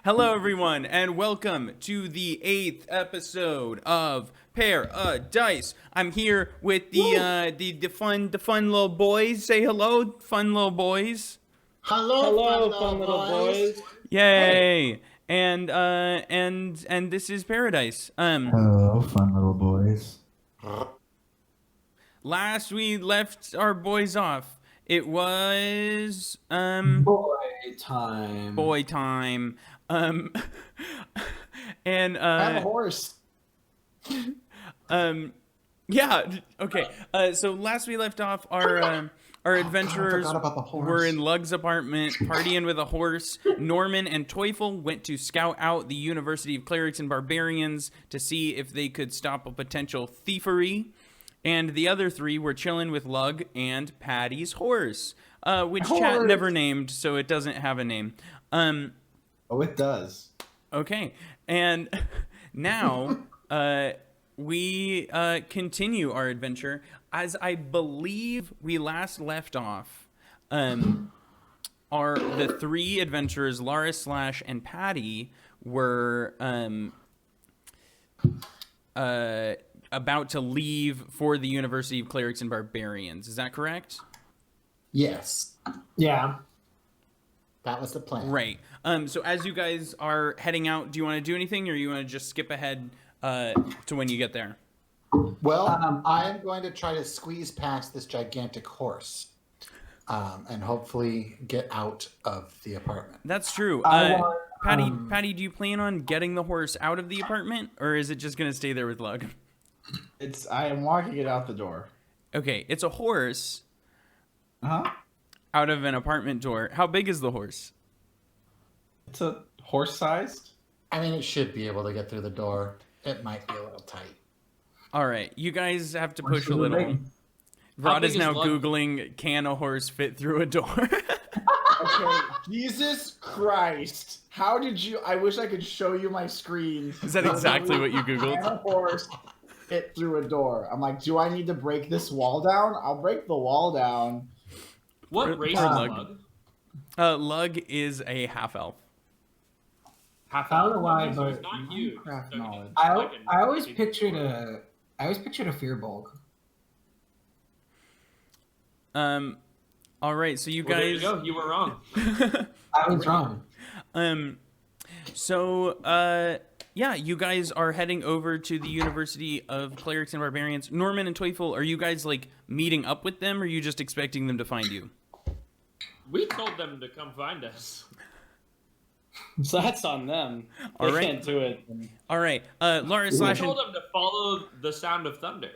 Hello, everyone, and welcome to the 8th episode of Paradise. I'm here with the fun little boys. Say hello, fun little boys. Hello, fun little boys. Yay! Hey. And this is Paradise. Hello, fun little boys. Last we left our boys off, it was boy time. Boy time. And I have a horse. Yeah. Okay. So last we left off, our adventurers were in Lug's apartment, partying with a horse. Norman and Teufel went to scout out the University of Clerics and Barbarians to see if they could stop a potential thievery. And the other three were chilling with Lug and Patty's horse, which chat never named, so it doesn't have a name. Oh, it does. Okay. And now we continue our adventure. As I believe we last left off, the three adventurers, Laris, and Patty, were about to leave for the University of Clerics and Barbarians. Is that correct? Yes. Yeah. That was the plan. Right. So as you guys are heading out, do you want to do anything, or you want to just skip ahead to when you get there? Well, I am going to try to squeeze past this gigantic horse and hopefully get out of the apartment. That's true. Patty, do you plan on getting the horse out of the apartment, or is it just going to stay there with Lug? I am walking it out the door. Okay, it's a horse. Uh-huh. Out of an apartment door. How big is the horse? It's a horse-sized. I mean, it should be able to get through the door. It might be a little tight. All right, you guys have to push a little. Rod is now Googling, can a horse fit through a door? Okay, Jesus Christ. How did you... I wish I could show you my screen. Is that exactly what you Googled? Can a horse fit through a door? I'm like, do I need to break this wall down? I'll break the wall down. What race is Lug? Lug is a half-elf. Half I don't know why, elf, but it's not huge. Craft So knowledge. I always pictured a Fearbulk. All right, so you Well, there guys. you go. You were wrong. I was wrong. Yeah, you guys are heading over to the University of Clerics and Barbarians. Norman and Teufel, are you guys like meeting up with them, or are you just expecting them to find you? We told them to come find us. So that's on them. They All right. can't do it. All right, Laris We slash told them to follow the sound of thunder.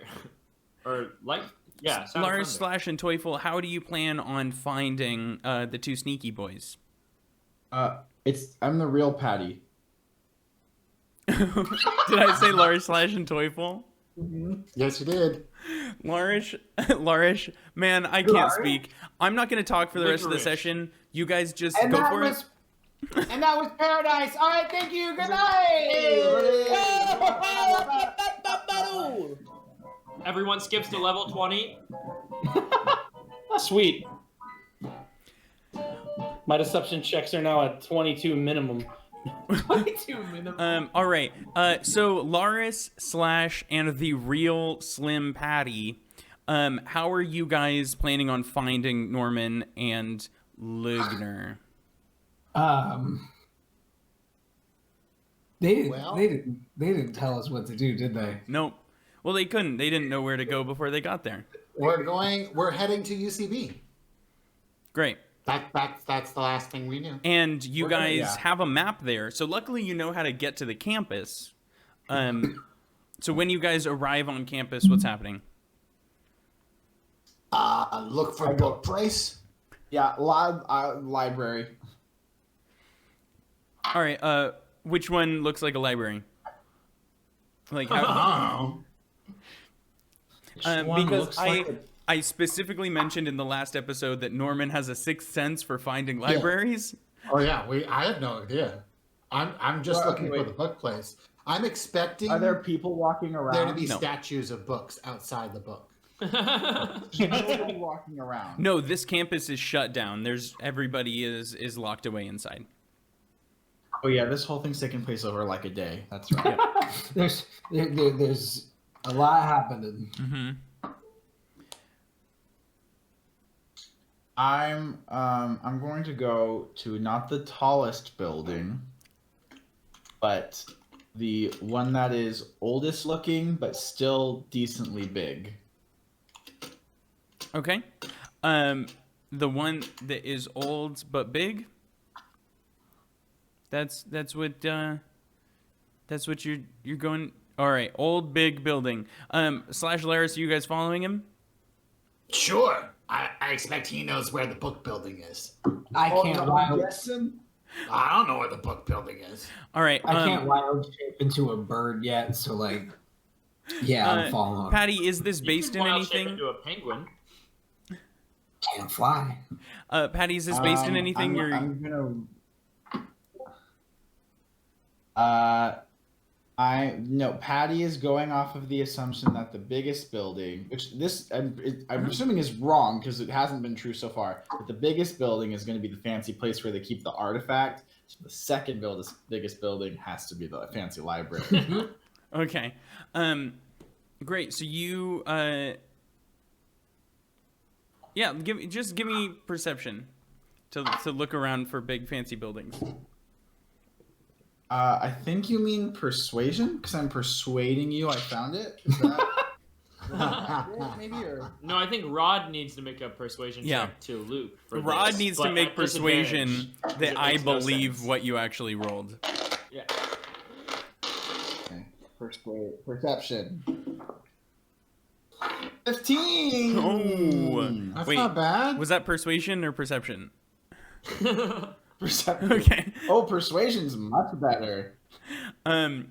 Or like, yeah, sound of Laris thunder. slash and Teufel, how do you plan on finding the two sneaky boys? I'm the real Patty. Did I say Laris slash and Teufel? Yes, you did. Larish, man, I can't speak. I'm not going to talk for the rest of the Licorice. session. You guys just go for it. And that was Paradise. All right, thank you. Good night. Everyone skips to level 20. Sweet. My deception checks are now at 22 minimum. 22 minutes. All right. So Laris slash and the real Slim Patty, how are you guys planning on finding Norman and Lugner? They Well- didn't tell us what to do, did they? Nope. Well, they couldn't. They didn't know where to go before they got there. We're heading to UCB. Great. That's the last thing we knew. And you guys have a map there. So luckily you know how to get to the campus. So when you guys arrive on campus, what's happening? Look for book place. Yeah, library. All right. Which one looks like a library? Like how? Because I specifically mentioned in the last episode that Norman has a sixth sense for finding libraries. Oh yeah, I have no idea. I'm just looking for the book place. I'm expecting Are there people walking around? there to be No. statues of books outside the book. Nobody walking around. No, this campus is shut down. Everybody is locked away inside. Oh yeah, this whole thing's taking place over like a day. That's right. There's a lot happening. Mm-hmm. I'm going to go to not the tallest building, but the one that is oldest looking but still decently big. Okay. The one that is old but big. That's what you're going. All right, old big building. Slash Laris, are you guys following him? Sure. I expect he knows where the book building is. I can't I'm wild. guessing. I don't know where the book building is. All right. I can't wild shape into a bird yet, so like, yeah, I'm following. Patty, is this You based can in wild shape anything? into a penguin. Can't fly. Patty, is this based in anything? I'm gonna. Patty is going off of the assumption that the biggest building, which I'm assuming is wrong because it hasn't been true so far, but the biggest building is going to be the fancy place where they keep the artifact. So the second biggest building has to be the fancy library. Okay. Great. So you yeah, give me perception to look around for big fancy buildings. I think you mean persuasion because I'm persuading you I found it. Is that maybe or No, I think Rod needs to make a persuasion Yeah. check to Luke. For Rod this, needs but to make at persuasion disadvantage, 'cause that it I makes no believe sense. what you actually rolled. Yeah. okay. Perception. 15. Oh. That's Wait, not bad. was that persuasion or perception? Perception. Okay. Oh, persuasion's much better. All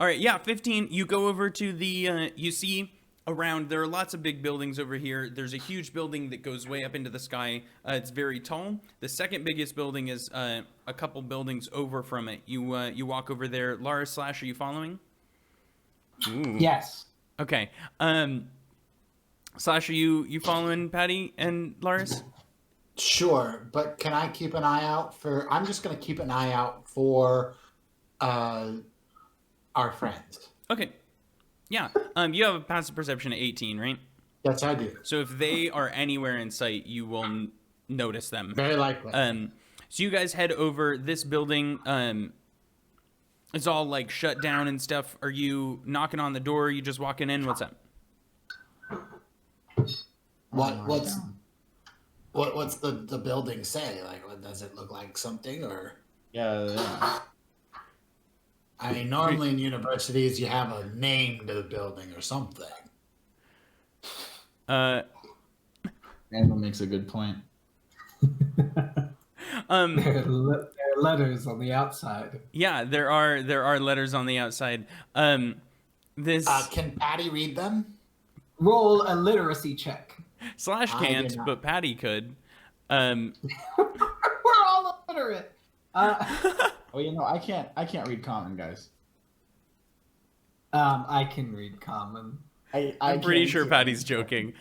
right, yeah, 15. You go over to the, you see around, there are lots of big buildings over here. There's a huge building that goes way up into the sky. It's very tall. The second biggest building is a couple buildings over from it. You walk over there. Laris Slash, are you following? Ooh. Yes. Okay. Slash, are you following Patty and Laris? Sure, but can I keep an eye out for? I'm just going to keep an eye out for our friends. Okay. Yeah. You have a passive perception of 18, right? Yes, I do. So if they are anywhere in sight, you will notice them. Very likely. So you guys head over this building. It's all like shut down and stuff. Are you knocking on the door? Are you just walking in? What's up? What's the building say? Like, what, does it look like something or? Yeah. I mean, normally in universities you have a name to the building or something. Randle makes a good point. There are letters on the outside. Yeah, there are letters on the outside. This Can Patty read them? Roll a literacy check. Slash I can't, did not. but Patty could. We're all illiterate. Oh, I can't read common, guys. I can read common. I'm pretty sure Patty's joking.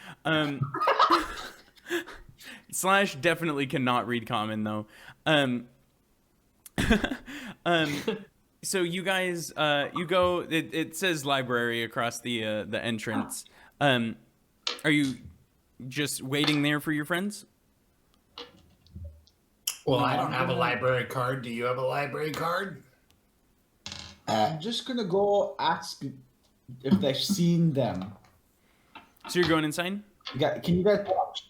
Slash definitely cannot read common though. So you guys, you go. It says library across the entrance. Are you just waiting there for your friends? Well, I don't have a library card. Do you have a library card? I'm just gonna go ask if they've seen them. So you're going inside? Can you guys watch?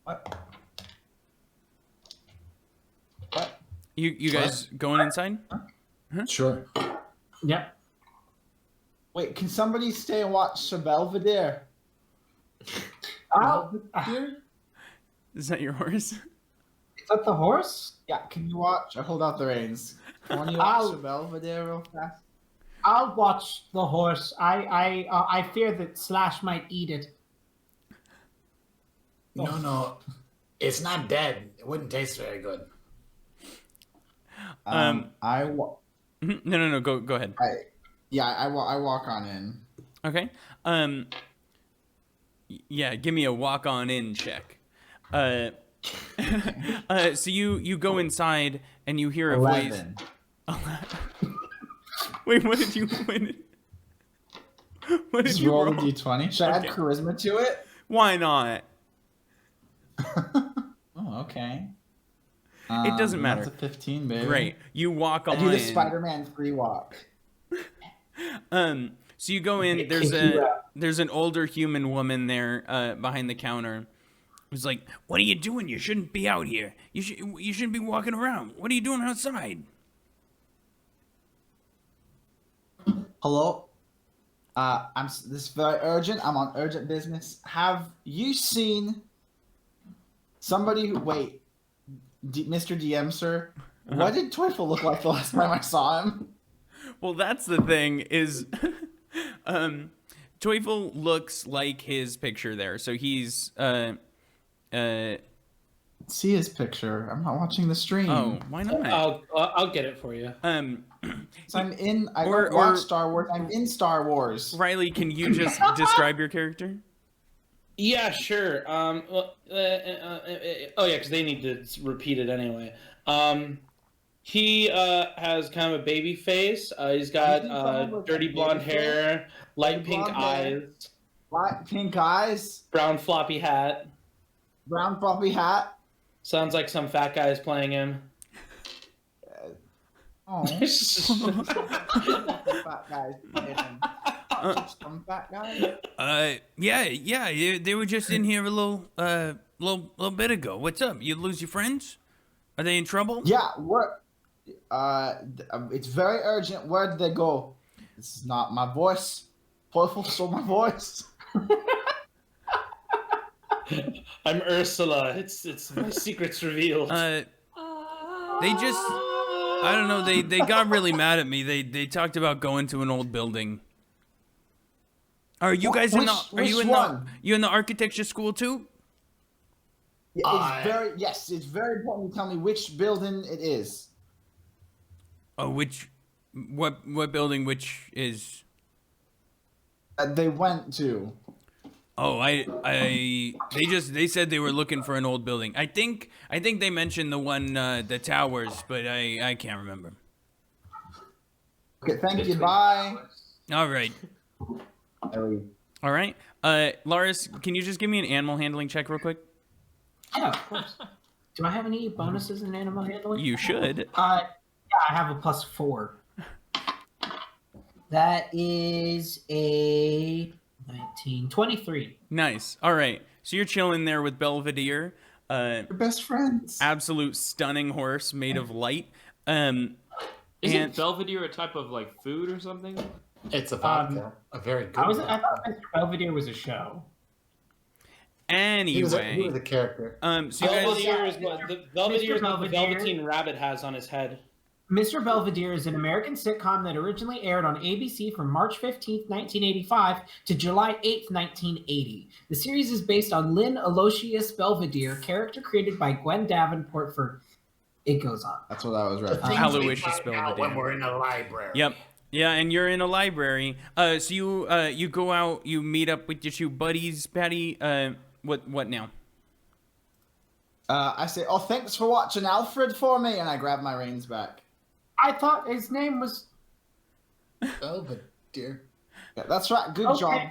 What? What? You guys going inside? Sure. Yep. Wait, can somebody stay and watch Sir Belvedere? Is that your horse? Is that the horse? Yeah, can you watch? I hold out the reins. Can you watch Sir Belvedere real fast? I'll watch the horse. I fear that Slash might eat it. No. It's not dead. It wouldn't taste very good. No. Go ahead. I walk on in. Okay. Yeah, give me a walk on in check. So you go inside and you hear a voice. 11. Wait, what did you win? What did Just you roll roll? the d20. Should I add Okay. charisma to it? Why not? Oh, okay. It doesn't matter. That's a 15, baby. Great. You walk I on. do the Spider-Man free walk. So you go in. There's an older human woman there behind the counter. Who's like, "What are you doing? You shouldn't be out here. You shouldn't be walking around. What are you doing outside?" Hello. This is very urgent. I'm on urgent business. Have you seen somebody who? Wait, Mr. DM, sir. What did Teufel look like the last time I saw him? Well, that's the thing is, Teufel looks like his picture there. So he's See his picture. I'm not watching the stream. Oh, why not? I'll get it for you. So I don't Or- watch Star Wars. I'm in Star Wars. Riley, can you just describe your character? Yeah, sure. Oh yeah, because they need to repeat it anyway. He has kind of a baby face. He's got dirty blonde hair, light pink eyes, Light pink eyes, brown floppy hat. brown floppy hat. Sounds like some fat guy is playing him. Oh, fat guys. Some fat guy. Yeah, they were just in here a little bit ago. What's up? You lose your friends? Are they in trouble? Yeah, what? It's very urgent. Where did they go? This is not my voice. Teufel stole my voice. I'm Ursula. It's my secret's revealed. They just, I don't know. They got really mad at me. They talked about going to an old building. Are you guys in the? Are you in the? You in the architecture school too? It's very important to tell me which building it is. Oh, what building? Which is? They went to. Oh, they said they were looking for an old building. I think they mentioned the one, the towers, but I can't remember. Okay, thank you. Bye. All right. All right. Laris, can you just give me an animal handling check real quick? Yeah, of course. Do I have any bonuses in animal handling? You should. Yeah, I have a +4. That is a 19, 23. Nice. All right. So you're chilling there with Belvedere. We're best friends. Absolute stunning horse made of light. Isn't Belvedere a type of like food or something? It's a vodka. A very good I vodka. thought Mr. Belvedere was a show. He was Anyway, a character. So you guys, Belvedere is what the Belvedere is what the Belvedere. Velveteen Rabbit has on his head. Mr. Belvedere is an American sitcom that originally aired on ABC from March 15th, 1985 to July 8th, 1980. The series is based on Lynn Aloysius Belvedere, character created by Gwen Davenport for... It goes on. That's what I was referencing. Aloysius Belvedere. When we're in a library. Yep. Yeah, and you're in a library. So you go out, you meet up with your two buddies, Patty. What now? I say, oh, thanks for watching Alfred for me, and I grab my reins back. I thought his name was... Belvedere. Yeah, that's right. Good job.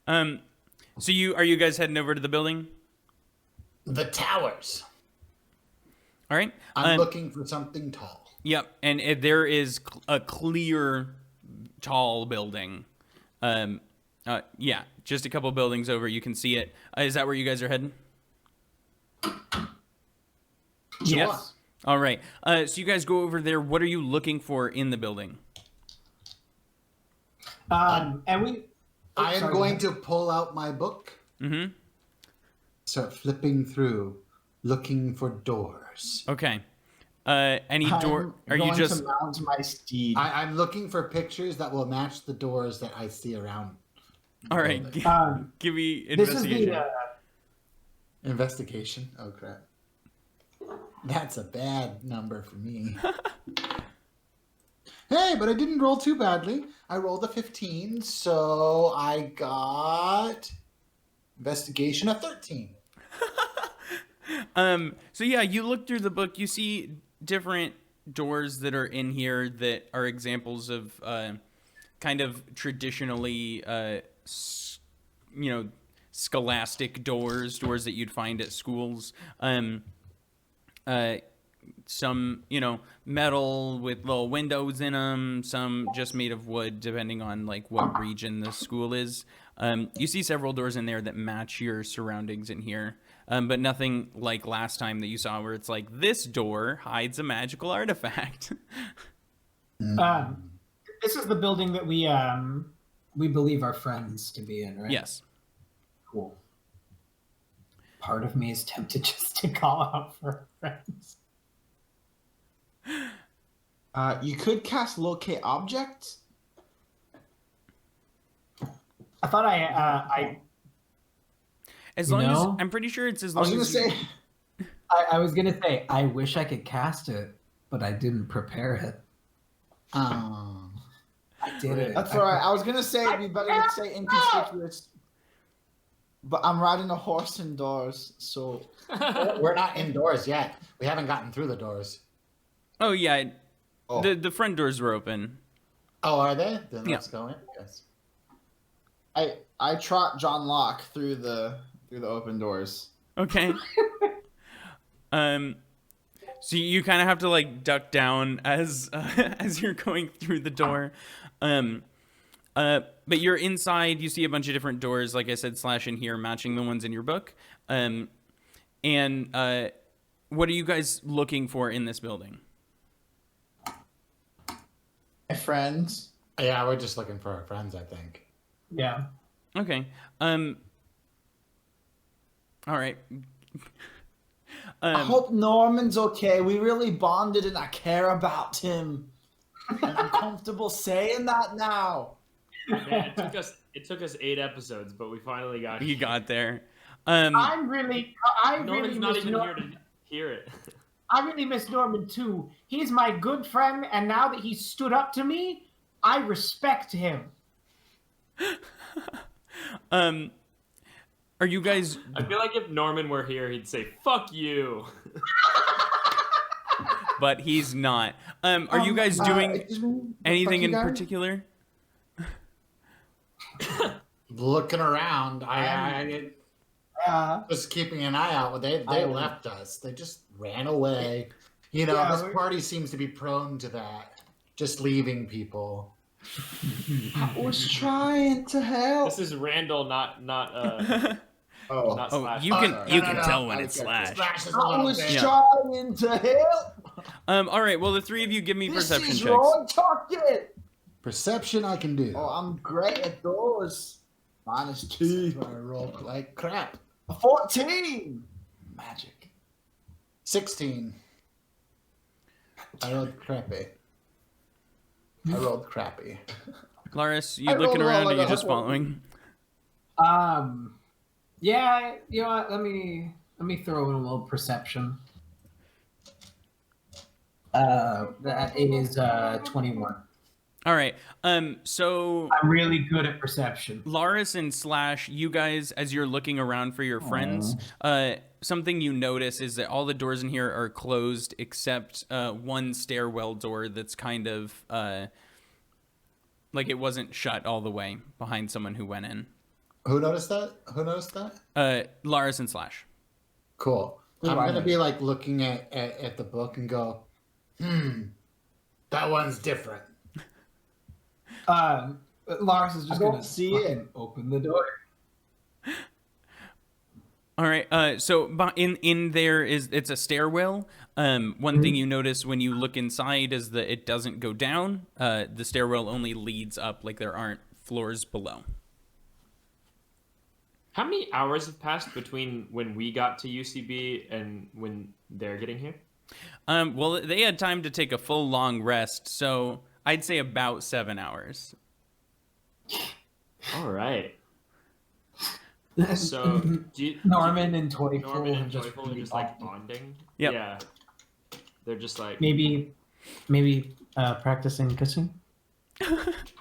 So are you guys heading over to the building? The towers. All right. I'm looking for something tall. Yep, and there is a clear, tall building. Yeah, just a couple buildings over. You can see it. Is that where you guys are heading? Yes. All right. So you guys go over there. What are you looking for in the building? And we... I am going to pull out my book. Mm-hmm. Start flipping through, looking for doors. Okay. Any door? Are you just? to mount my steed? I'm looking for pictures that will match the doors that I see around. All right. Give me This is investigation. the... Investigation. Oh crap. That's a bad number for me. Hey, but I didn't roll too badly. I rolled a 15, so I got investigation a 13. So yeah, you look through the book, you see different doors that are in here that are examples of kind of traditionally scholastic doors that you'd find at schools. Some metal with little windows in them, some just made of wood, depending on like what region the school is. You see several doors in there that match your surroundings in here, but nothing like last time that you saw where it's like, this door hides a magical artifact. This is the building that we believe our friends to be in, right? Yes. Cool. Part of me is tempted just to call out for friends. You could cast locate objects. I thought I As long as I'm pretty sure it's as long as I was gonna say I wish I could cast it, but I didn't prepare it. I did it. That's all right. I was gonna say it'd be better to say inconspicuous, but I'm riding a horse indoors, so We're not indoors yet. We haven't gotten through the doors. Oh yeah, the front doors were open. Oh, are they? Then let's go in. Yes. I trot John Locke through the open doors. Okay. So you kind of have to like duck down as you're going through the door. But you're inside. You see a bunch of different doors, like I said, slash in here, matching the ones in your book. And what are you guys looking for in this building? My friends. Yeah, we're just looking for our friends, I think. Yeah. Okay. All right. I hope Norman's okay. We really bonded and I care about him. And I'm comfortable saying that now. Man, it took us 8 episodes, but we finally got You got there. I Norman's really not miss even here to hear it. I really miss Norman too. He's my good friend, and now that he stood up to me, I respect him. Are you guys... I feel like if Norman were here, he'd say, "Fuck you." But he's not. Are you guys doing anything in particular? Looking around, I was keeping an eye out. They left us. They just ran away. This party seems to be prone to that. Just leaving people. I was trying to help. This is Randle, not not Slash. You can tell when it's Slash. I was trying to help. All right. Well, the three of you give me perception This is checks. wrong talking. Perception I can do. Oh, I'm great at those. -2. I rolled like crap. 14. Magic. 16. I rolled crappy. Laris, you looking around or you just following? Yeah, you know what? Let me throw in a little perception. That is 21. All right. So I'm really good at perception. Laris and Slash, you guys, as you're looking around for your friends, something you notice is that all the doors in here are closed except one stairwell door that's kind of like it wasn't shut all the way behind someone who went in. Who noticed that? Laris and Slash. Cool. I'm going to be like looking at the book and go, that one's different. Lars is just going to see it and open the door. All right. So in there it's a stairwell. One thing you notice when you look inside is that it doesn't go down. The stairwell only leads up, like there aren't floors below. How many hours have passed between when we got to UCB and when they're getting here? Well, they had time to take a full long rest, so I'd say about 7 hours. All right. So Norman and Teufel are just like bonding. Yep. Yeah. They're just like maybe practicing kissing.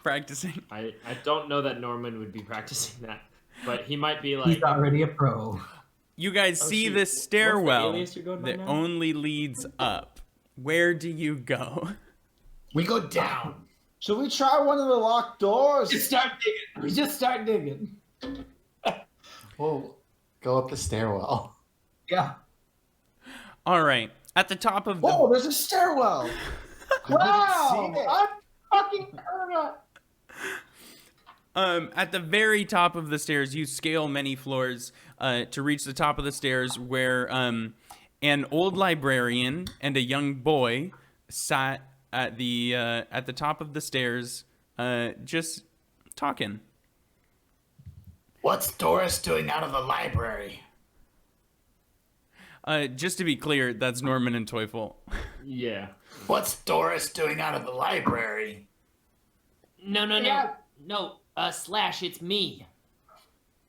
Practicing. I don't know that Norman would be practicing that, but he might be like he's already a pro. You guys see shoot. this stairwell alias you're going by that now? only leads up. Where do you go? We go down. Should we try one of the locked doors? Just start digging. We just start digging. We'll go up the stairwell. Yeah. All right. At the top of the Whoa, there's a stairwell. Wow. it. I'm fucking heard at the very top of the stairs, you scale many floors to reach the top of the stairs, where an old librarian and a young boy sat at the top of the stairs, just talking. What's Doris doing out of the library? Just to be clear, that's Norman and Teufel. Yeah. What's Doris doing out of the library? No. Yeah. No, Slash, it's me.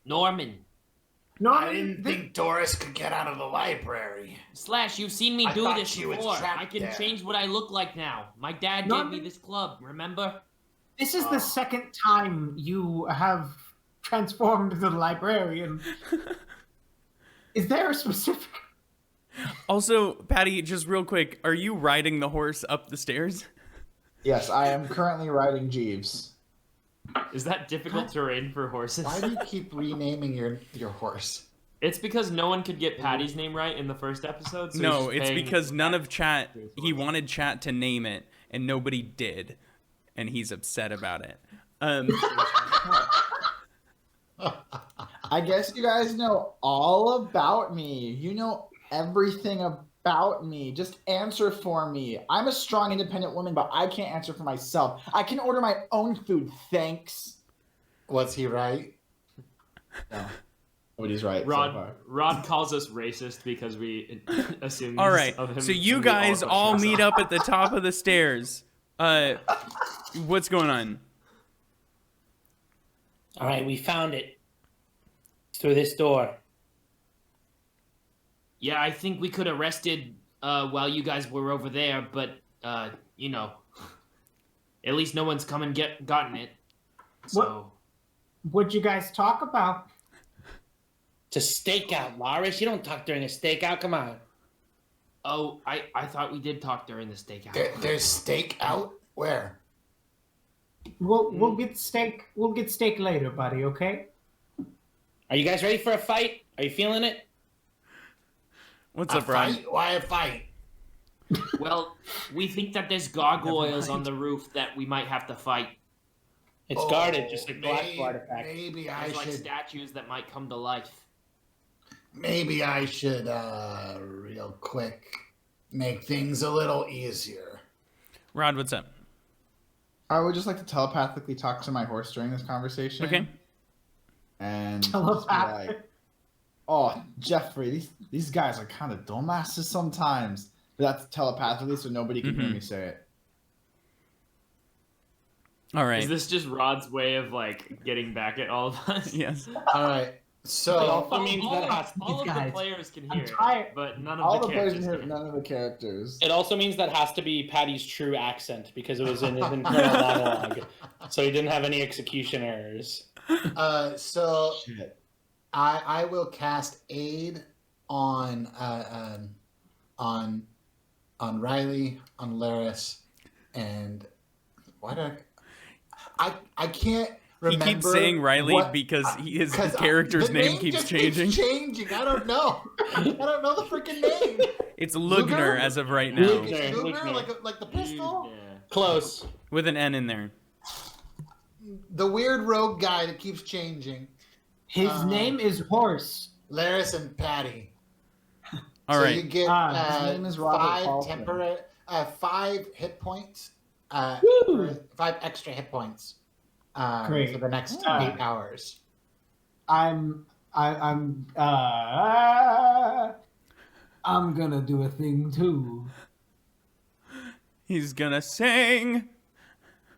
Norman. No, I didn't think Doris could get out of the library. Slash, you've seen me I do thought this she was before. I trapped can there. change what I look like now. My dad No, gave me this club, remember? This is the second time you have transformed the librarian. Is there a specific? Also, Patty, just real quick, are you riding the horse up the stairs? Yes, I am currently riding Jeeves. Is that difficult terrain for horses? Why do you keep renaming your horse? It's because no one could get Patty's name right in the first episode. So No, he's it's just paying- because none of chat, he wanted chat to name it, and nobody did. And he's upset about it. I guess you guys know all about me. You know everything about me. Just answer for me. I'm a strong, independent woman, but I can't answer for myself. I can order my own food, thanks. Was he right? No. Nobody's right so far. Rod calls us racist because we assume. All right, of him, so you and we guys put all shoes meet on. up at the top of the stairs. What's going on? All right, we found it. It's through this door. Yeah, I think we could have rested while you guys were over there, but, you know, at least no one's come and gotten it. So, What'd you guys talk about? It's a stakeout, Laris. You don't talk during a stakeout. Come on. oh, I thought we did talk during the stakeout. There's steak out? Where? We'll get steak. We'll get steak later, buddy. Okay. Are you guys ready for a fight? Are you feeling it? What's A up, Rod? fight? Why a fight? Well, we think that there's gargoyles on the roof that we might have to fight. It's guarded, just like Black artifact. Maybe I There's like should. statues that might come to life. Maybe I should, real quick, make things a little easier. Rod, what's up? I would just like to telepathically talk to my horse during this conversation. Okay. And just be Telepathic. like, oh, Jeffrey, these guys are kind of dumbasses sometimes. But that's telepathically, so nobody can hear me say it. All right. Is this just Rod's way of like getting back at all of us? Yes. All right. It So also means all that of- has, all of the guys, players can I'm hear it, tired. but none of All the the players characters hear can. none of the characters. it also means that has to be Patty's true accent because it was in his internal monologue, so he didn't have any execution errors. so Shit. I will cast aid on Riley, on Laris, and why did I can't remember. He keeps saying Riley what- because his 'cause character's the name keeps just changing. Keeps changing. I don't know. I don't know the freaking name. It's Lugner Luger? as of right now, Lugner. Luger, like the pistol. Yeah. Close. with an N in there. The weird rogue guy that keeps changing. His name is Horse. Laris and Patty. All so right. you get his name is Robert Paulson. 5 hit points. Woo! 5 extra hit points. Great. For the next Ah. 8 hours. I'm gonna do a thing too. He's gonna sing.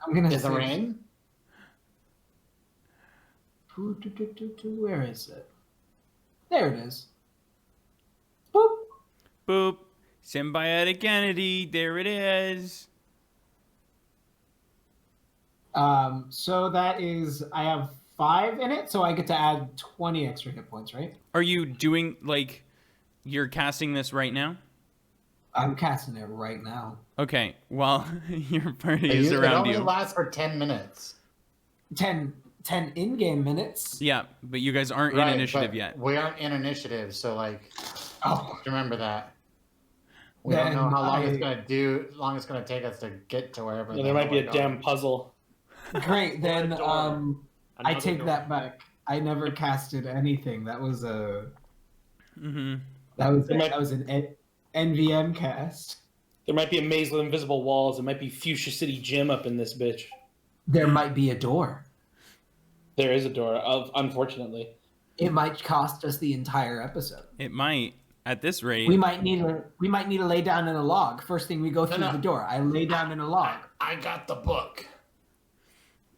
I'm gonna Is the sing. ring? Where is it? There it is. Boop. Boop. Symbiotic entity. There it is. So that is, I have 5 in it, so I get to add 20 extra hit points, right? Are you doing like you're casting this right now? I'm casting it right now. Okay. Well, your party is It around only you. lasts for 10 minutes. 10 in-game minutes. Yeah, but you guys aren't Right, in initiative but yet. We aren't in initiative, so remember that. We Then don't know how long it's gonna take us to get to wherever. There might be a damn puzzle. Great, then I take door. that back. I never casted anything. That was a Mm-hmm. that was an NVM cast. There might be a maze with invisible walls. It might be Fuchsia City Gym up in this bitch. There might be a door. There is a door, unfortunately. It might cost us the entire episode. It might. At this rate, We might need to lay down in a log. First thing we go through the door. I lay down in a log. I got the book.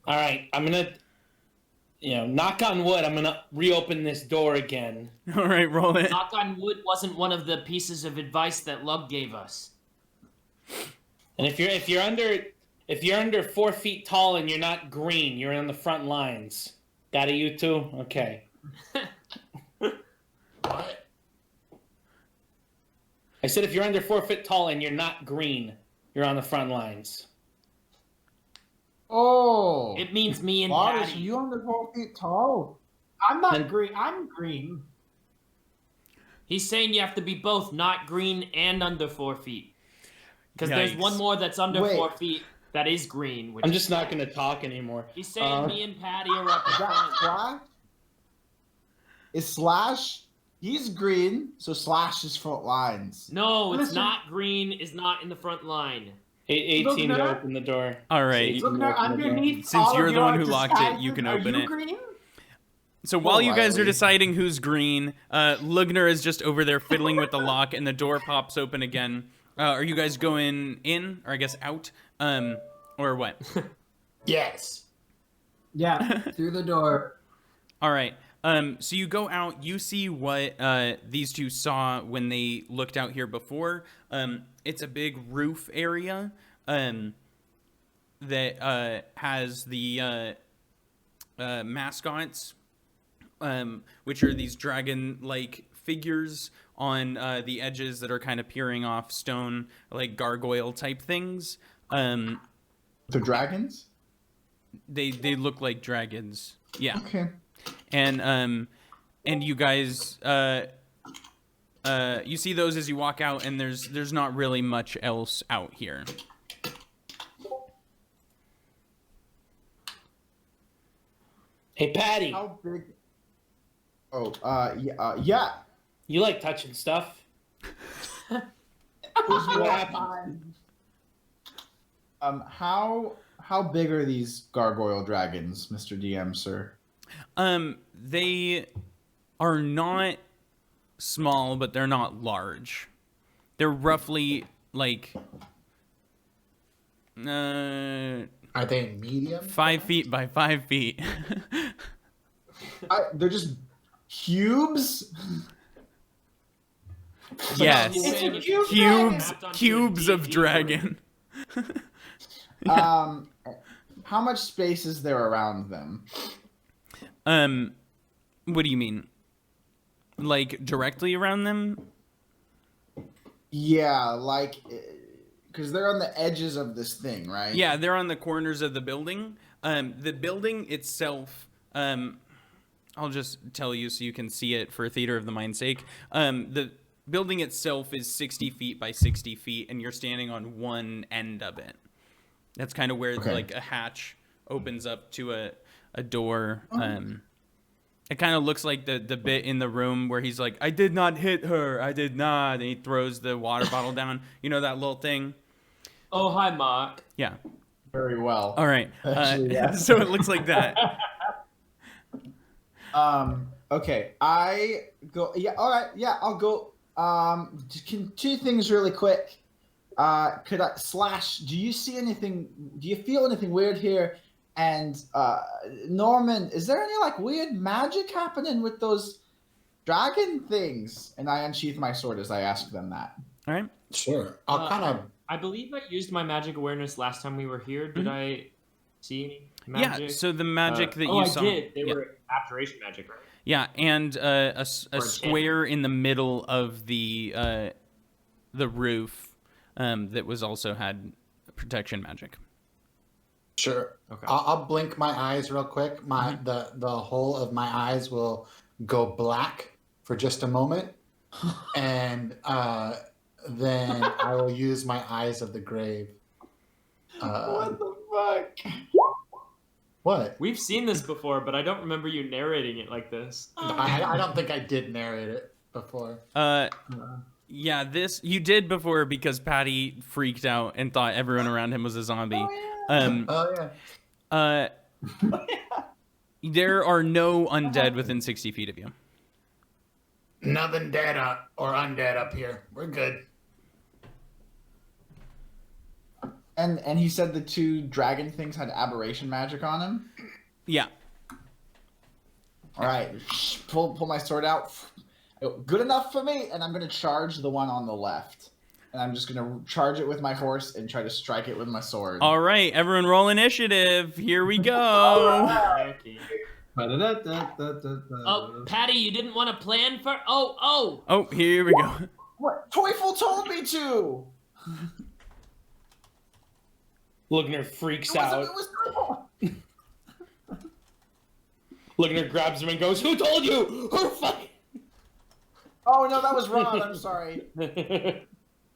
All right, I'm gonna, knock on wood. I'm gonna reopen this door again. all right, roll it. Knock on wood wasn't one of the pieces of advice that Lug gave us. And if you're under 4 feet tall and you're not green, you're on the front lines. Got it, you two? Okay. What? I said if you're under 4 feet tall and you're not green, you're on the front lines. Oh. It means me and Laris, are Patty. you under 12 feet tall? I'm not green. I'm green. He's saying you have to be both not green and under 4 feet. Because there's Yikes. one more that's under Wait. 4 feet that is green. Which I'm just not going to talk anymore. He's saying me and Patty are up Is that front. Slash? Is Slash? He's green, so Slash is front lines. No, it's Listen. not green, is not in the front line. 18 Look, to Nerd. open the door. All right. Look, underneath Since all you're of the one your who locked it, you disguises, can are open you it. Green? So while you guys are Riley. deciding who's green, Lugner is just over there fiddling with the lock, and the door pops open again. Are you guys going in, or I guess out, or what? Yes. Yeah, through the door. All right. So you go out. You see what these two saw when they looked out here before. It's a big roof area that has the mascots, which are these dragon-like figures on the edges that are kind of peering off stone, like gargoyle-type things. The dragons? They look like dragons. Yeah. Okay. And you guys you see those as you walk out, and there's not really much else out here. Hey, Patty, How big? Oh, yeah. you like touching stuff? What happened? How big are these gargoyle dragons, Mr. DM, sir? They are not small, but they're not large. They're roughly like Are they medium? 5 feet by 5 feet. They're just cubes. Yes. It's a cube Cubes of dragon. How much space is there around them? What do you mean? Like directly around them? Yeah, like, because they're on the edges of this thing, right? Yeah, they're on the corners of the building. The building itself, I'll just tell you so you can see it for theater of the mind's sake. The building itself is 60 feet by 60 feet, and you're standing on one end of it. That's kind of where like a hatch opens up to a door. It kind of looks like the bit in the room where he's like, I did not hit her. I did not. And he throws the water bottle down. You know that little thing? Oh, hi, Mark. Yeah. Very well. All right. Actually, yeah. So it looks like that. Okay. I go. Yeah. All right. Yeah. I'll go. Two things really quick. Could I Slash? Do you see anything? Do you feel anything weird here? And Norman, is there any like weird magic happening with those dragon things? And I unsheath my sword as I ask them that. All right. Sure. I'll kind of. I believe I used my magic awareness last time we were here. Did I see any magic? Yeah, so the magic that you saw. I did. They were abjuration magic, right? Yeah, and a square in the middle of the roof that was also had protection magic. Sure. Okay. I'll blink my eyes real quick. The whole of my eyes will go black for just a moment, and then I will use my eyes of the grave. What the fuck? What? We've seen this before, but I don't remember you narrating it like this. I don't think I did narrate it before. Yeah, this you did before because Patty freaked out and thought everyone around him was a zombie. Oh yeah. There are no undead within 60 feet of you. Nothing dead or undead up here. We're good. And he said the 2 dragon things had aberration magic on them. Yeah. All right, pull my sword out. Good enough for me, and I'm gonna charge the one on the left. And I'm just gonna charge it with my horse and try to strike it with my sword. All right, everyone, roll initiative. Here we go. Oh, Patty, you didn't want to plan for. Oh. Here we go. What? Teufel told me to. Lugner freaks It out. was Teufel. Lugner grabs him and goes, "Who told you? Who fucking?" Oh no, that was Rod. I'm sorry.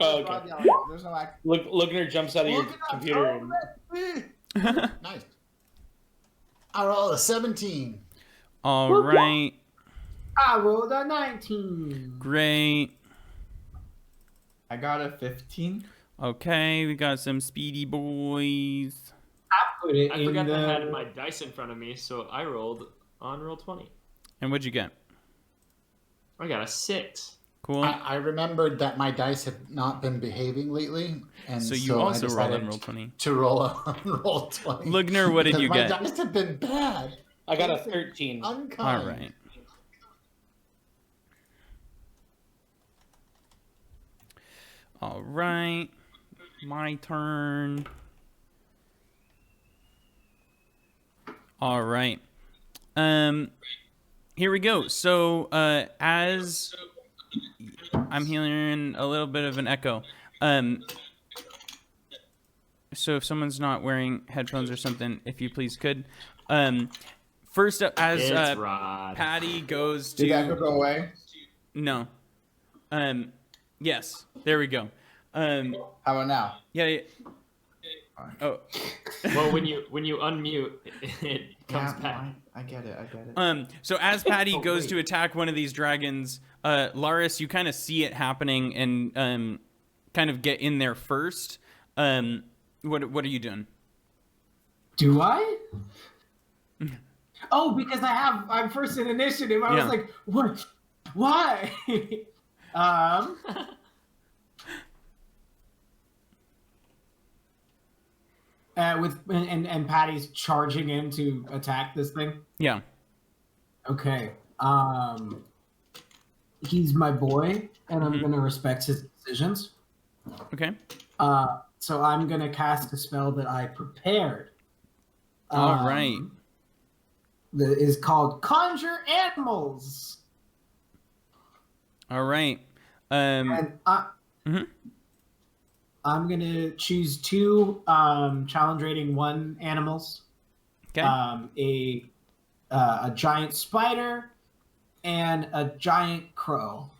Oh, okay. There's no act. Lugner jumps out of your computer. And... Nice. I roll a 17. All right. I rolled a 19. Great. I got a 15. Okay, we got some speedy boys. Put it I in forgot the... I had my dice in front of me, so I rolled on roll 20. And what'd you get? I got a 6. Cool. I remembered that my dice had not been behaving lately, and So you also I rolled decided on roll 20. to roll on roll 20. Lugner, what did you my get? dice have been bad. I got a 13. Unkind. All right. All right. My turn. All right. Here we go. So, as I'm hearing a little bit of an echo. So if someone's not wearing headphones or something, if you please could. First up, as Patty goes to... Did that go away? No. Yes. There we go. How about now? Yeah. Oh. Well, when you unmute, it comes back. I get it. So as Patty goes to attack one of these dragons, Laris, you kind of see it happening and kind of get in there first. What are you doing? Do I? Oh, because I'm first in initiative. I was like, what? Why? And Patty's charging in to attack this thing. Yeah. Okay. He's my boy, and I'm gonna respect his decisions. Okay. So I'm gonna cast a spell that I prepared. All right. That is called Conjure Animals. All right. And I'm gonna choose 2 challenge rating 1 animals. Okay. A giant spider and a giant crow.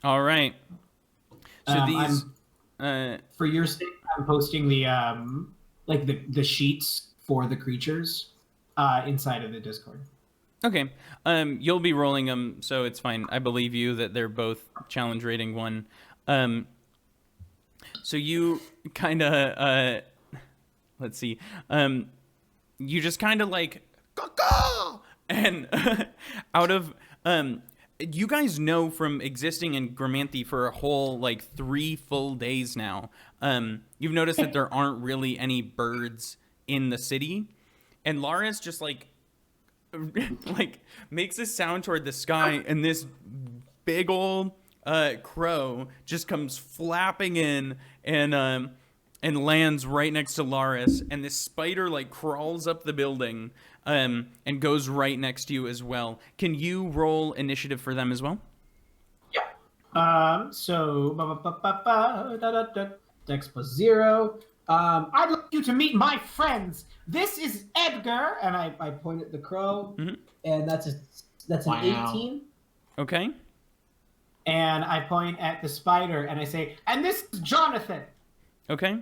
All right. So these for your sake, I'm posting the the sheets for the creatures inside of the Discord. Okay. You'll be rolling them, so it's fine. I believe you that they're both challenge rating 1. So you kind of let's see. You just kind of like caw, and out of you guys know from existing in Gramanthe for a whole 3 full days now. You've noticed that there aren't really any birds in the city, and Laris just makes this sound toward the sky, and this big old crow just comes flapping in and and lands right next to Laris, and this spider like crawls up the building and goes right next to you as well. Can you roll initiative for them as well? Yeah. So Dex plus 0. I'd like you to meet my friends. This is Edgar, and I point at the crow, and that's an 18. Okay. And I point at the spider, and I say, and this is Jonathan. Okay.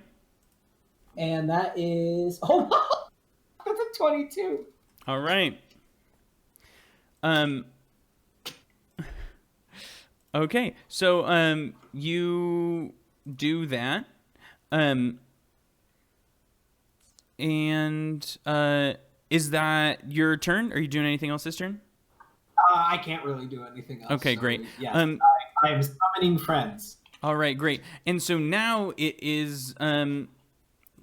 And that is that's a 22. All right. Okay. So you do that. And is that your turn? Are you doing anything else this turn? I can't really do anything else. Okay, great. Yes, I am summoning friends. All right, great. And so now it is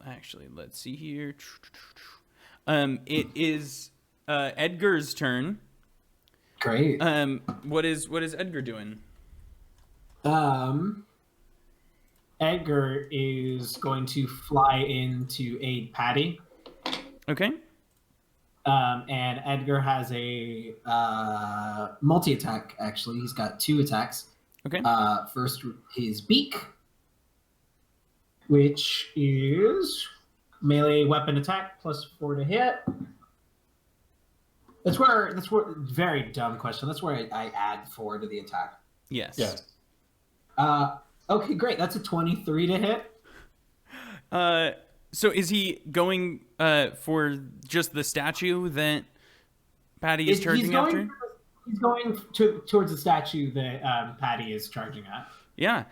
actually, let's see here. It is Edgar's turn. Great. What is Edgar doing? Edgar is going to fly in to aid Patty. Okay. And Edgar has a multi-attack, actually. He's got 2 attacks. Okay. First, his beak, which is melee weapon attack plus 4 to hit. That's where very dumb question. That's where I add 4 to the attack. Yes. Yes. Okay, great. That's a 23 to hit. So is he going for just the statue that Patty is charging after? He's going towards the statue that Patty is charging at. Yeah.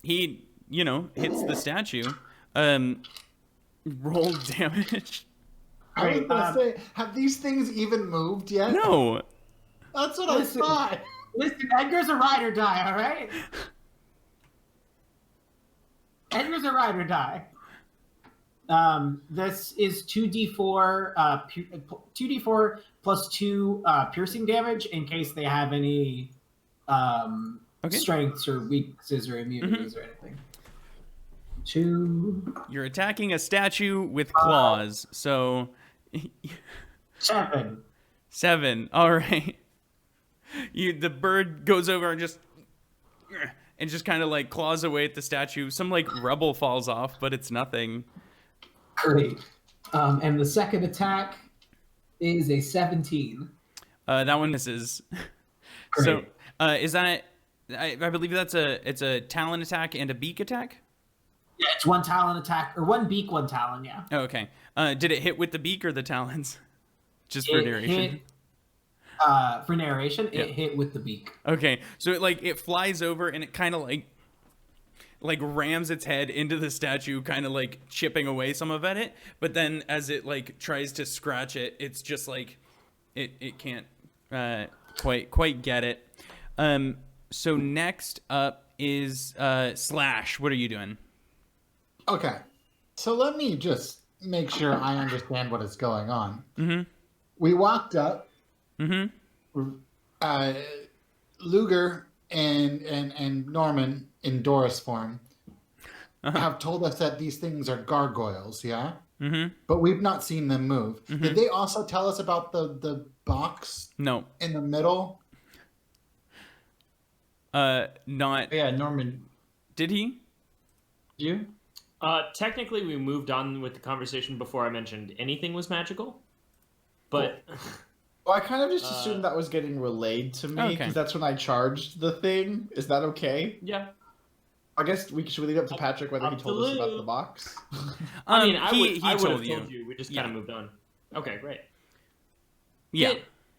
He, hits the statue. Roll damage. I was gonna say, have these things even moved yet? No. That's what I thought. Listen, Edgar's a ride or die, all right? Edgar's a ride or die. This is 2d4, 2d4 plus 2 piercing damage in case they have any strengths or weaknesses or immunities or anything. 2. You're attacking a statue with claws, so 7. 7. All right. The bird goes over and just kind of like claws away at the statue. Some like rubble falls off, but it's nothing. Great. And the second attack is a 17. That one misses. Great. So is that? I believe it's a talon attack and a beak attack. Yeah, it's 1 talon attack or 1 beak, 1 talon. Yeah. Oh, okay. Did it hit with the beak or the talons? Just for narration. For narration, it hit with the beak. Okay, so it flies over and it kind of like rams its head into the statue, kind of like chipping away some of it. But then as it like tries to scratch it, it's just like it can't quite get it. So next up is Slash. What are you doing? Okay, so let me just make sure I understand what is going on. Mm-hmm. We walked up. Mm-hmm. Luger and Norman in Doris form have told us that these things are gargoyles, yeah? Mm-hmm. But we've not seen them move. Mm-hmm. Did they also tell us about the box? No. In the middle? Not. Yeah, Norman. Did he? You? Technically, we moved on with the conversation before I mentioned anything was magical. But... Well, I kind of just assumed that was getting relayed to me because that's when I charged the thing. Is that okay? Yeah. I guess should we leave it up to Patrick whether he told us about the box? I mean, I would have told you. We just kind of moved on. Okay, great. Yeah.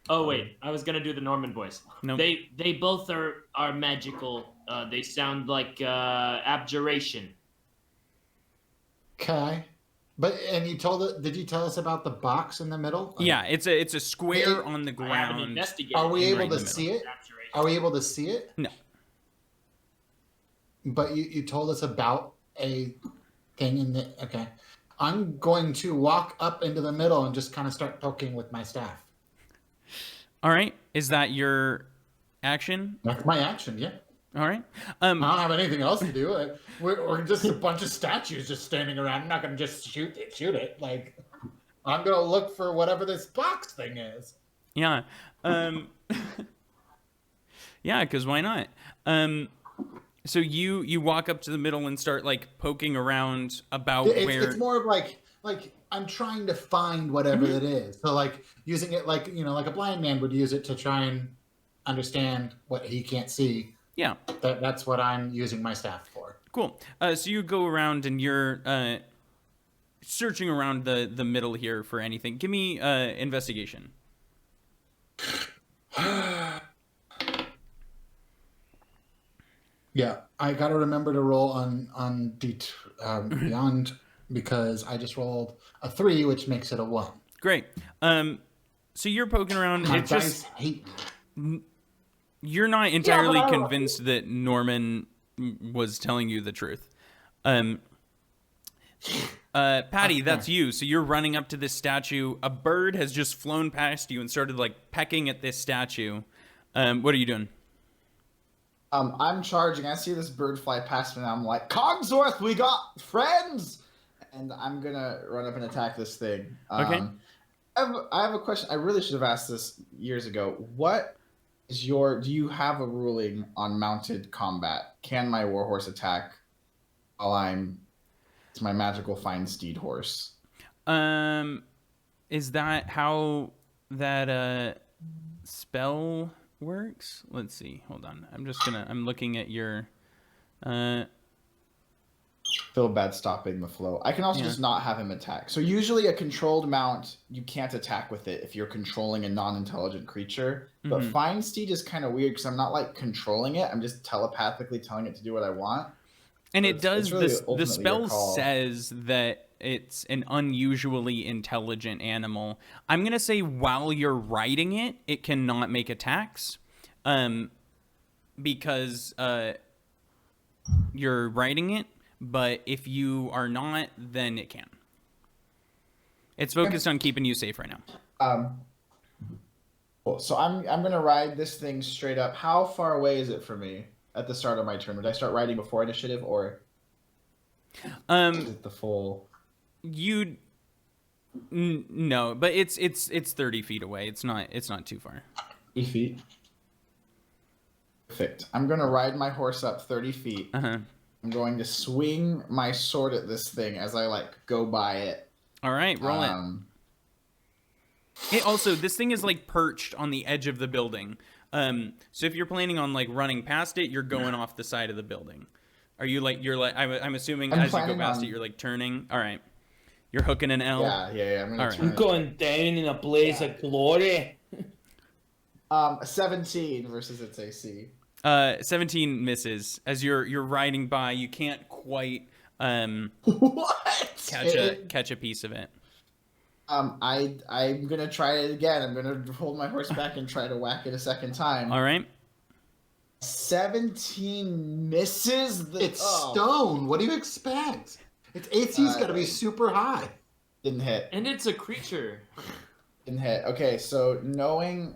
Oh wait, I was gonna do the Norman voice. No. They both are magical. They sound like abjuration. Okay. And you did you tell us about the box in the middle? Yeah, it's a square on the ground. Are we able to see it? Are we able to see it? No. But you told us about a thing in the... Okay. I'm going to walk up into the middle and just kind of start poking with my staff. All right. Is that your action? That's my action, yeah. All right. I don't have anything else to do. We're just a bunch of statues just standing around. I'm not going to just shoot it. Like, I'm going to look for whatever this box thing is. Yeah. Yeah, because why not? So you walk up to the middle and start like poking around about where. It's more of like I'm trying to find whatever it is. So like using it like like a blind man would use it to try and understand what he can't see. Yeah. That's what I'm using my staff for. Cool. So you go around and you're searching around the middle here for anything. Give me investigation. Yeah, I got to remember to roll on beyond because I just rolled a 3, which makes it a 1. Great. So you're poking around. My It dice just hate me. you're not entirely convinced that Norman was telling you the truth. Patty, that's you. So you're running up to this statue. A bird has just flown past you and started like pecking at this statue. What are you doing? I'm charging. I see this bird fly past me, and I'm like, Cogsworth, we got friends! And I'm gonna run up and attack this thing. Okay. I have a question. I really should have asked this years ago. What is do you have a ruling on mounted combat? Can my warhorse attack while it's my magical fine steed horse? Is that how that spell works? Let's see. Hold on. I'm looking at your Feel bad stopping the flow. I can also just not have him attack. So usually a controlled mount, you can't attack with it if you're controlling a non-intelligent creature. But Fine Steed is kind of weird because I'm not like controlling it. I'm just telepathically telling it to do what I want. And so it does. really the spell says that it's an unusually intelligent animal. I'm going to say while you're riding it, it cannot make attacks. Because you're riding it. But if you are not, then it can. It's focused on keeping you safe right now. Cool. So I'm gonna ride this thing straight up. How far away is it from me at the start of my turn? Would I start riding before initiative, or is it the full? No, but it's 30 feet away. It's not too far. 8 feet. Perfect. I'm gonna ride my horse up 30 feet. I'm going to swing my sword at this thing as I like go by it. All right, roll it. Also, this thing is like perched on the edge of the building. So if you're planning on like running past it, you're going off the side of the building. Are you like I'm assuming as you go past it, you're like turning. All right, you're hooking an L. Yeah. I'm going down in a blaze of glory. 17 versus its AC. 17 misses. As you're riding by, you can't quite catch a piece of it. I'm gonna try it again. I'm gonna hold my horse back and try to whack it a second time. All right. 17 misses. It's stone. What do you expect? Its AC's got to be super high. Didn't hit. And it's a creature. Didn't hit. Okay, so knowing.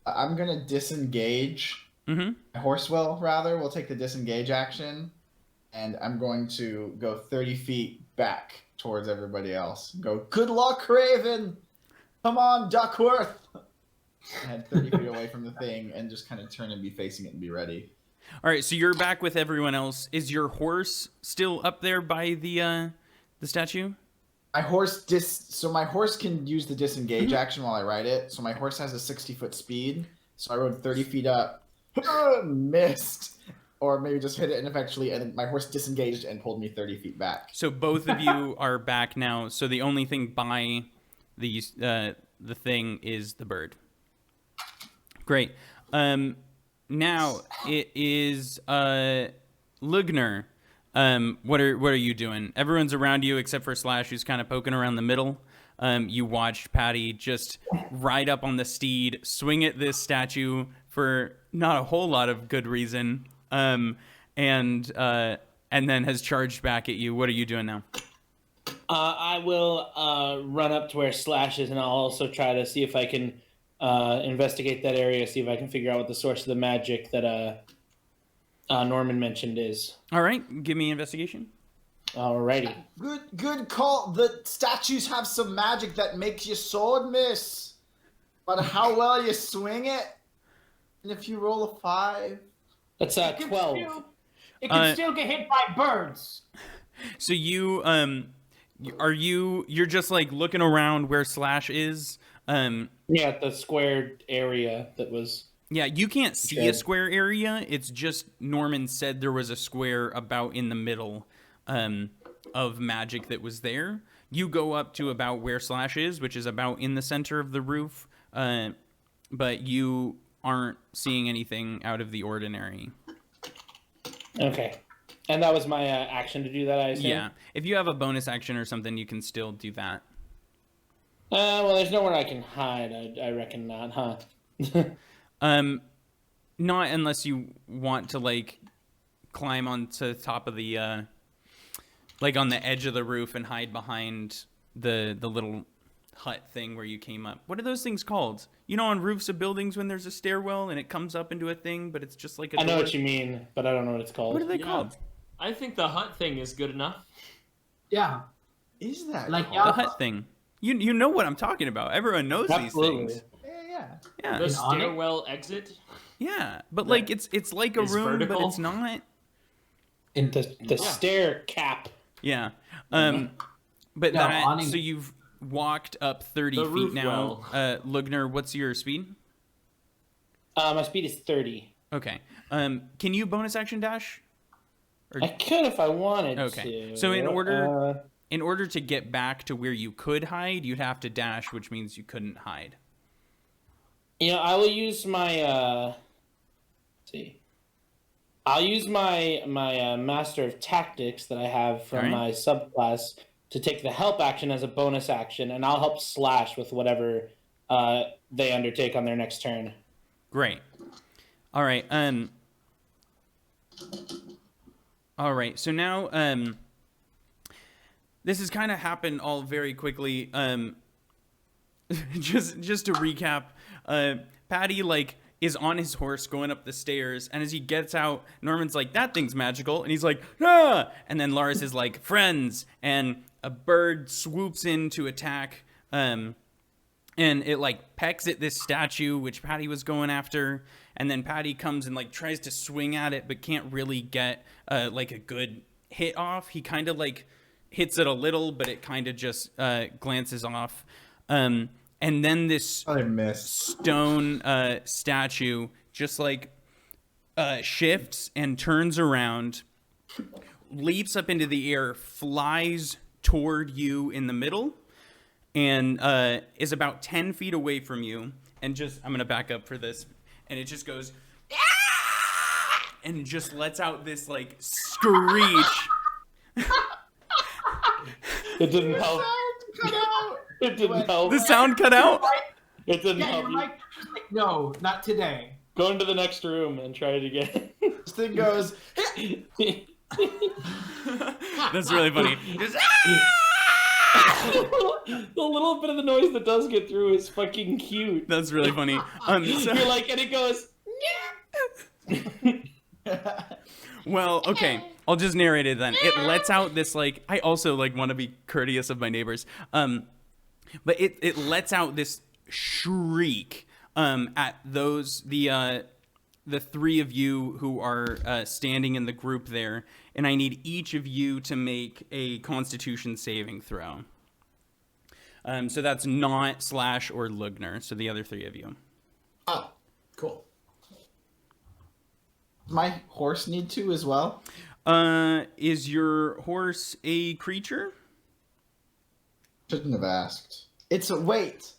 I'm gonna disengage. My horse will take the disengage action, and I'm going to go 30 feet back towards everybody else. Go, good luck, Raven! Come on, Duckworth! And head 30 feet away from the thing and just kind of turn and be facing it and be ready. All right, so you're back with everyone else. Is your horse still up there by the statue? My horse can use the disengage action while I ride it. So my horse has a 60-foot speed. So I rode 30 feet up, missed, or maybe just hit it ineffectually, and then my horse disengaged and pulled me 30 feet back. So both of you are back now. So the only thing by the thing is the bird. Great. Now it is Lugner. What are you doing? Everyone's around you except for Slash, who's kind of poking around the middle. You watched Patty just ride up on the steed, swing at this statue for not a whole lot of good reason, and then has charged back at you. What are you doing now? I will run up to where Slash is, and I'll also try to see if I can investigate that area, see if I can figure out what the source of the magic that Norman mentioned is. All right, give me investigation. Alrighty. Good call. The statues have some magic that makes your sword miss. But how well you swing it, and if you roll a 5... That's 12. It can still get hit by birds. So you're just like looking around where Slash is? Yeah, the squared area that was... Yeah, you can't see a square area. It's just Norman said there was a square about in the middle of magic that was there. You go up to about where Slash is, which is about in the center of the roof, but you aren't seeing anything out of the ordinary. Okay. And that was my action to do that, I assume? Yeah. If you have a bonus action or something, you can still do that. Well, there's nowhere I can hide. I reckon not, huh? Not unless you want to, like, climb onto the top of the, like, on the edge of the roof and hide behind the little hut thing where you came up. What are those things called? You know, on roofs of buildings when there's a stairwell and it comes up into a thing, but it's just like a I know door? what you mean, but I don't know what it's called. What are they called? I think the hut thing is good enough. Yeah. Is that like The hut thing. You know what I'm talking about. Everyone knows Absolutely. these things. Yeah. The stairwell exit. Yeah, but like it's like a room, vertical. but it's not. In the stair cap. Yeah. But No, that awning. so you've walked up 30 The feet roof now. Lugner, what's your speed? My speed is 30. Okay. Can you bonus action dash? I could if I wanted Okay. to. So in order to get back to where you could hide, you'd have to dash, which means you couldn't hide. I will use my let's see. I'll use my Master of Tactics that I have from my subclass to take the help action as a bonus action, and I'll help Slash with whatever they undertake on their next turn. Great. All right. All right. So now, this has kind of happened all very quickly. Just to recap, Patty is on his horse going up the stairs, and as he gets out, Norman's like, "That thing's magical," and he's like, "Ah!" And then Laris is like, "Friends," and a bird swoops in to attack, and it pecks at this statue which Patty was going after, and then Patty comes and tries to swing at it but can't really get a good hit off. He kind of hits it a little, but it kind of just glances off. And then this stone statue just shifts and turns around, leaps up into the air, flies toward you in the middle, and is about 10 feet away from you. And I'm going to back up for this. And it just goes, "Ah!" and it just lets out this screech. It didn't help. It didn't help. The sound cut out? It didn't help you. No, not today. Go into the next room and try it again. This thing goes. That's really funny. Just, the little bit of the noise that does get through is fucking cute. That's really funny. You're and it goes. Well, okay. I'll just narrate it then. It lets out this I also want to be courteous of my neighbors. But it lets out this shriek at the three of you who are standing in the group there, and I need each of you to make a Constitution saving throw. So that's not Slash or Lugner, so the other three of you. Oh, cool. Does my horse need to as well? Is your horse a creature? Shouldn't have asked. Wait.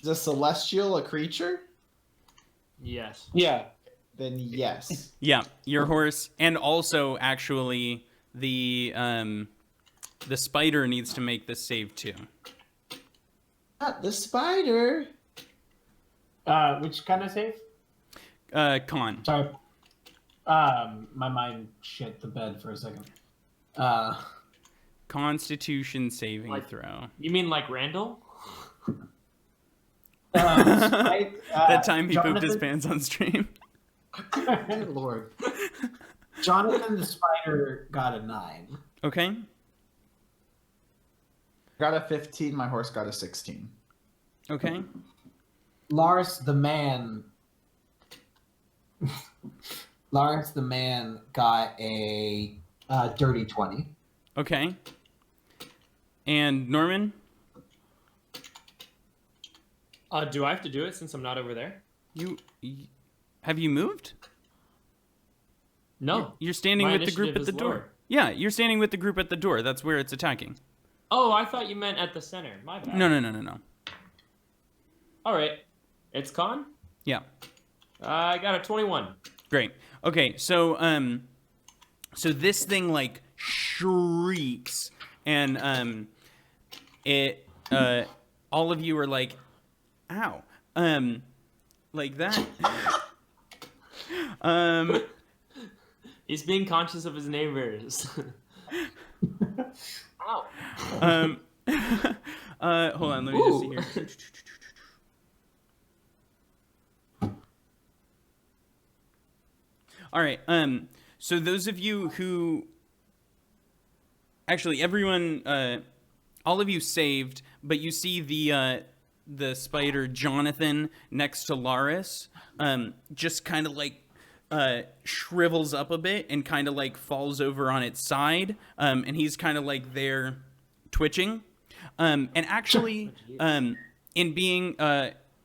Is a celestial a creature? Yes. Yeah. Then yes. Yeah, your horse, and also actually the spider needs to make this save too. Not the spider. Which kind of save? Con. Sorry. My mind shit the bed for a second. Constitution saving throw. You mean like Randle? That time he pooped his Jonathan- pants on stream. Good Lord. Jonathan the Spider got a 9. Okay. Got a 15. My horse got a 16. Okay. Laris the Man. Laris the Man got a dirty 20. Okay. And Norman? Do I have to do it since I'm not over there? Have you moved? No. You're standing My with the group initiative at the is door. lower. Yeah, you're standing with the group at the door. That's where it's attacking. Oh, I thought you meant at the center. My bad. No. All right. It's con? Yeah. I got a 21. Great. Okay, so so this thing like shrieks, and it all of you are like, ow, like that. He's being conscious of his neighbors. Ow. Hold on, let me just see here. All right. So those of you who actually everyone, all of you saved, but you see the spider Jonathan next to Laris, just kind of like shrivels up a bit and kind of like falls over on its side, and he's kind of like there twitching, and actually, in being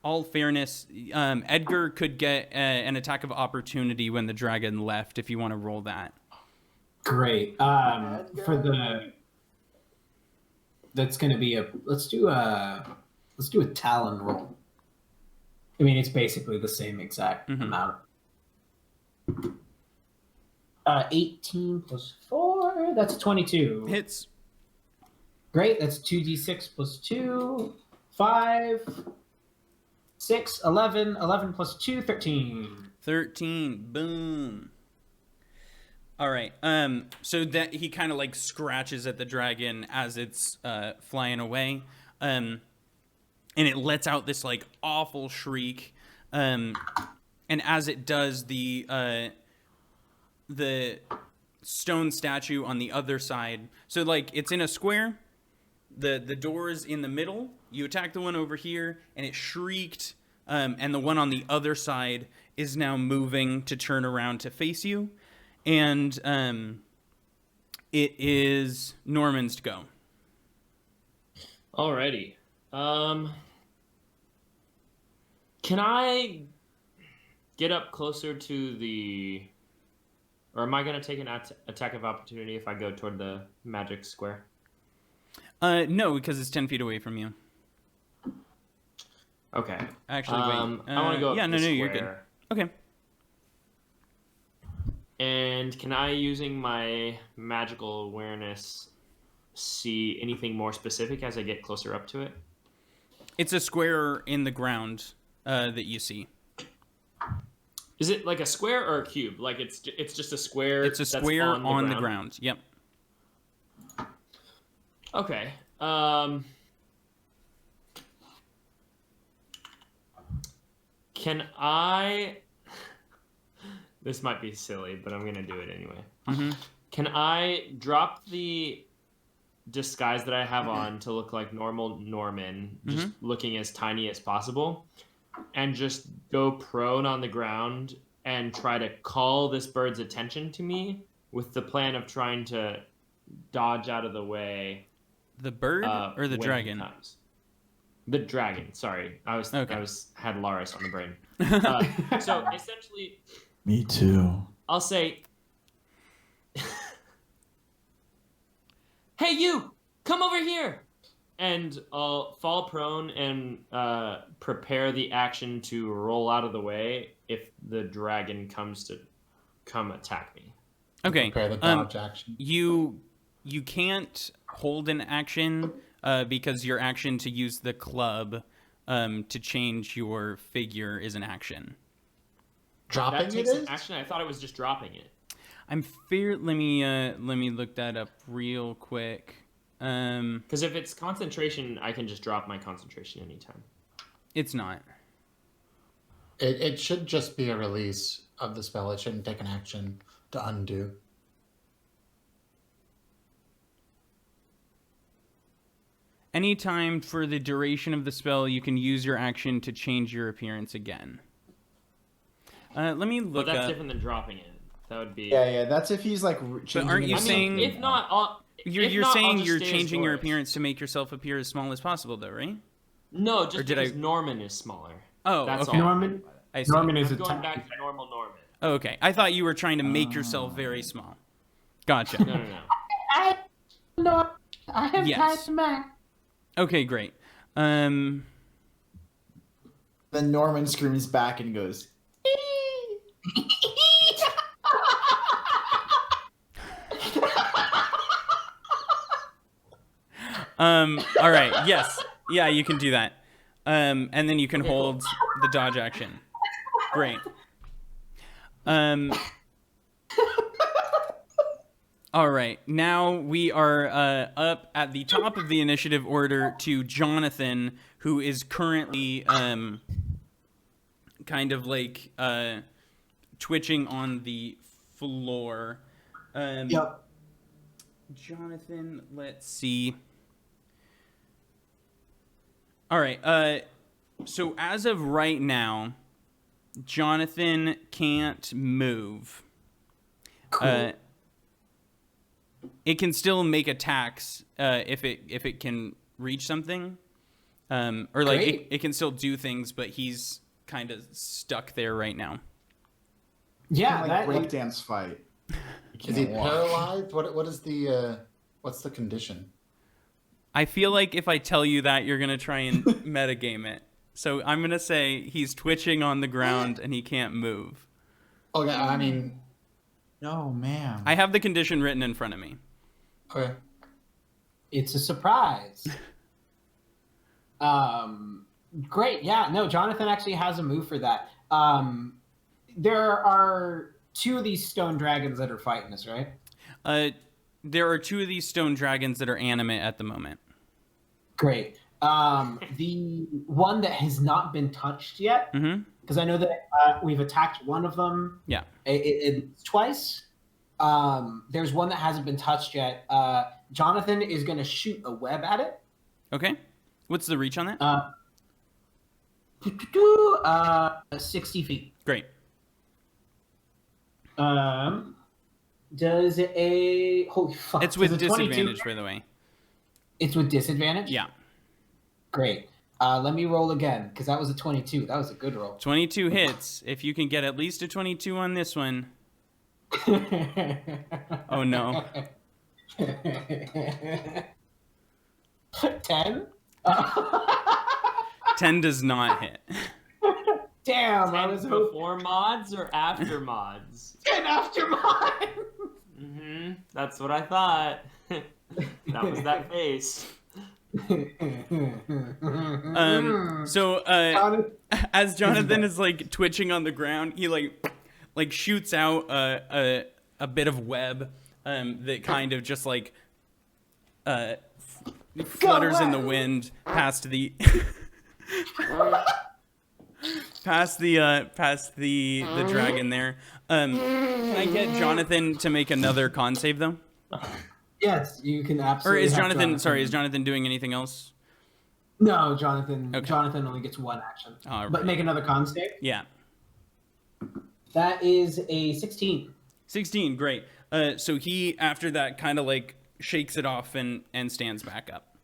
all fairness, Edgar could get an attack of opportunity when the dragon left, if you want to roll that. Great. That's going to be let's do a talon roll. I mean, it's basically the same exact amount. 18 plus 4, that's 22. Hits. Great, that's 2d6 plus 2, 5, 6, 11, 11 plus 2, 13. 13. Boom. All right. So that he kind of like scratches at the dragon as it's flying away, and it lets out this like awful shriek, and as it does, the stone statue on the other side. So like it's in a square. The door is in the middle. You attack the one over here, and it shrieked. And the one on the other side is now moving to turn around to face you. And it is Norman's to go. Alrighty. Can I get up closer to the... Or am I going to take an attack of opportunity if I go toward the magic square? No, because it's 10 feet away from you. Okay. Actually, wait. I want to go up yeah, the no, square. you're good. Okay. And can I, using my magical awareness, see anything more specific as I get closer up to it? It's a square in the ground that you see. Is it like a square or a cube? Like it's just a square. It's a square that's on the ground. Yep. Okay. Can I... This might be silly, but I'm going to do it anyway. Mm-hmm. Can I drop the disguise that I have on to look like normal Norman, just looking as tiny as possible, and just go prone on the ground and try to call this bird's attention to me with the plan of trying to dodge out of the way? The bird or the dragon? Comes. The dragon. Sorry, I had Laris on the brain. So essentially, me too. I'll say, "Hey, you, come over here," and I'll fall prone and prepare the action to roll out of the way if the dragon comes to attack me. Okay. Prepare the dodge action. You can't hold an action because your action to use the club to change your figure is an action. Dropping that takes it an is? action. I thought it was just dropping it. I'm fair. Let me look that up real quick. Because if it's concentration, I can just drop my concentration anytime. It's not. It should just be a release of the spell. It shouldn't take an action to undo. Anytime for the duration of the spell, you can use your action to change your appearance again. Let me look But that's up. different than dropping it. That would be. Yeah. That's if he's like changing. aren't you his saying- If not, You're I'll saying just you're stay as changing your Doris. appearance to make yourself appear as small as possible, though, right? No, Or just did because I- Norman is smaller. Oh, That's okay. all. Norman. I see. Norman is I'm a going type. back to normal Norman. Oh, okay. I thought you were trying to make yourself very small. Gotcha. No. I have Yes. time to Okay, great. Then Norman screams back and goes, All right. Yes. Yeah, you can do that. And then you can hold the dodge action. Great. All right. Now we are up at the top of the initiative order to Jonathan, who is currently kind of like twitching on the floor. Yep. Jonathan, let's see. All right. So as of right now, Jonathan can't move. Cool. It can still make attacks if it can reach something, or like Great. it can still do things, but he's kind of stuck there right now. Yeah, like that breakdance fight. Is he can't walk. paralyzed? What is the what's the condition? I feel like if I tell you that, you're gonna try and metagame it. So I'm gonna say he's twitching on the ground and he can't move. Okay, I mean, No, man. I have the condition written in front of me. okay. it's a surprise. Great. Yeah, no, Jonathan actually has a move for that. There are two of these stone dragons that are fighting us, right? There are two of these stone dragons that are animate at the moment. Great. The one that has not been touched yet, Mm-hmm. because I know that we've attacked one of them. Yeah. Twice. There's one that hasn't been touched yet. Jonathan is going to shoot a web at it. Okay. What's the reach on that? 60 feet. Great. Does a holy fuck? It's with does a 22 disadvantage, by the way. It's with disadvantage. Yeah. Great. Let me roll again because that was a 22. That was a good roll. 22 hits. If you can get at least a 22 on this one. Oh no. 10. 10 does not hit. Damn, I was hoping Before mods or after mods? 10 after mine. That's what I thought. That was that face. So as Jonathan is like twitching on the ground, he like shoots out a bit of web that kind of just like flutters in the wind past the past the dragon there. Can I get Jonathan to make another con save though? Yes, you can Or absolutely. is have Jonathan sorry, is Jonathan doing anything else? No, Jonathan. Okay. Jonathan only gets one action. All But right. make another con save. Yeah. That is a 16. 16, great. So he, after that, kind of like shakes it off and stands back up.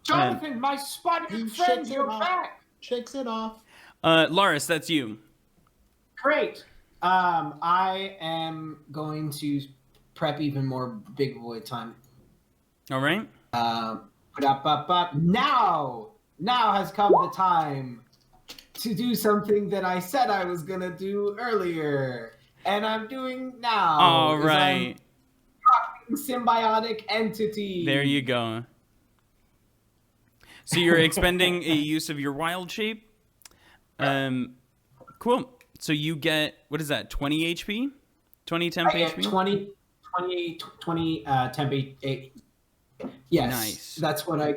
Jonathan, my spotted friend, you're back. Shakes it off. Laris, that's you. Great. I am going to prep even more big boy time. All right. Now has come the time to do something that I said I was gonna do earlier, and I'm doing now. All is right. I'm symbiotic entity. There you go. So you're expending a use of your wild shape. Cool. So you get, what is that, 20 HP? 20 temp I get HP? 20 temp 8. Yes. Nice. That's what I.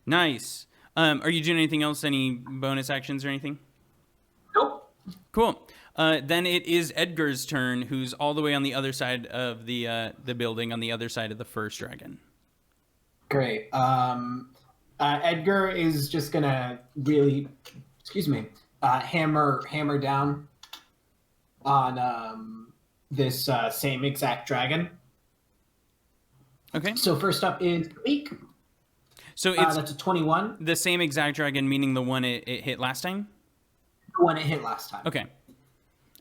Nice. Are you doing anything else? Any bonus actions or anything? Nope. Cool. Then it is Edgar's turn, who's all the way on the other side of the building, on the other side of the first dragon. Great. Edgar is just gonna really, hammer down on this same exact dragon. Okay. So first up is Leak. So it's that's a 21. the same exact dragon, meaning the one it hit last time? The one it hit last time. Okay.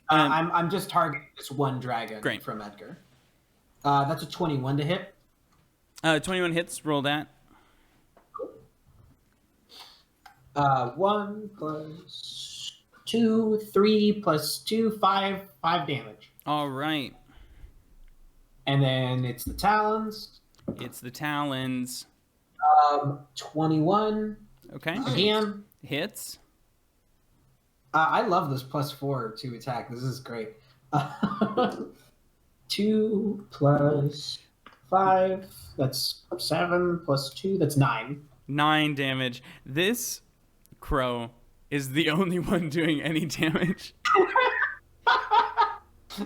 I'm just targeting this one dragon from Edgar. That's a 21 to hit. 21 hits. Roll that. 1 plus 2, 3 plus 2, 5 damage. All right. And then it's the talons. It's the talons. 21. Okay. Again. Hits. I love this +4 to attack. This is great. 2 plus 5. That's 7 plus 2. That's 9. 9 damage. This crow is the only one doing any damage.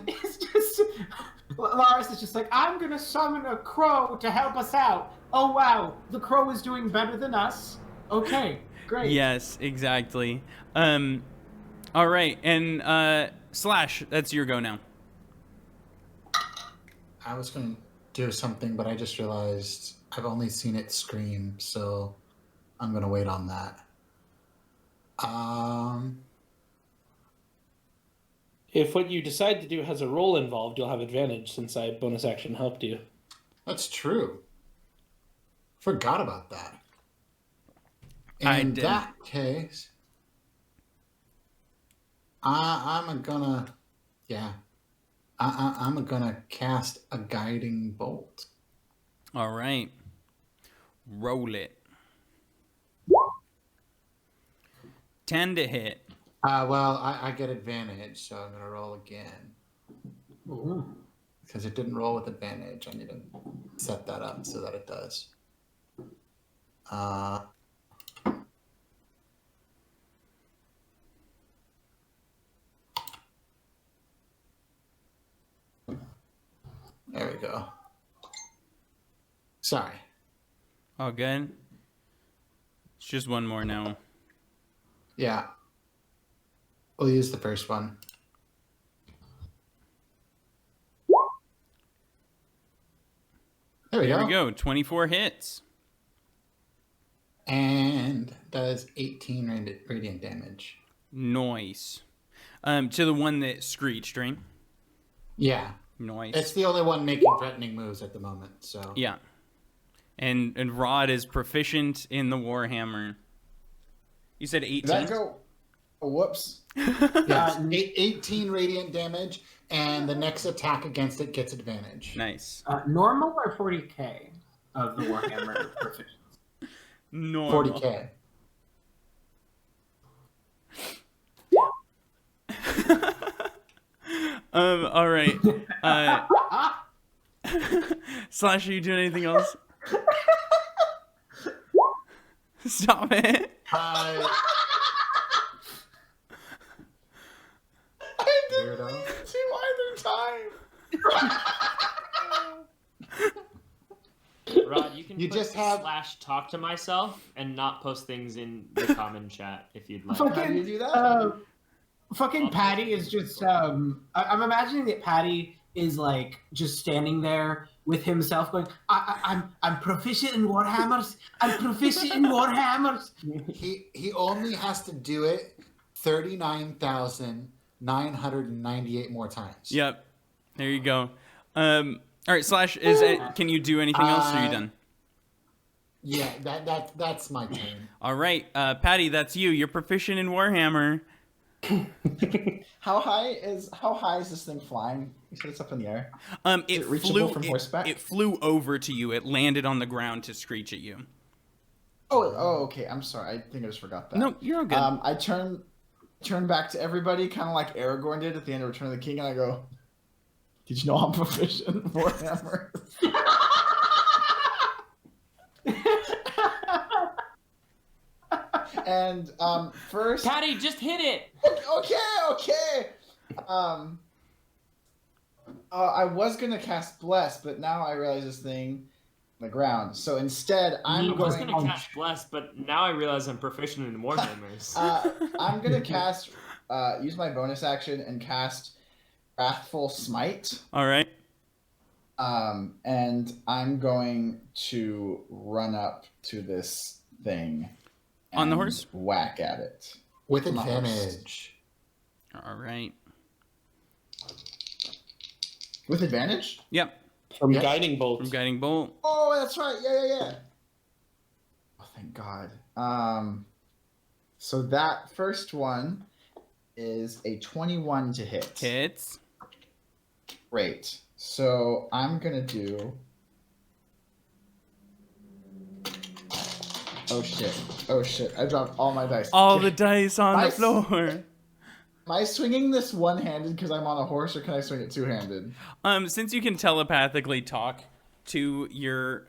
It's just... Laris is just like, I'm going to summon a crow to help us out. Oh, wow. The crow is doing better than us. Okay, great. Yes, exactly. All right. And Slash, that's your go now. I was going to do something, but I just realized I've only seen it scream, so I'm going to wait on that. If what you decide to do has a roll involved, you'll have advantage since I bonus action helped you. That's true. Forgot about that. I In did. that case, I'm gonna cast a guiding bolt. All right. Roll it. 10 to hit. Well, I get advantage, so I'm gonna roll again. Ooh. Because it didn't roll with advantage, I need to set that up so that it does. There we go. Sorry. All good. It's just one more now. Yeah. We'll use the first one. There we There go. we go. 24 hits. And does 18 radiant damage. Nice. To the one that screeched, right? Yeah. Nice. It's the only one making threatening moves at the moment, so. Yeah. And Rod is proficient in the Warhammer. You said 18? Did that go? Oh, whoops. Yes, 18 radiant damage, and the next attack against it gets advantage. Nice. Normal or 40k of the Warhammer proficiency? Normal. 40k. All right. Slash, are you doing anything else? Stop it. I didn't mean to either time. Rod, you can You put just have- / talk to myself and not post things in the common chat if you'd like. How do you do that? Fucking Patty is just I'm imagining that Patty is like just standing there with himself going, I'm proficient in Warhammers. I'm proficient in Warhammers. He only has to do it 39,998 more times. Yep. There you go. All right, Slash, can you do anything else, or are you done? Yeah, that's my turn. All right, Patty, that's you. You're proficient in Warhammer. How high is this thing flying? You said it's up in the air. It it reachable flew from horseback? It flew over to you. It landed on the ground to screech at you. Oh, okay. I'm sorry. I think I just forgot that. No, you're all good. I turn back to everybody, kind of like Aragorn did at the end of Return of the King, and I go, "Did you know I'm proficient in Warhammer?" And first, Patty, just hit it. Okay. I was gonna cast Bless, but now I realize this thing on the ground. So instead, I I'm was going. gonna cast Bless, but now I realize I'm proficient in Warhammers. I'm gonna cast. Use my bonus action and cast Wrathful Smite. All right. And I'm going to run up to this thing. On the and horse? Whack at it. With On the horse. advantage. All right. With advantage? Yep. From Yeah. Guiding Bolt. From Guiding Bolt. Oh, that's right. Yeah. Oh, thank God. So that first one is a 21 to hit. Hits. Great. So I'm gonna do. Oh shit! I dropped all my dice. All the dice on the Dice. floor. Am I swinging this one-handed because I'm on a horse, or can I swing it two-handed? Since you can telepathically talk to your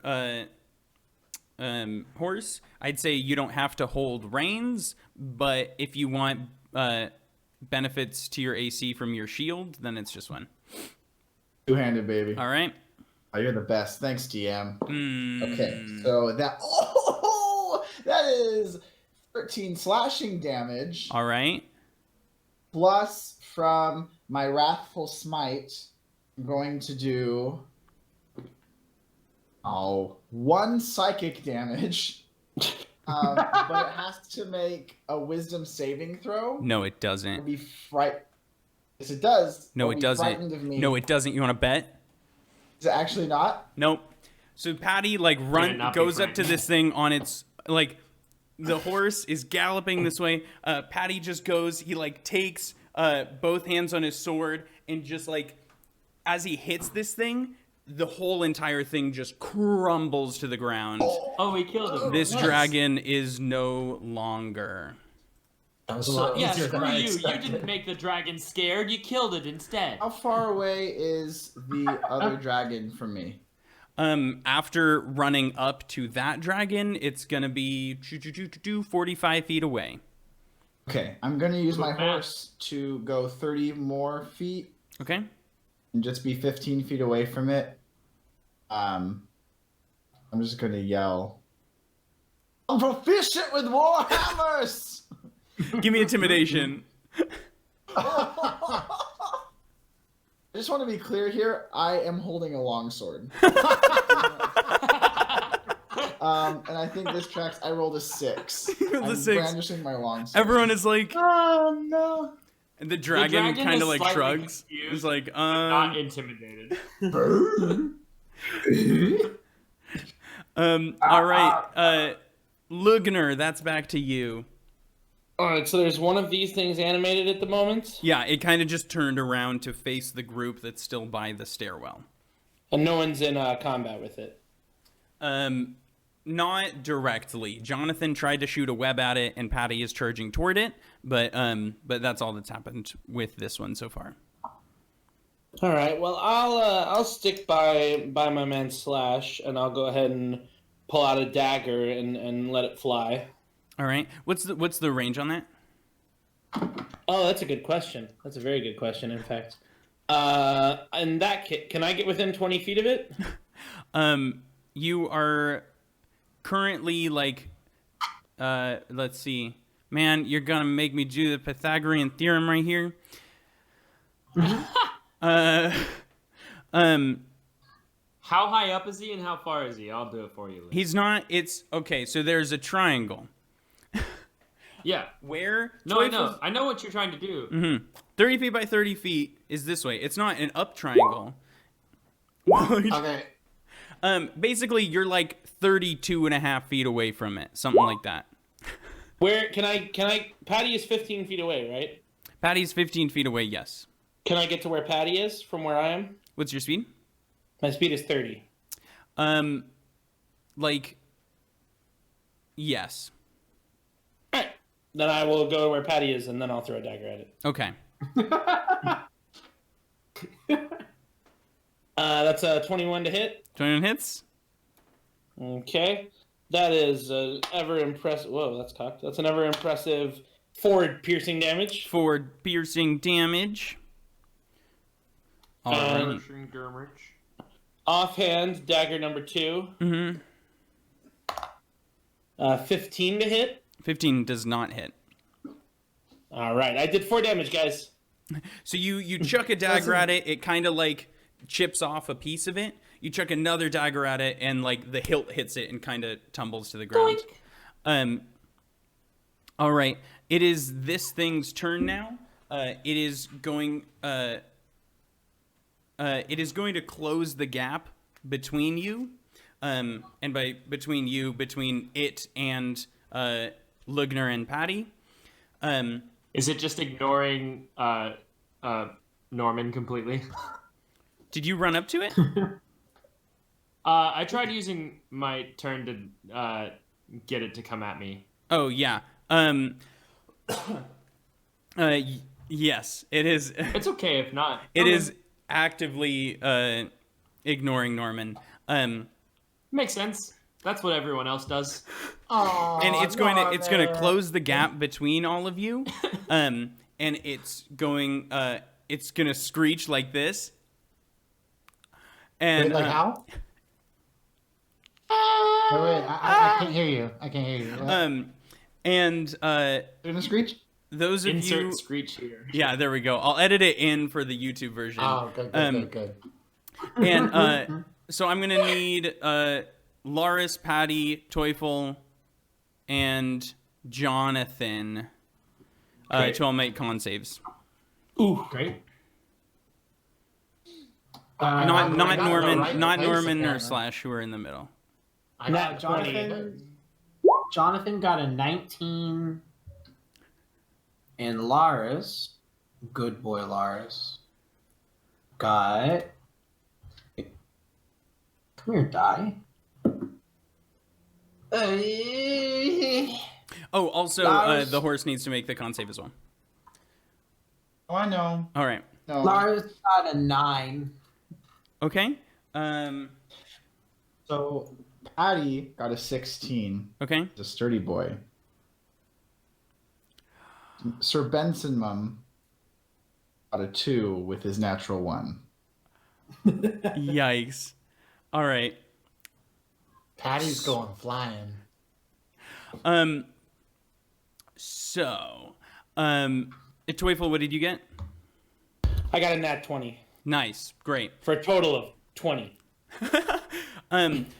horse, I'd say you don't have to hold reins, but if you want benefits to your AC from your shield, then it's just one. Two-handed, baby. All right. Oh, you're the best. Thanks, DM. Mm. Okay, so that is 13 slashing damage. All right. Plus, from my Wrathful Smite, I'm going to do 1 psychic damage. But it has to make a Wisdom saving throw. No, it It'll doesn't. be Yes, it does. No, It'll it be frightened of doesn't. me. No, it doesn't. You want to bet? Is it actually not? Nope. So Patty Can it not be goes up to frightened? this thing on its the horse is galloping this way. Patty just goes. He takes both hands on his sword and just as he hits this thing, the whole entire thing just crumbles to the ground. Oh, we killed him. This nice. dragon is no longer. That was a lot Yeah, easier than screw I you. You expected. didn't make the dragon scared. You killed it instead. How far away is the other dragon from me? After running up to that dragon, it's gonna be 45 feet away. Okay, I'm going to use my Math. horse to go 30 more feet Okay. and just be 15 feet away from it. I'm just going to yell, I'm proficient with warhammers! Give me intimidation. I just want to be clear here. I am holding a longsword. And I think this tracks. I rolled a 6. rolled a I'm 6. brandishing my longsword. Everyone is like, Oh no! and the dragon dragon kind is of slightly shrugs. confused, It's like, Not intimidated. all right, Lugner, that's back to you. Alright, so there's one of these things animated at the moment, Yeah, it kind of just turned around to face the group that's still by the stairwell. and no one's in combat with it. Not directly. Jonathan tried to shoot a web at it, and Patty is charging toward it, but that's all that's happened with this one so far. Alright, well I'll stick by my man Slash, and I'll go ahead and pull out a dagger and let it fly. All right, what's the range on that? Oh, that's a good question. That's a very good question, in fact. In that case, can I get within 20 feet of it? You are currently let's see. Man, you're gonna make me do the Pythagorean theorem right here. How high up is he and how far is he? I'll do it for you. Luke. He's not. It's okay. So there's a triangle. Yeah. Where? No, I know. I know what you're trying to do. 30 feet by 30 feet is this way. It's not an up triangle. Okay. Basically, you're 32 and a half feet away from it. Something like that. Where can I Patty is 15 feet away, right? Patty's 15 feet away, yes. Can I get to where Patty is from where I am? What's your speed? My speed is 30. Yes. Alright. Then I will go where Patty is, and then I'll throw a dagger at it. Okay. That's a 21 to hit. 21 hits? Okay. That is ever impressive. Whoa, that's cocked. That's an ever impressive forward piercing damage. Forward piercing damage. All right. Offhand, dagger number 2. Mm-hmm. 15 to hit. 15 does not hit. All right, I did 4 damage, guys. So you chuck a dagger at it. It kind of like chips off a piece of it. You chuck another dagger at it, and like the hilt hits it and kind of tumbles to the ground. All right, it is this thing's turn now. It is going. It is going to close the gap between you, and by between you, between it and Lugner and Patty. Is it just ignoring Norman completely? Did you run up to it? I tried using my turn to get it to come at me. Oh yeah. Yes, it is. It's okay if not. It is actively ignoring Norman. Makes sense. That's what everyone else does. And it's going to close the gap between all of you. And it's going to screech like this. And wait, like how? Wait, I can't hear you. I can't hear you. What? And Doing a screech? those of Insert you screech here. Yeah, there we go. I'll edit it in for the YouTube version. Oh, good. And so I'm gonna need Laris, Patty, Teufel, and Jonathan to all make con saves. Ooh, great. Not Norman, right not place Norman or apparently. Slash who are in the middle. I got Jonathan got a 19, and Laris, good boy Laris, got. Come here, die. Oh, also Laris. the horse needs to make the con save as well. Oh, I know. All right. No. Laris got a 9. Okay. So Patty got a 16. Okay. He's a sturdy boy. Sir Benson Mum got a 2 with his natural 1. Yikes. All right. Patty's going flying. So, Teufel, what did you get? I got a nat 20 Nice. Great. for a total of 20.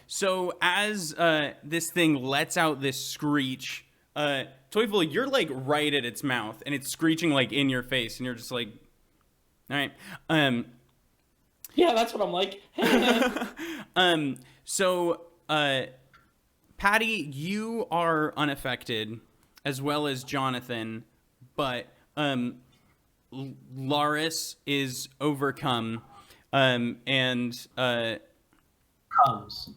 So as this thing lets out this screech, Teufel, you're like right at its mouth, and it's screeching like in your face, and you're just like, all right. Yeah, that's what I'm like. So, Patty, you are unaffected, as well as Jonathan, but Laris is overcome, and Comes.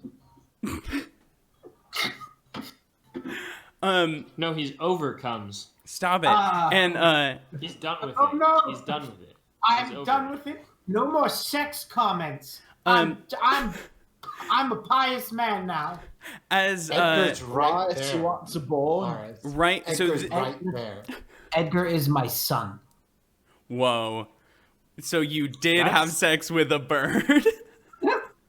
No, he's overcomes. Stop it. And He's done with Oh, it. no. He's done with it. I'm done with it. No more sex comments. I'm a pious man now. as Edgar's right She there. wants a bowl. All right. right, so Edgar's right there. Edgar is my son. whoa. So you did That's- have sex with a bird?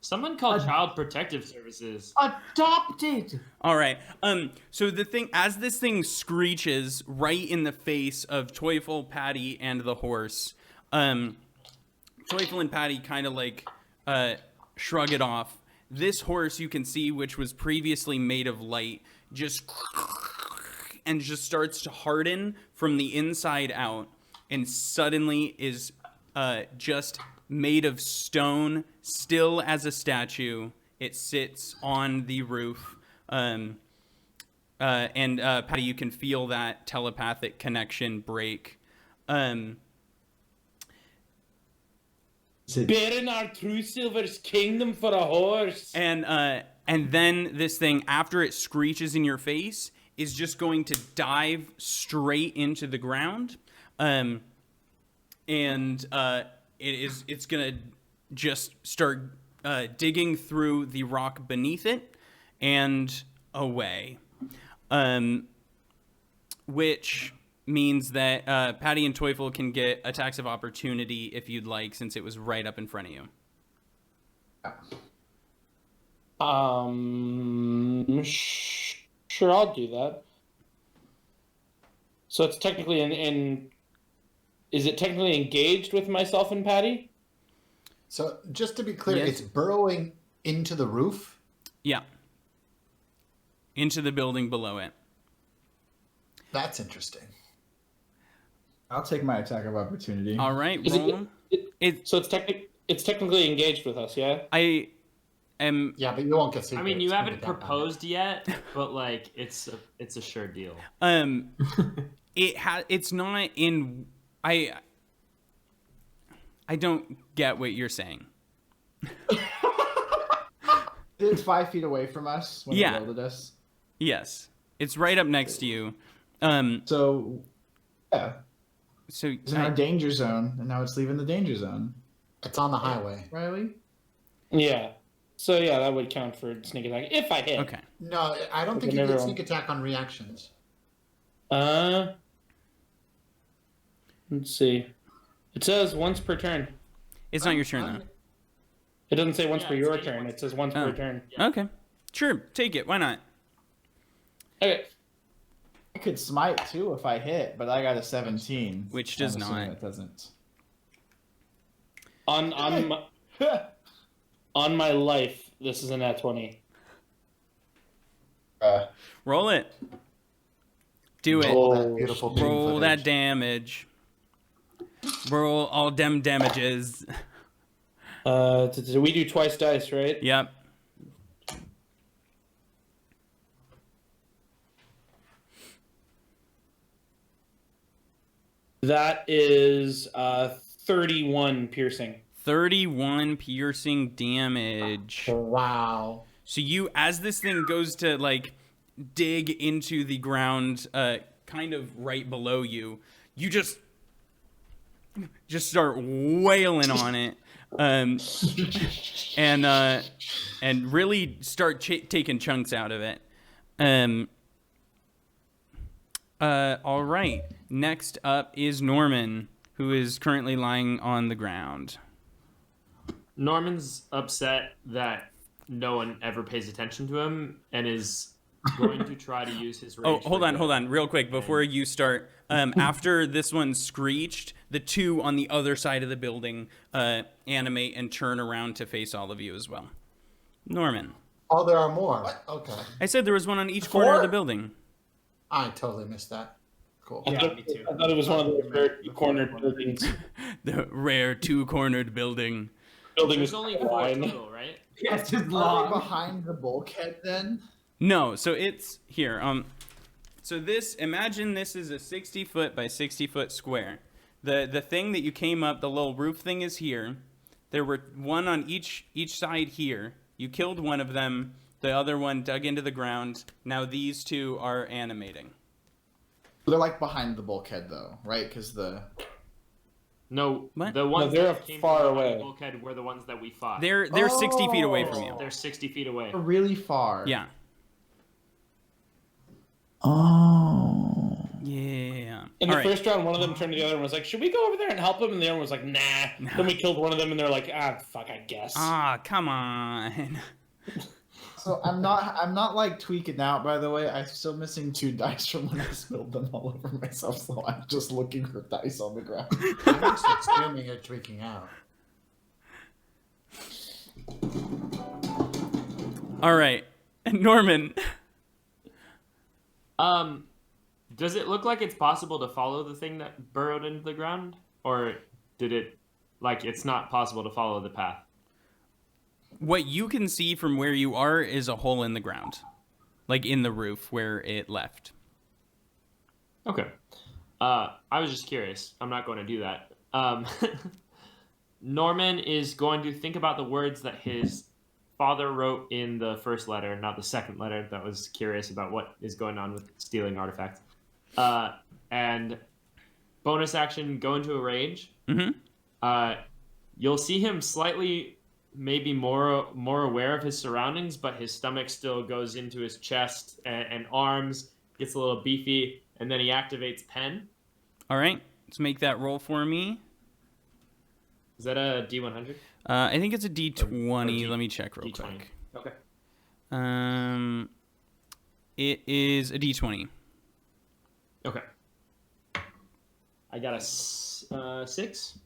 Someone called Child Protective Services. Adopted. All right. So the thing, as this thing screeches right in the face of Teufel, Patty, and the horse, Teufel and Patty kind of like shrug it off. This horse, you can see, which was previously made of light, just starts to harden from the inside out, and suddenly is just made of stone, still as a statue. It sits on the roof. And Patty, you can feel that telepathic connection break. Bearing our true silver's kingdom for a horse. And then this thing, after it screeches in your face, is just going to dive straight into the ground. It's gonna just start digging through the rock beneath it, and away, which means that Patty and Teufel can get attacks of opportunity if you'd like, since it was right up in front of you. Sure, I'll do that. So it's technically is it technically engaged with myself and Patty? So just to be clear, Yes. it's burrowing into the roof? Yeah. Into the building below it. That's interesting. I'll take my attack of opportunity. All right, Is roll. So it's technically engaged with us, yeah? I am. Yeah, but you won't get secrets. I mean, you We'll haven't get that one. proposed yet, but like it's a sure deal. It's not in. I don't get what you're saying. It's 5 feet away from us when Yeah. it rolled at us. Yes, it's right up next to you. So, yeah. So It's in our danger zone, and now it's leaving the danger zone. It's on the highway. Riley? Yeah. So yeah, that would count for sneak attack if I hit. Okay. No, I don't think you get sneak attack on reactions. Let's see. It says once per turn. It's not your turn It doesn't say once Yeah, per it's your saying turn. once It says once per turn. though. Okay. Sure, take it. Why not? Okay. I could smite too if I hit, but I got a 17. Which I'm does assuming not. It doesn't. On my life, this is a nat 20. Roll it. Do it. Roll that beautiful team Roll footage. that damage. Roll all dem damages. We do twice dice, right? Yep. That is 31 piercing. 31 piercing damage. Wow. So you, as this thing goes to like dig into the ground, kind of right below you, you just start wailing on it, and really start taking chunks out of it. All right. Next up is Norman, who is currently lying on the ground. Norman's upset that no one ever pays attention to him and is going to try to use his rage. Oh, hold on, real quick before you start. After this one screeched, the two on the other side of the building animate and turn around to face all of you as well. Norman. Oh, there are more. Okay. I said there was one on each corner of the building. I totally missed that. Cool. I thought it was one of the rare cornered buildings. The rare two-cornered building. Building There's is only 4 total, right? Yeah, it's just Are long. we behind the bulkhead then? No, so it's here. So this, imagine this is a 60-foot by 60-foot square. The thing that you came up, the little roof thing is here. There were one on each side here. You killed one of them. The other one dug into the ground. Now these two are animating. They're like behind the bulkhead though, right? Because the... No, What? the ones they're that came far from away. the bulkhead were the ones that we fought. They're 60 feet away from you. They're 60 feet away. They're really far. Yeah. Oh. Yeah. In All the right. first round, one of them turned to the other and was like, "Should we go over there and help him?" And the other one was like, "Nah." Then we killed one of them, and they're like, "Ah, fuck, I guess." Ah, come on. So I'm not like tweaking out, by the way. I'm still missing 2 dice from when I spilled them all over myself, so I'm just looking for dice on the ground. I'm just screaming or tweaking out. All right. Norman. Does it look like it's possible to follow the thing that burrowed into the ground? Or did it, like, it's not possible to follow the path? What you can see from where you are is a hole in the ground. Like in the roof where it left. Okay. I was just curious. I'm not going to do that. Norman is going to think about the words that his father wrote in the first letter, not the second letter that was curious about what is going on with stealing artifacts. And bonus action, go into a rage. Mm-hmm. You'll see him slightly maybe more aware of his surroundings, but his stomach still goes into his chest and arms, gets a little beefy, and then he activates Pen. All right, let's make that roll for me. Is that a D100? I think it's a D20. Let me check real D20. quick. Okay. It is a D20. Okay. I got a 6.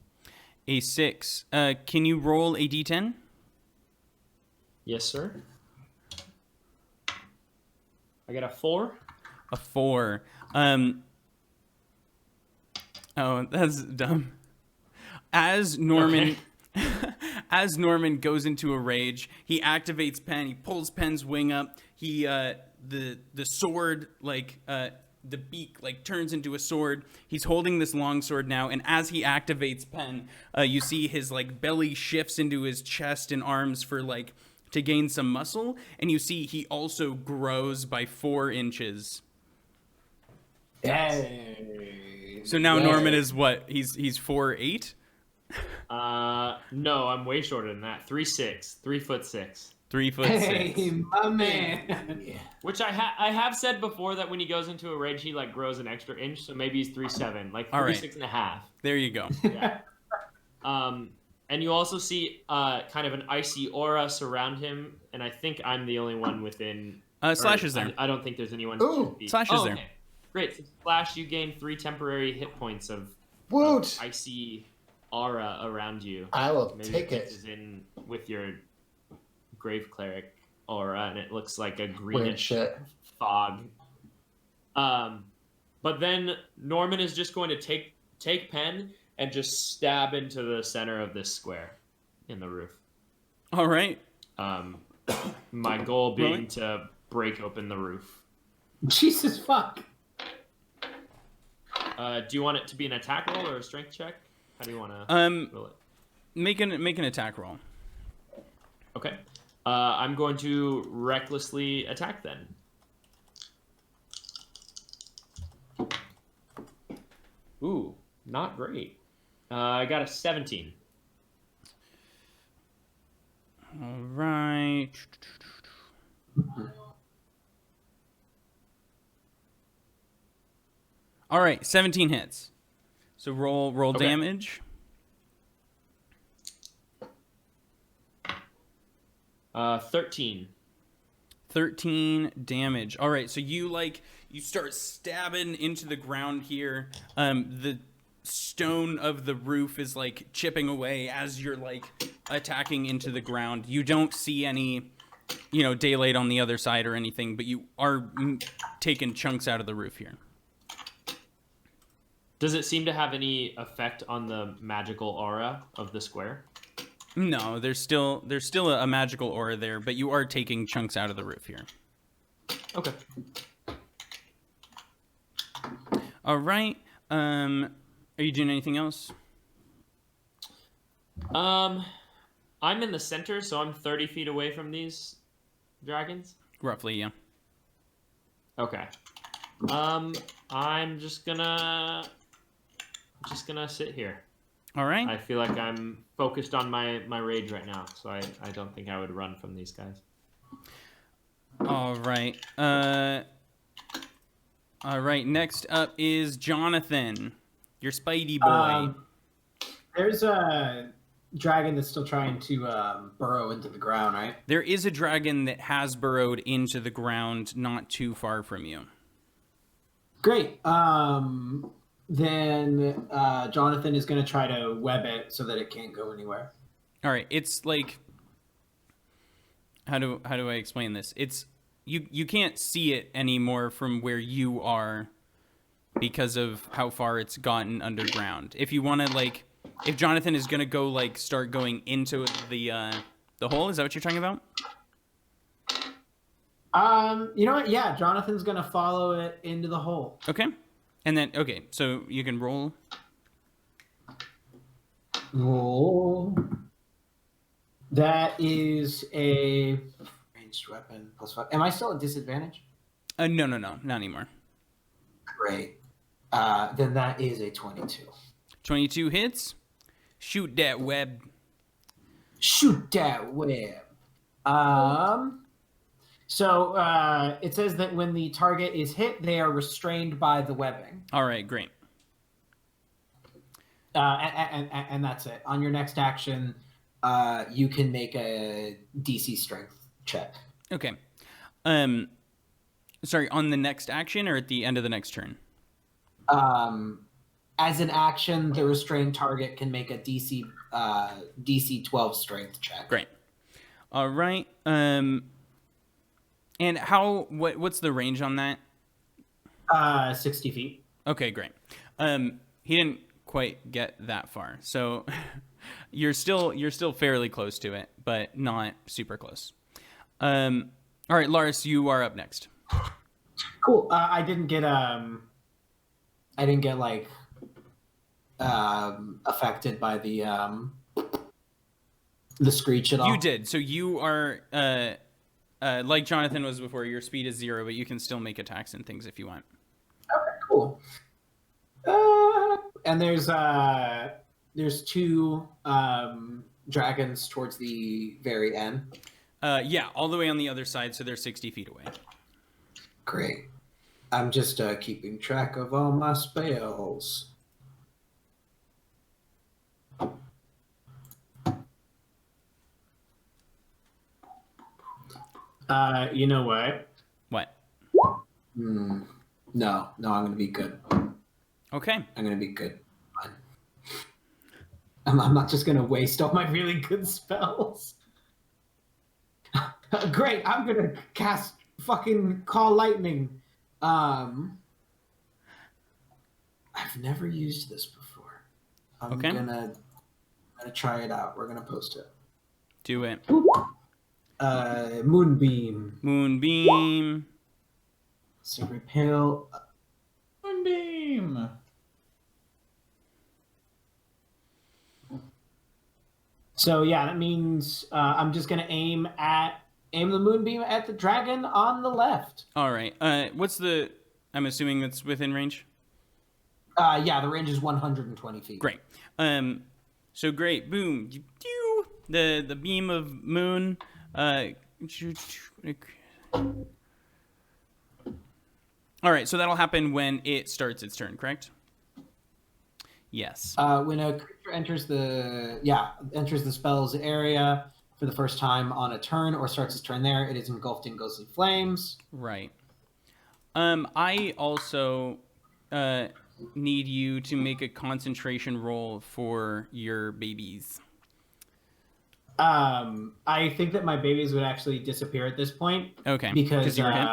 A 6. Can you roll a D10? Yes, sir. I got a 4. A 4. Oh, that's dumb. As Norman goes into a rage, he activates Pen. He pulls Pen's wing up. He the sword the beak turns into a sword. He's holding this long sword now, and as he activates Pen, you see his belly shifts into his chest and arms for to gain some muscle, and you see he also grows by 4 inches. Hey. So now Norman is what? He's 4'8"? No, I'm way shorter than that. 3'6", 3'6". 3'6". Hey, my man. Yeah. Which I have said before that when he goes into a rage, he grows an extra inch. So maybe he's 3'7", like 36 and a half. There you go. Yeah. And you also see kind of an icy aura surround him, and I think I'm the only one within. Slash is there. I don't think there's anyone. Ooh, Slash is there. Okay. Great. So Slash, you gain 3 temporary hit points of icy aura around you. I will Maybe take it. Is in with your Grave Cleric aura, and it looks like a greenish fog. But then Norman is just going to take Pen and just stab into the center of this square in the roof. All right. My goal being to break open the roof. Jesus fuck. Do you want it to be an attack roll or a strength check? How do you want to roll it? Make an attack roll. Okay. I'm going to recklessly attack then. Ooh, not great. I got a 17. All right. All right, 17 hits. So roll damage. 13. 13 damage. All right, so you start stabbing into the ground here. The stone of the roof is chipping away as you're attacking into the ground. You don't see any, daylight on the other side or anything, but you are taking chunks out of the roof here. Does it seem to have any effect on the magical aura of the square? No, there's still a magical aura there, but you are taking chunks out of the roof here. Okay. All right. Are you doing anything else? I'm in the center, so I'm 30 feet away from these dragons. Roughly, yeah. Okay. I'm just gonna sit here. All right. I feel like I'm focused on my rage right now, so I don't think I would run from these guys. All right. All right. Next up is Jonathan, your Spidey boy. There's a dragon that's still trying to burrow into the ground, right? There is a dragon that has burrowed into the ground not too far from you. Great. Then Jonathan is going to try to web it so that it can't go anywhere. All right. It's how do I explain this? It's you can't see it anymore from where you are because of how far it's gotten underground. If you want to if Jonathan is going to go start going into the hole, is that what you're talking about? You know what? Yeah, Jonathan's going to follow it into the hole. Okay. And then, okay, so you can roll. Roll. That is a ranged weapon +5. Am I still at disadvantage? No, not anymore. Great. Then that is a 22. 22 hits. Shoot that web. Shoot that web. So it says that when the target is hit, they are restrained by the webbing. All right, great. And that's it. On your next action, you can make a DC strength check. Okay. Sorry, on the next action or at the end of the next turn? As an action, the restrained target can make a DC 12 strength check. Great. All right. And what's the range on that? 60 feet. Okay, great. He didn't quite get that far, so you're still fairly close to it, but not super close. All right, Laris, you are up next. Cool. I didn't get like affected by the screech at all. You did. So you are like Jonathan was before. Your speed is 0, but you can still make attacks and things if you want. Okay, cool. And there's 2 dragons towards the very end. Yeah, all the way on the other side, so they're 60 feet away. Great. I'm just keeping track of all my spells. You know what? What? No, I'm going to be good. Okay. I'm going to be good. I'm not just going to waste all my really good spells. Great, I'm going to cast fucking Call Lightning. I've never used this before. I'm gonna try it out. We're going to post it. Do it. Moonbeam. Moonbeam. So repel. Moonbeam. So yeah, that means I'm just gonna aim the moonbeam at the dragon on the left. All right. What's the? I'm assuming that's within range. Yeah, the range is 120 feet. Great. So great. Boom. The beam of moon. All right. So that'll happen when it starts its turn. Correct? Yes. When a creature enters the spell's area for the first time on a turn or starts its turn there, it is engulfed in ghostly flames. Right. I also need you to make a concentration roll for your babies. I think that my babies would actually disappear at this point. Okay. Because you were hit?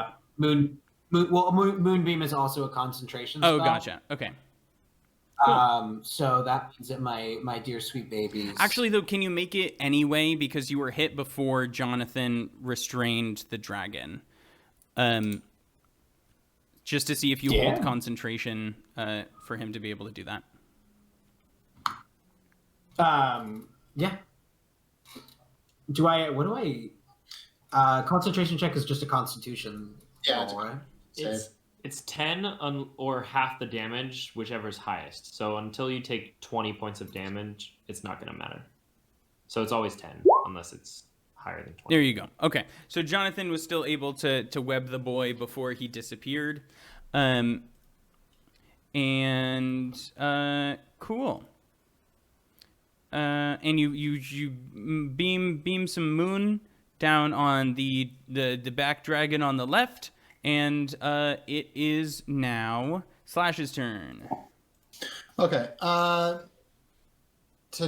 Moonbeam is also a concentration spell. Oh, gotcha. Okay. Cool. So that means that my dear sweet babies. Actually, though, can you make it anyway because you were hit before Jonathan restrained the dragon? Just to see if you hold concentration for him to be able to do that. Yeah. Concentration check is just a constitution. Yeah. Roll, right? It's 10 or half the damage, whichever is highest. So until you take 20 points of damage, it's not going to matter. So it's always 10, unless it's higher than 20. There you go. Okay. So Jonathan was still able to web the boy before he disappeared. Cool. And you beam some moon down on the back dragon on the left. And it is now Slash's turn. Okay. To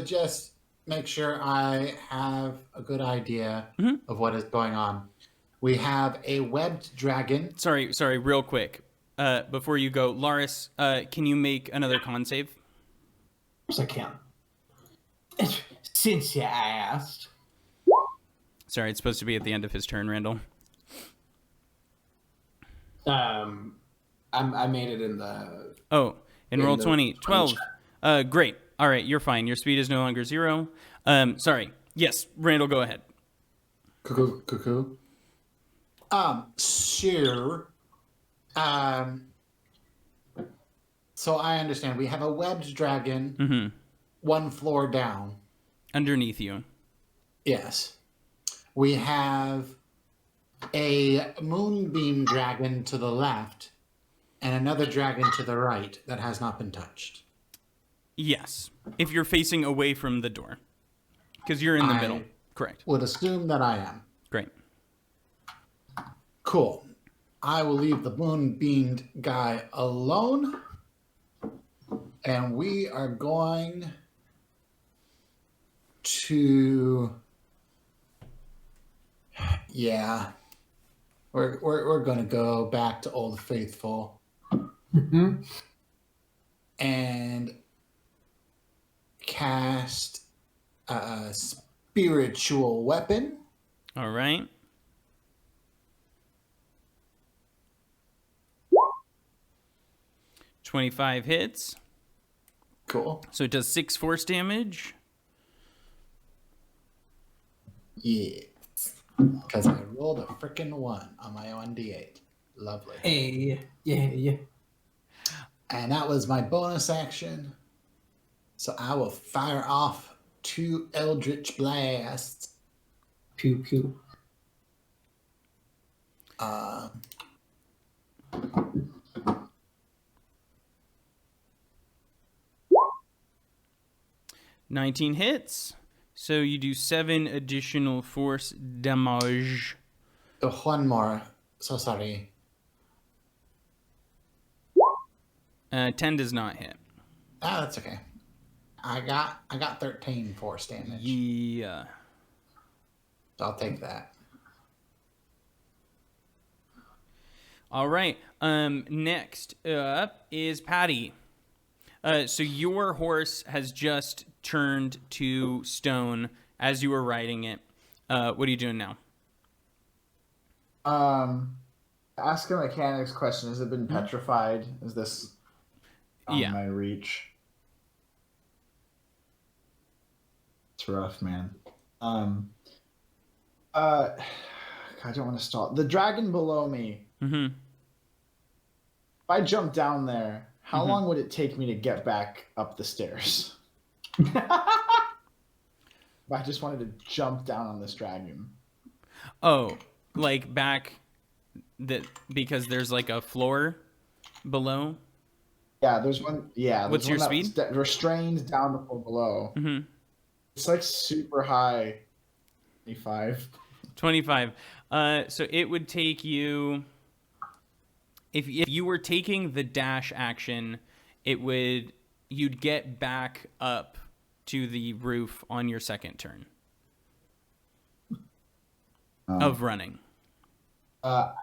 just make sure I have a good idea of what is going on, we have a webbed dragon. Sorry, real quick. Before you go, Laris, can you make another con save? Of course I can. Since you asked. Sorry, it's supposed to be at the end of his turn, Randle. I made it in the... Oh, in roll 20. 12. Great. All right, you're fine. Your speed is no longer 0. Sorry. Yes, Randle, go ahead. Cuckoo. Sure. So I understand. We have a webbed dragon, one floor down. Underneath you. Yes. We have a moonbeam dragon to the left and another dragon to the right that has not been touched. Yes. If you're facing away from the door. Because you're in the middle. Correct. Would assume that I am. Great. Cool. I will leave the moonbeamed guy alone. And we are going to... Yeah. We're going to go back to Old Faithful. And cast a spiritual weapon. All right. $25 hits. Cool. So it does 6 force damage. Yeah. Because I rolled a freaking 1 on my 1d8. Lovely. Hey, yeah. And that was my bonus action. So I will fire off 2 Eldritch Blasts. Pew pew. 19 hits. So you do 7 additional force damage. One more. So sorry. 10 does not hit. Ah, that's okay. I got 13 force damage. Yeah. So I'll take that. All right. Next up is Patty. So your horse has just turned to stone as you were riding it. What are you doing now? Ask a mechanics question. Has it been petrified? Is this on my reach? It's rough, man. I don't want to stall. The dragon below me. Mm-hmm. If I jump down there, how long would it take me to get back up the stairs? If I just wanted to jump down on this dragon. Oh, like back because there's like a floor below? Yeah, there's one. Yeah. What's your speed? Restrained down the floor below. Mm-hmm. It's like super high. 25. So it would take you... If you were taking the dash action, you'd get back up to the roof on your second turn of running. Does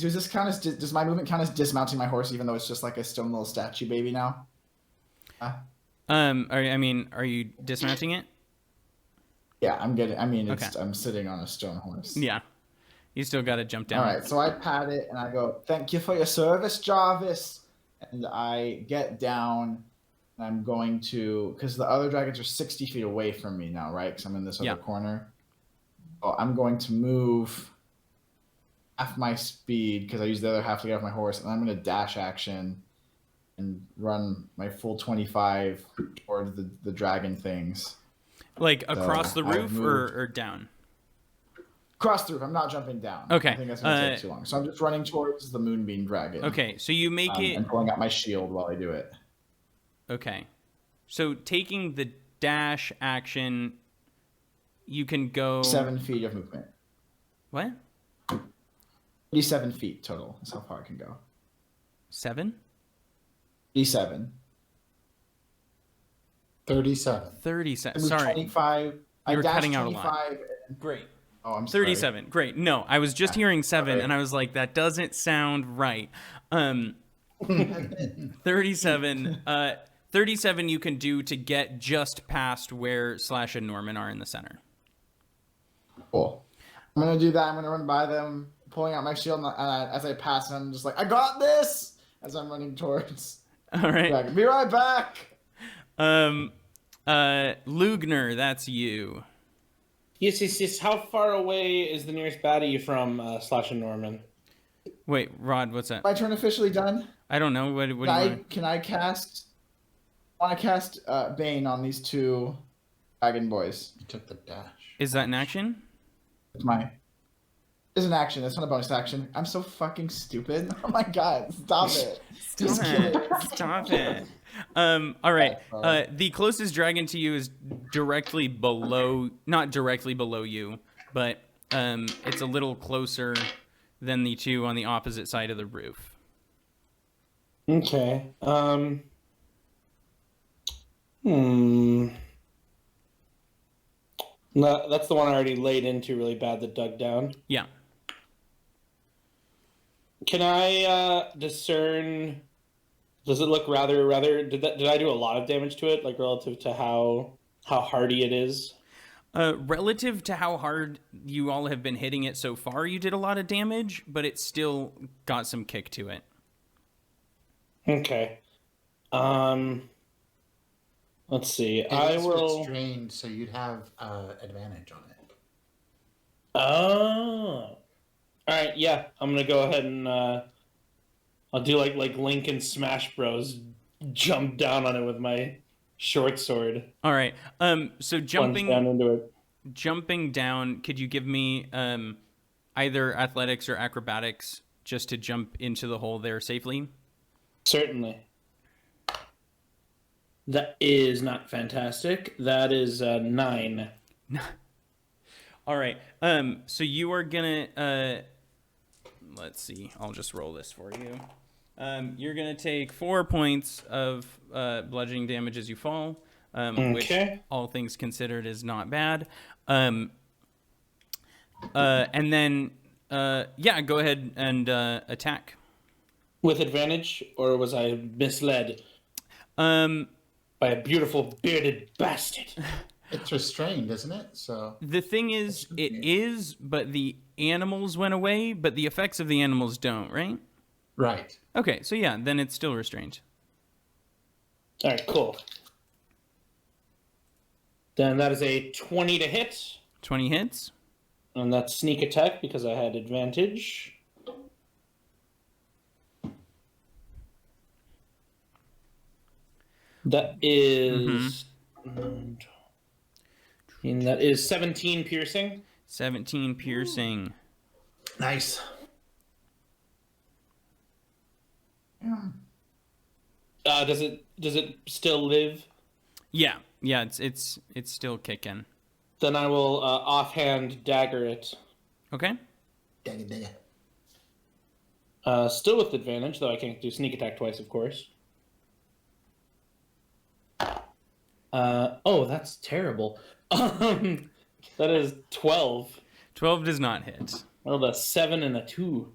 this count as does my movement count as dismounting my horse, even though it's just like a stone little statue baby now? Are you dismounting it? Yeah, I'm getting. I mean, Okay. I'm sitting on a stone horse. Yeah, you still got to jump down. All right, so I pat it and I go, "Thank you for your service, Jarvis." And I get down, and I'm going to, because the other dragons are 60 feet away from me now, right? Because I'm in this other corner. So I'm going to move half my speed because I use the other half to get off my horse, and I'm going to dash action and run my full 25 towards the dragon things. Like across the roof or down? Across the roof. I'm not jumping down. Okay. I think that's going to take too long. So I'm just running towards the moonbeam dragon. Okay, so you make it... And pulling out my shield while I do it. Okay. So taking the dash action, you can go... 7 feet of movement. What? 37 feet total is how far I can go. 7? 37. 37. Sorry. 25. You were cutting out 25 a lot. Great. Oh, I'm sorry. 37. Great. No, I was just hearing 7, and I was like, that doesn't sound right. 37. 37 you can do to get just past where Slash and Norman are in the center. Cool. I'm going to do that. I'm going to run by them, pulling out my shield, and as I pass them, I'm just like, I got this! As I'm running towards. All right. Dragon. Be right back! Lugner, that's you. Yes. How far away is the nearest baddie from Slash and Norman? Wait, Rod, what's that? My turn officially done? I don't know. What do you want? Can I cast... I want to cast Bane on these two Dragon boys. You took the dash. Is that an action? It's mine. It's an action. It's not a bonus action. I'm so fucking stupid. Oh my god! Stop it. Stop it. Stop it. All right. The closest dragon to you is directly below, not directly below you, but it's a little closer than the two on the opposite side of the roof. Okay. No, that's the one I already laid into really bad that dug down. Yeah. Can I discern? Does it look rather? Did I do a lot of damage to it, like relative to how hardy it is? Relative to how hard you all have been hitting it so far, you did a lot of damage, but it still got some kick to it. Okay. Let's see. I will restrained, so you'd have advantage on it. Oh. All right. Yeah, I'm gonna go ahead and I'll do like Link in Smash Bros. Jump down on it with my short sword. All right. So jumping down into it. Jumping down, could you give me either athletics or acrobatics just to jump into the hole there safely? Certainly. That is not fantastic. That is 9. All right. So you are gonna let's see. I'll just roll this for you. You're gonna take 4 points of bludgeoning damage as you fall, which, all things considered, is not bad. And then go ahead and attack. With advantage, or was I misled? By a beautiful bearded bastard. It's restrained, isn't it? So the thing is, it is, but the animals went away, but the effects of the animals don't, right? Right. Okay, so yeah, then it's still restrained. All right, cool. Then that is a 20 to hit. 20 hits. And that's sneak attack because I had advantage. That is... And that is 17 piercing. 17 piercing. Nice. Does it still live? Yeah, it's still kicking. Then I will offhand dagger it. Okay. Dagger. Still with advantage, though I can't do sneak attack twice, of course. Oh, that's terrible. That is 12. 12 does not hit. Well, a 7 and a 2.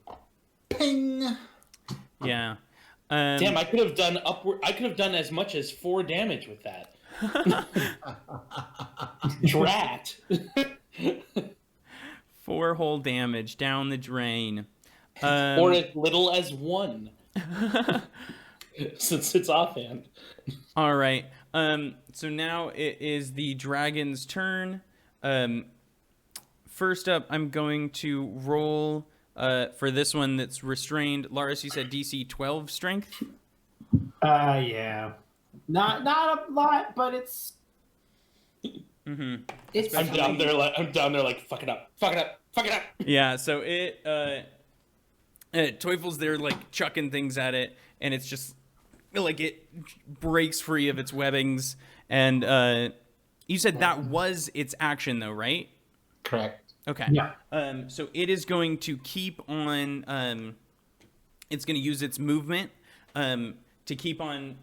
Ping. Yeah. Damn, I could have done as much as 4 damage with that. Drat. 4 whole damage down the drain. Or as little as 1. Since it's offhand. All right. So now it is the dragon's turn. First up, I'm going to roll for this one that's restrained. Laris, you said DC 12 strength? Yeah. Not a lot, but it's... Mm-hmm. I'm down there like, fuck it up. Yeah, so Teufel's there, like, chucking things at it, and it's just, like, it breaks free of its webbings, and you said that was its action, though, right? Correct. Okay. Yeah. So it is going to keep on, it's going to use its movement to keep on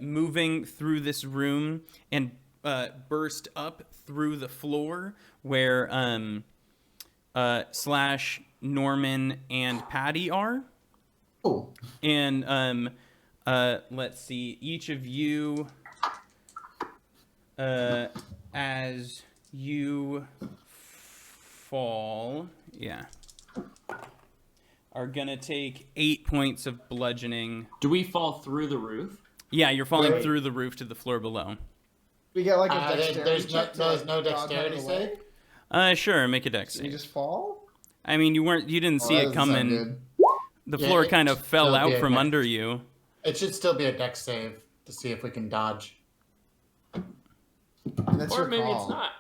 moving through this room and burst up through the floor where Slash, Norman, and Patty are. Oh. And let's see, each of you, as you fall, are gonna take 8 points of bludgeoning. Do we fall through the roof? Yeah, you're falling through the roof to the floor below. We get like a dexterity there's check to, no dodge dexterity out of the way? save? Sure, make a dex Did we save. just fall? I mean, you didn't see it that doesn't sound coming. good. The Yeah, floor it kind of should fell still out be a from dex- under you. It should still be a dex save to see if we can dodge. That's Or your maybe call. it's not.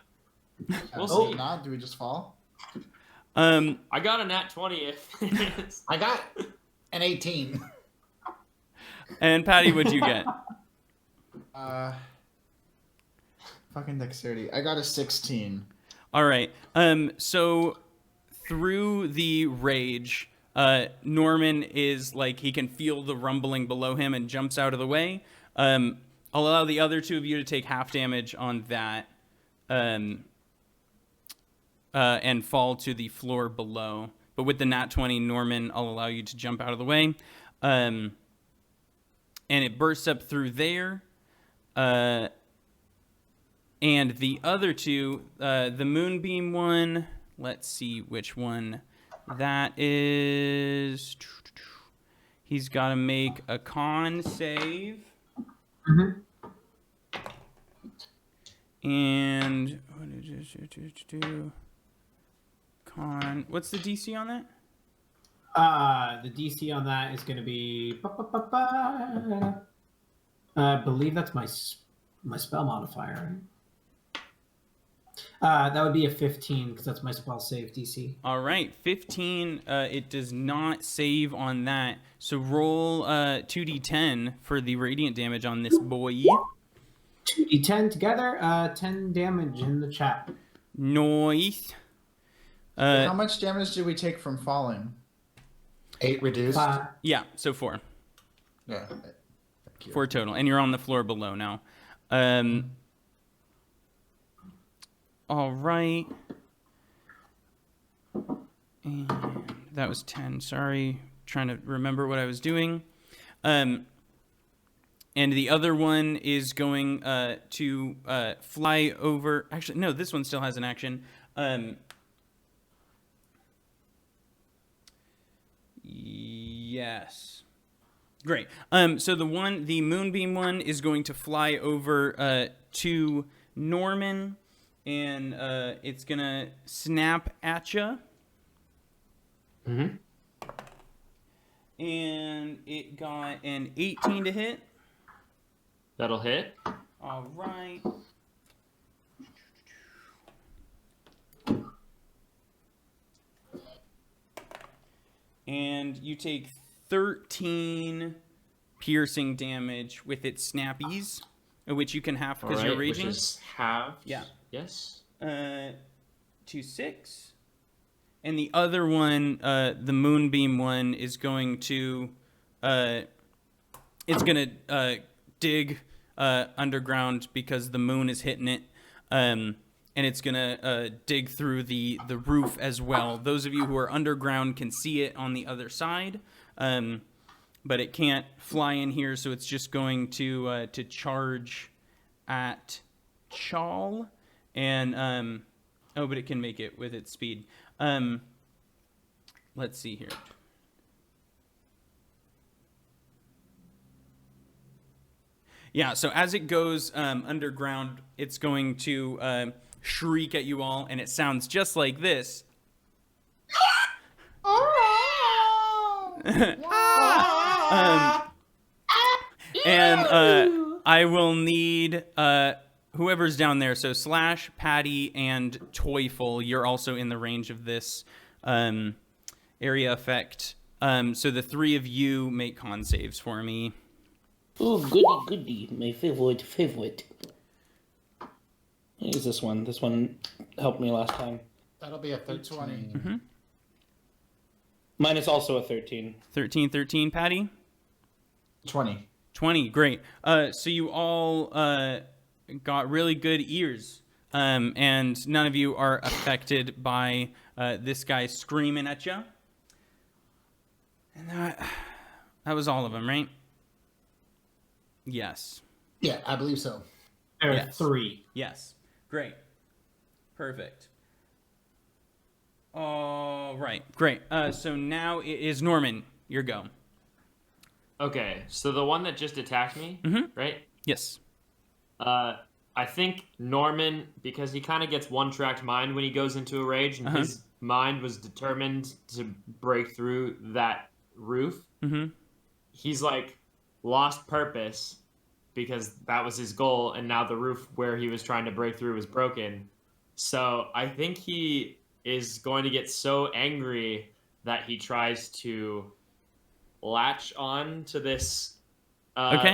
We'll Oh, see. not? Do we just fall? I got a nat 20 if it is. I got an 18. And Patty, what'd you get? Fucking dexterity. I got a 16. All right. So through the rage, Norman is like he can feel the rumbling below him and jumps out of the way. I'll allow the other two of you to take half damage on that, and fall to the floor below. But with the nat 20, Norman, I'll allow you to jump out of the way, and it bursts up through there. And the other two, the moonbeam one, let's see which one that is. He's got to make a con save. Mm-hmm. And what is it? Con. What's the DC on that? The DC on that is going to be. I believe that's my spell modifier. That would be a 15 because that's my spell save DC. All right, 15. It does not save on that. So roll 2d10 for the radiant damage on this boy. 2d10 together. 10 damage in the chat. Nice. How much damage did we take from falling? 8 reduced. Yeah, so 4. Yeah. 4 total, and you're on the floor below now. All right. And that was 10. Sorry. Trying to remember what I was doing. And the other one is going to fly over. Actually, no, this one still has an action. Yes. Great. So the moonbeam one is going to fly over to Norman. And it's going to snap at you. Mm-hmm. And it got an 18 to hit. That'll hit. All right. And you take 13 piercing damage with its snappies, which you can half because you're raging. Which is half. Yeah. Yes. 2, 6. And the other one, the moonbeam one, is going to, it's going to dig underground because the moon is hitting it. And it's going to dig through the roof as well. Those of you who are underground can see it on the other side. But it can't fly in here, so it's just going to charge at Chal. And, but it can make it with its speed. Let's see here. Yeah, so as it goes underground, it's going to shriek at you all, and it sounds just like this. I will need whoever's down there. So Slash, Patty, and Teufel, you're also in the range of this area effect. So the three of you make con saves for me. Oh, goody, my favorite. Here's this one. This one helped me last time. That'll be a 13. Mm-hmm. Mine is also a 13. 13, Patty? 20. 20, great. So you all got really good ears, and none of you are affected by this guy screaming at you. And that was all of them, right? Yes. Yeah, I believe so. There are Yes. 3. Yes. Great. Perfect. All right. Great. So now it is Norman. Your go. Okay, so the one that just attacked me, right? Yes. I think Norman, because he kind of gets one-tracked mind when he goes into a rage, and his mind was determined to break through that roof. Mm-hmm. He's like lost purpose, because that was his goal, and now the roof where he was trying to break through was broken. So I think he is going to get so angry that he tries to latch on to this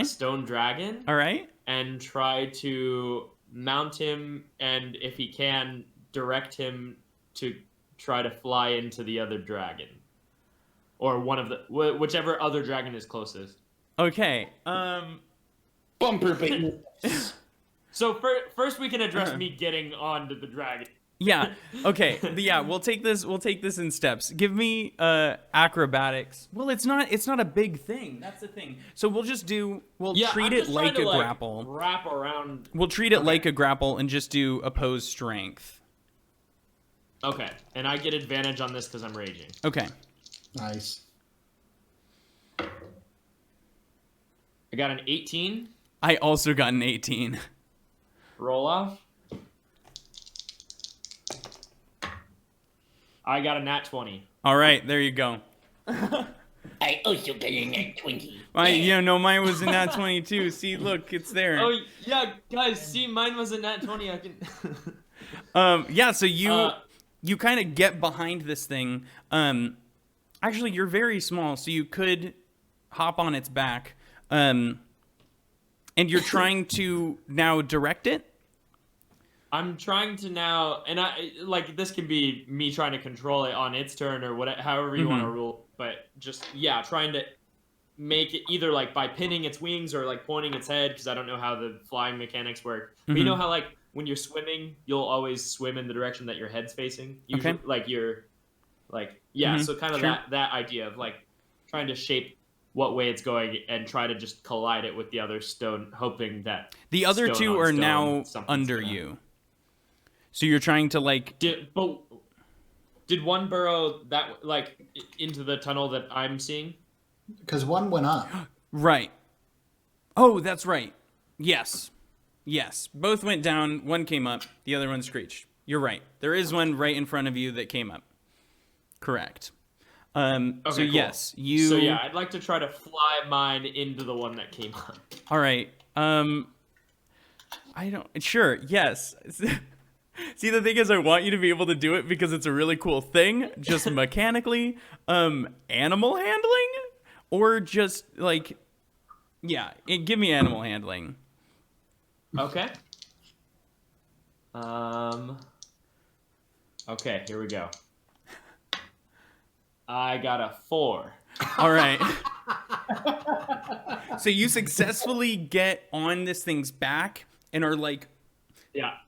stone dragon. All right. And try to mount him, and if he can, direct him to try to fly into the other dragon. Or whichever other dragon is closest. Okay. Bumper bait. So first we can address me getting onto the dragon. Yeah. Okay. Yeah. We'll take this in steps. Give me acrobatics. Well, it's not a big thing. That's the thing. So we'll treat it like a grapple. Wrap around. We'll treat it like a grapple and just do opposed strength. Okay. And I get advantage on this because I'm raging. Okay. Nice. I got an 18. I also got an 18. Roll off. I got a nat 20. All right, there you go. I also got a nat 20. Mine was a nat 22. See, look, it's there. Oh yeah, guys, see, mine was a nat 20. I can. Yeah. So you kind of get behind this thing. Actually, you're very small, so you could hop on its back. And you're trying to now direct it. I'm trying to now, and this can be me trying to control it on its turn or whatever, however you want to rule. But just trying to make it either like by pinning its wings or like pointing its head, because I don't know how the flying mechanics work. But you know how like when you're swimming, you'll always swim in the direction that your head's facing. Usually, like you're like so kind of that idea of like trying to shape what way it's going and try to just collide it with the other stone, hoping that the other two are now under you. So you're trying to like. Did one burrow that like into the tunnel that I'm seeing? Because one went up. Right. Oh, that's right. Yes. Both went down. One came up. The other one screeched. You're right. There is one right in front of you that came up. Correct. Okay, so cool. Yes, you. So yeah, I'd like to try to fly mine into the one that came up. All right. I don't. Sure. Yes. See, the thing is, I want you to be able to do it because it's a really cool thing. Just mechanically, animal handling, or just like, give me animal handling. Okay. Okay, here we go. I got a 4. All right. So you successfully get on this thing's back and are like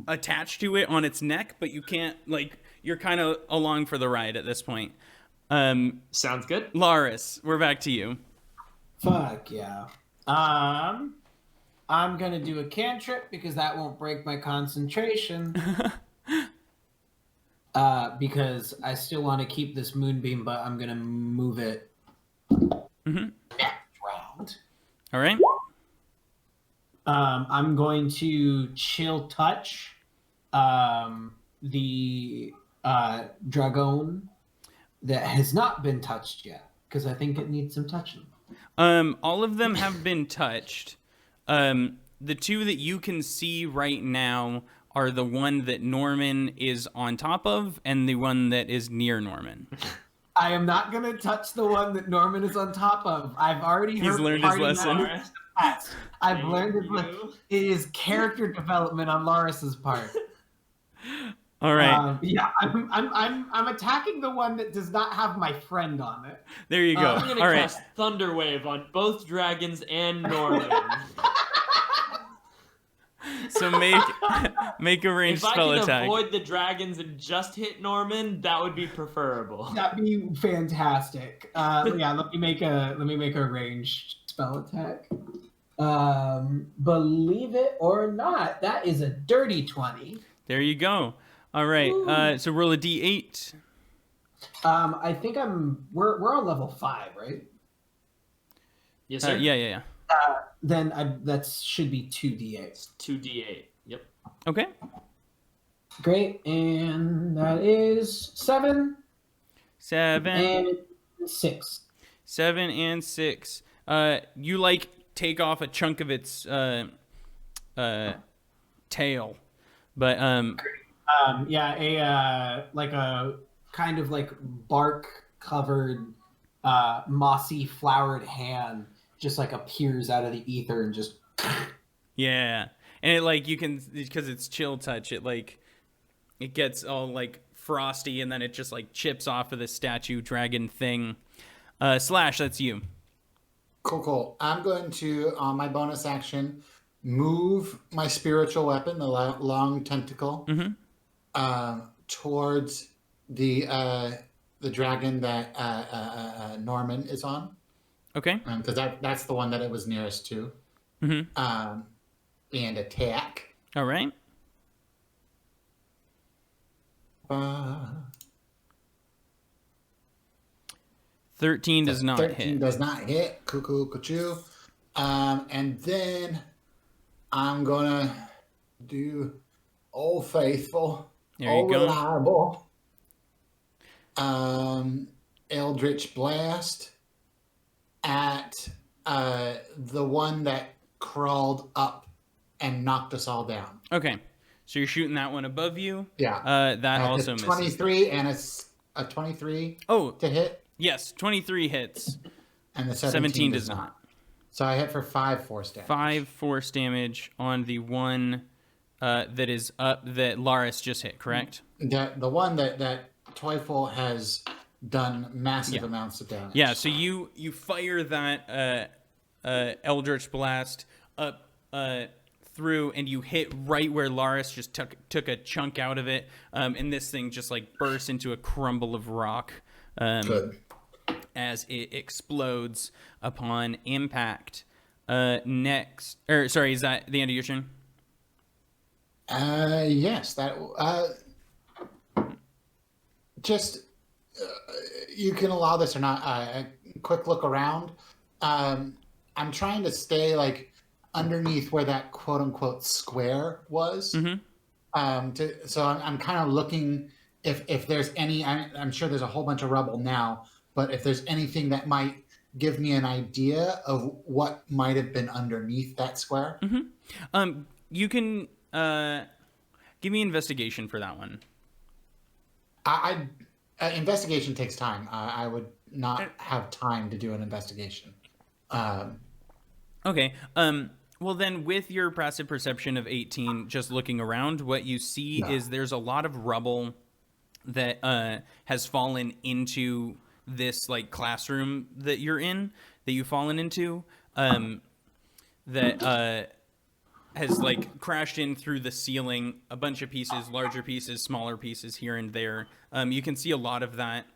attached to it on its neck, but you can't, like, you're kind of along for the ride at this point. Sounds good. Laris, we're back to you. Fuck yeah. I'm gonna do a cantrip because that won't break my concentration. Because I still want to keep this moonbeam, but I'm gonna move it next round. All right. I'm going to chill touch the dragon that has not been touched yet, because I think it needs some touching. All of them have been touched. The two that you can see right now are the one that Norman is on top of and the one that is near Norman. I am not going to touch the one that Norman is on top of. I've already heard. He's learned his lesson. I've learned his lesson. It is character development on Laris's part. All right. I'm attacking the one that does not have my friend on it. There you go. I'm going to cast Thunderwave on both dragons and Norman. So make a ranged spell attack. If I can avoid the dragons and just hit Norman, that would be preferable. That'd be fantastic. Let me make a ranged spell attack. Believe it or not, that is a dirty 20. There you go. All right. So roll a d8. I think we're on level 5, right? Yes, sir. Yeah. Then that should be 2d8. 2d8. Yep. Okay. Great, and that is 7. 7 and 6. 7 and 6. You take off a chunk of its tail, but like a kind of like bark covered mossy flowered hand just like appears out of the ether and just yeah, and it like you can, because it's chill touch, it like it gets all like frosty and then it just like chips off of the statue dragon thing. Slash, that's you. Cool. I'm going to, on my bonus action, move my spiritual weapon, the long tentacle, towards the dragon that Norman is on. Okay. Because that's the one that it was nearest to. And attack. All right. 13 does not 13 hit. does not hit. Cuckoo. And then I'm gonna do Old Faithful. There you go. Reliable. Eldritch Blast at the one that crawled up and knocked us all down. Okay. So you're shooting that one above you? Yeah. That also misses. 23 and a 23 to hit. Yes, 23 hits. And the 17 does not. So I hit for 5 force damage. 5 force damage on the one that is up that Laris just hit, correct? The one that Teufel has done massive amounts of damage. Yeah, so you fire that Eldritch Blast up through, and you hit right where Laris just took a chunk out of it, and this thing just like bursts into a crumble of rock. Good. As it explodes upon impact. Is that the end of your turn? Yes, that just you can allow this or not. A quick look around. I'm trying to stay like underneath where that quote unquote square was. So I'm kind of looking if there's any. I'm sure there's a whole bunch of rubble now. But if there's anything that might give me an idea of what might have been underneath that square. You can give me investigation for that one. Investigation takes time. I would not have time to do an investigation. Okay. Well, then with your passive perception of 18, just looking around, what you see is there's a lot of rubble that has fallen into this like classroom that you're in, that you've fallen into, that has like crashed in through the ceiling, a bunch of pieces, larger pieces, smaller pieces here and there. You can see a lot of that.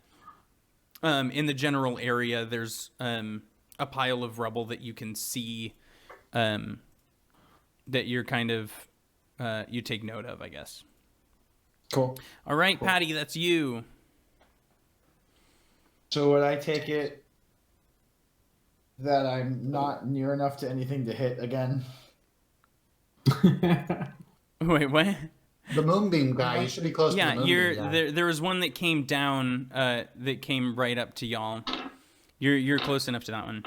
In the general area, there's a pile of rubble that you can see, that you're kind of, you take note of, I guess. Cool. All right, Patty, that's you. So would I take it that I'm not near enough to anything to hit again? Wait, what? The moonbeam guy. You should be close to the moonbeam guy. There was one that came down, that came right up to y'all. You're close enough to that one.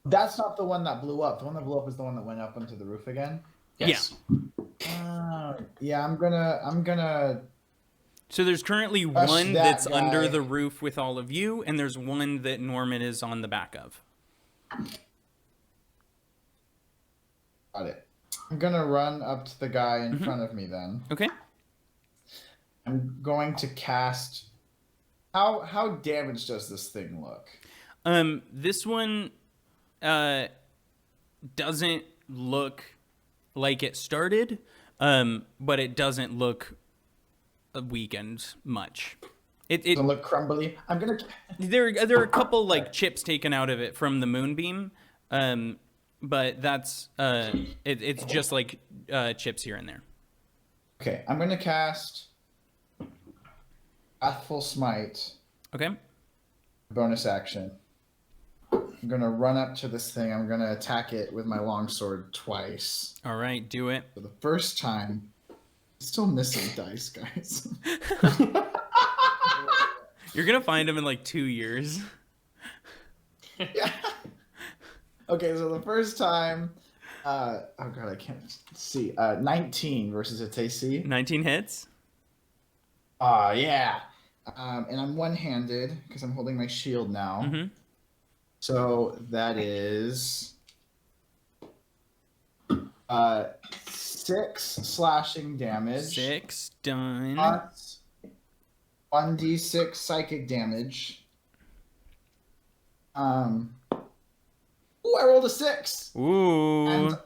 That's not the one that blew up. The one that blew up is the one that went up onto the roof again. Yes. Yeah. I'm gonna. So there's currently one that's under the roof with all of you, and there's one that Norman is on the back of. Got it. I'm gonna run up to the guy in front of me then. Okay. I'm going to cast. How damaged does this thing look? This one doesn't look like it started, but it doesn't look weakened much. It doesn't look crumbly. I'm gonna. There are a couple like chips taken out of it from the moonbeam, but that's it's just like chips here and there. Okay, I'm gonna cast Wrathful Smite. Okay. Bonus action. I'm gonna run up to this thing. I'm gonna attack it with my longsword twice. All right, do it. For the first time. Still missing dice, guys. You're gonna find them in like 2 years. Yeah. Okay, so the first time, oh god, I can't see. 19 versus its AC. 19 hits. Yeah. And I'm one-handed because I'm holding my shield now. Mm-hmm. So that is 6 slashing damage. 6 done. Plus 1d6 psychic damage. Ooh, I rolled a 6. Ooh. And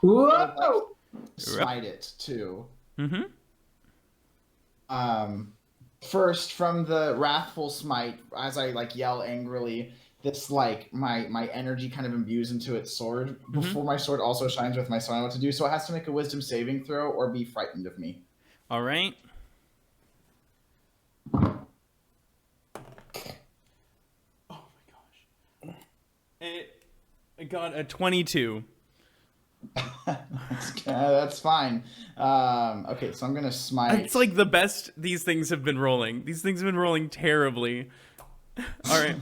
Whoa! smite it too. Mm-hmm. First from the wrathful smite, as I like yell angrily, this like my energy kind of imbues into its sword. Before my sword also shines with my, so I know what to do. So it has to make a wisdom saving throw or be frightened of me. All right. Oh my gosh. It got a 22. That's fine. Okay, so I'm gonna smite. It's like the best these things have been rolling. These things have been rolling terribly. All right.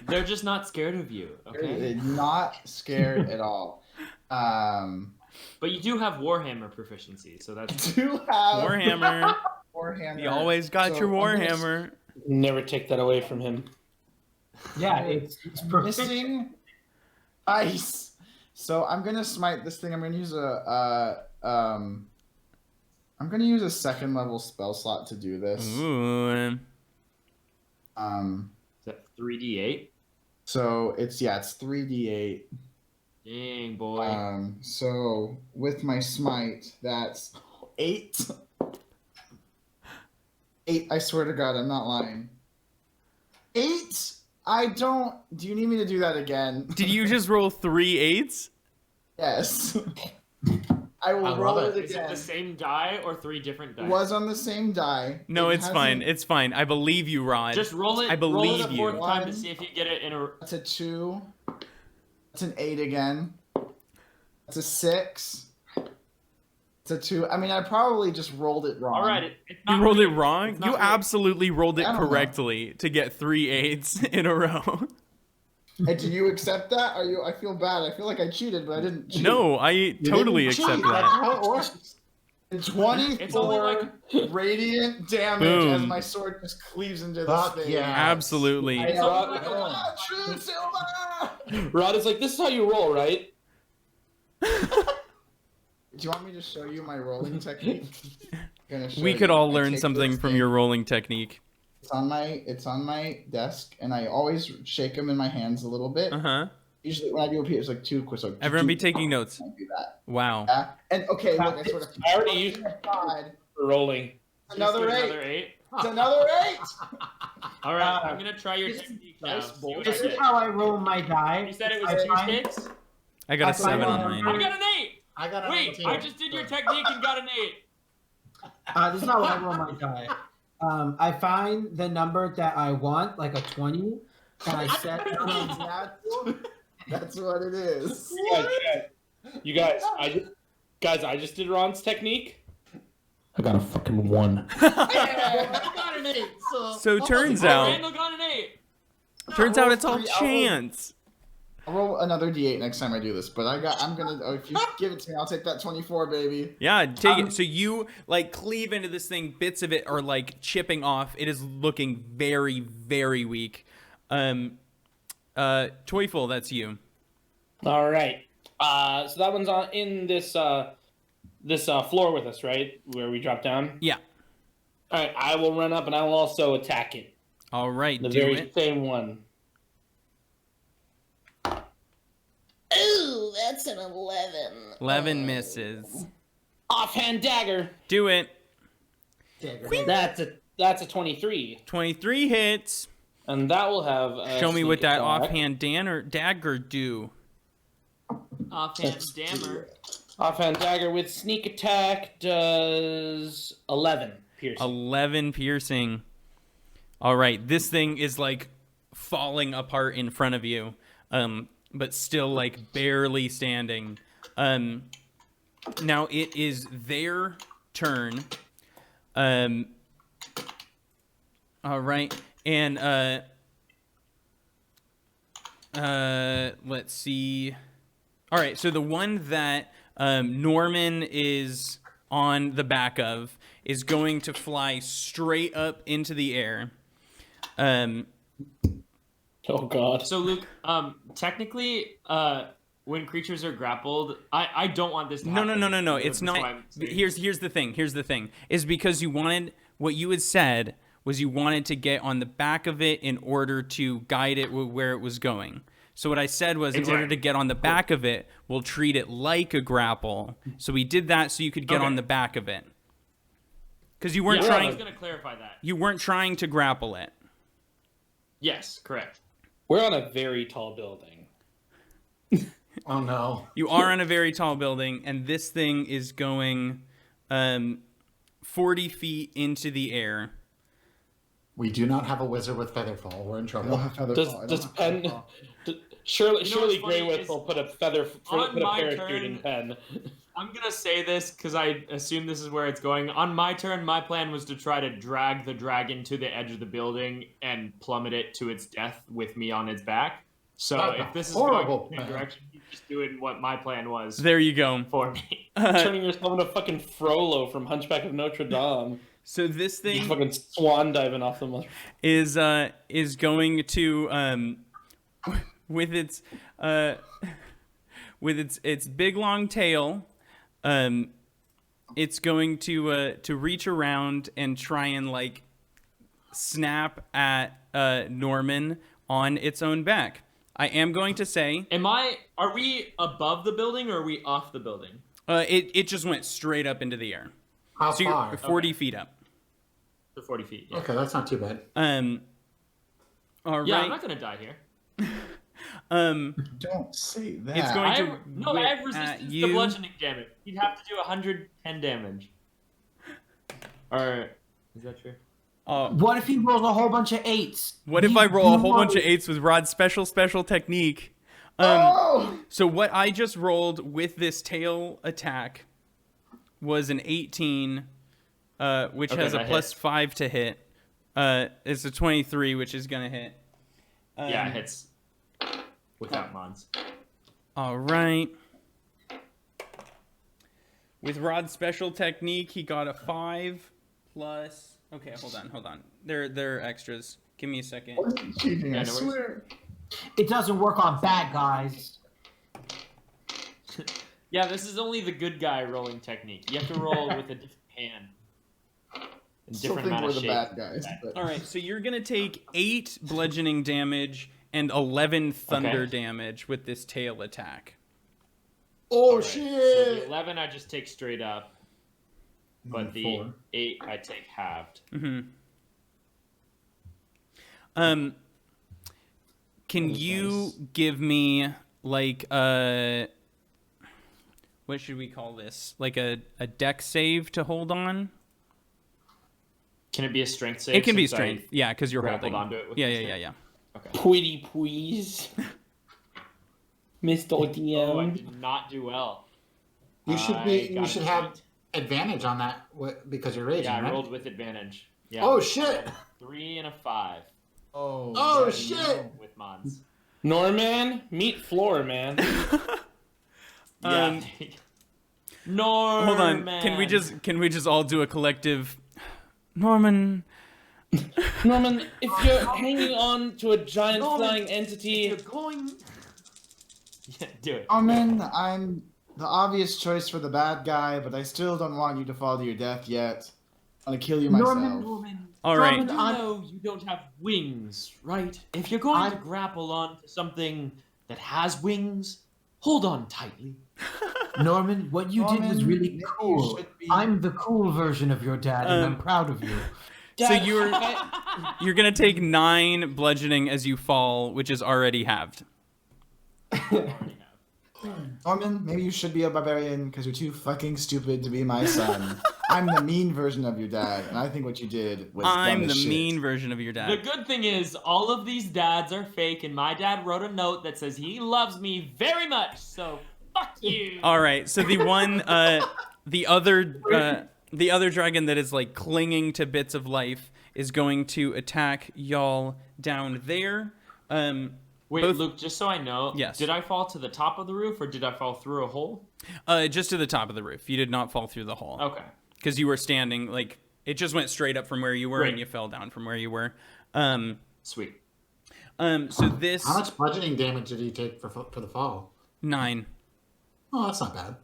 They're just not scared of you, okay? They're not scared at all. But you do have Warhammer proficiency, so that's... Do have Warhammer. Warhammer. You always got So your I'm gonna Warhammer. Never take that away from him. Yeah, it's proficient. missing ice. So I'm gonna smite this thing. I'm gonna use I'm gonna use a 2nd level spell slot to do this. Ooh. Is that 3d8? So it's 3d8. Dang, boy. So with my smite, that's 8. 8. I swear to God, I'm not lying. 8. I don't. Do you need me to do that again? Did you just roll 3 8s? Yes. I will I roll love it it. Is again. it the same die or 3 different dice? It was on the same die. No, It it's fine. hasn't- It's fine. I believe you, Rod. Just roll it. I believe roll it a you. 4th time to see if you get it in a. That's a 2. That's an 8 again. That's a 6. It's a 2. I mean, I probably just rolled it wrong. All right, it's You not rolled really- it wrong? it's not You really- absolutely rolled it I don't know. correctly to get 3 8s in a row. Hey, do you accept that? I feel bad. I feel like I cheated, but I didn't cheat. No, I You totally didn't accept cheat. That's that. how it works. It's 24 It's only like- radiant damage Boom. as my sword just cleaves into this Fuck thing. yeah. Absolutely. I It's know. only like Ah, shoot, Silva! Rod is like, this is how you roll, right? Do you want me to show you my rolling technique? Gonna show We could you. all I learn take something this from thing. your rolling technique. It's on my desk, and I always shake them in my hands a little bit. Uh-huh. Usually, when I do a piece, it's like 2 quick. So Everyone be taking notes. I do that. Wow. Yeah. And okay, look, I sort of. I already used God, for rolling. another Just do 8. Another 8. It's another 8. All right, I'm gonna try your this technique now. dice See bowl. what I This is get. how I roll my die. You said it I was 2 find- sticks. I got a I find 7 on one- I mine. got an 8. I got a Wait, 19. I just did your technique and got an 8. This is how I roll my die. I find the number that I want, like a 20, and I set it on That's what it is. You guys, I just did Ron's technique. I got a fucking 1. I got an 8. So turns Oh, out, Randle got an 8. it's all chance. I'll roll another d8 next time I do this, but I'm gonna. Oh, if you give it to me, I'll take that 24, baby. Yeah, take it. So you like cleave into this thing. Bits of it are like chipping off. It is looking very, very weak. Teufel, that's you. All right. So that one's on in this floor with us, right? Where we drop down. Yeah. All right. I will run up and I will also attack it. All right, The do very it. same one. Ooh, that's an 11. 11 misses. Offhand dagger. Do it. That's a 23, 23 hits. and that will have. A Show me what sneak that attack. offhand dagger do. Offhand dammer. Offhand dagger with sneak attack does 11 piercing. 11 piercing. All right, this thing is like falling apart in front of you, but still like barely standing. Now it is their turn. All right, and Let's see. All right, so the one that Norman is on the back of is going to fly straight up into the air. Oh God. So Luke, technically, when creatures are grappled, I don't want this to happen. No. It's not. Here's the thing. Is because you wanted what you had said was you wanted to get on the back of it in order to guide it where it was going. So what I said was, in order to get on the back of it, we'll treat it like a grapple. So we did that so you could get on the back of it. Because you weren't trying. I was going to clarify that. You weren't trying to grapple it. Yes, correct. We're on a very tall building. Oh no. You are on a very tall building, and this thing is going 40 feet into the air. We do not have a wizard with Featherfall. We're in trouble. Does Penn? Surely Greywhistle put a parachute in Penn. I'm gonna say this because I assume this is where it's going. On my turn, my plan was to try to drag the dragon to the edge of the building and plummet it to its death with me on its back. So if this is going in the direction, you're just doing what my plan was. There you go. For me. Turning yourself into fucking Frollo from Hunchback of Notre Dame. So this thing You're fucking swan diving off the mother is going to with its big long tail, it's going to reach around and try and like snap at Norman on its own back. I am going to say, are we above the building or are we off the building? It just went straight up into the air. How far? You're 40 feet up. To 40 feet. Yeah. Okay, that's not too bad. All right. Yeah, I'm not gonna die here. Don't say that. It's going to I have resistance to bludgeoning damage. You'd have to do 110 damage. Or is that true? What if he rolls a whole bunch of 8s? What if I roll a whole bunch of 8s with Rod's special technique? So what I just rolled with this tail attack was an 18, which has a +5 to hit. It's a 23, which is gonna hit. Yeah, it hits without mods. All right. With Rod's special technique, he got a 5 plus. Okay, hold on. They're extras. Give me a second. Cheating, I swear. It doesn't work on bad guys. Yeah, this is only the good guy rolling technique. You have to roll with a different hand. Still think we're the bad guys. But... All right, so you're gonna take 8 bludgeoning damage and 11 thunder damage with this tail attack. Oh shit! So the 11 I just take straight up, but the 8 I take halved. Can you give me like what should we call this? Like a deck save to hold on? Can it be a strength save? It can be strength. Yeah, because you're holding. Onto it with yeah. Okay. Pretty please. Mr. DM. Oh, I did not do well. You should have advantage on that because you're raging. Yeah, I right? rolled with advantage. Yeah. Oh shit! 3 and a 5. Oh shit! With mods. Norman, meet floor, man. Yeah. Norman. Hold on. Can we just all do a collective Norman? Norman, if you're hanging on to a giant flying entity, you're going. Yeah, do it. Norman, I'm the obvious choice for the bad guy, but I still don't want you to fall to your death yet. I'm gonna kill you myself. Norman. All right. You know you don't have wings, right? If you're going to grapple onto something that has wings, hold on tightly. Norman, what you did was really cool. I'm the cool version of your dad, and I'm proud of you. So you're gonna take 9 bludgeoning as you fall, which is already halved. Norman, maybe you should be a barbarian because you're too fucking stupid to be my son. I'm the mean version of your dad, and I think what you did was I'm the mean version of your dad. The good thing is, all of these dads are fake, and my dad wrote a note that says he loves me very much, so fuck you. All right, so the one, the other dragon that is like clinging to bits of life is going to attack y'all down there. Wait, Both... Luke, just so I know, yes. Did I fall to the top of the roof or did I fall through a hole? Just to the top of the roof. You did not fall through the hole. Okay. Because you were standing, like, it just went straight up from where you were, Great. and you fell down from where you were. Sweet. So this... How much bludgeoning damage did he take for the fall? 9. Oh, that's not bad.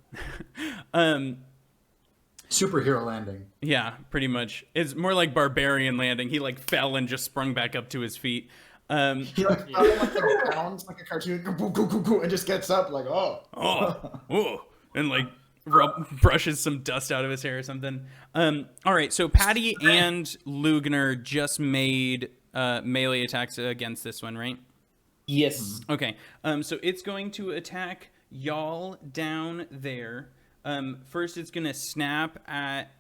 Superhero landing. Yeah, pretty much. It's more like barbarian landing. He, like, fell and just sprung back up to his feet. He like fell in like the ground, like a cartoon, and just gets up like, oh, and like brushes some dust out of his hair or something. All right, so Patty and Lugner just made melee attacks against this one, right? Yes. Okay. So it's going to attack y'all down there. First, it's gonna snap at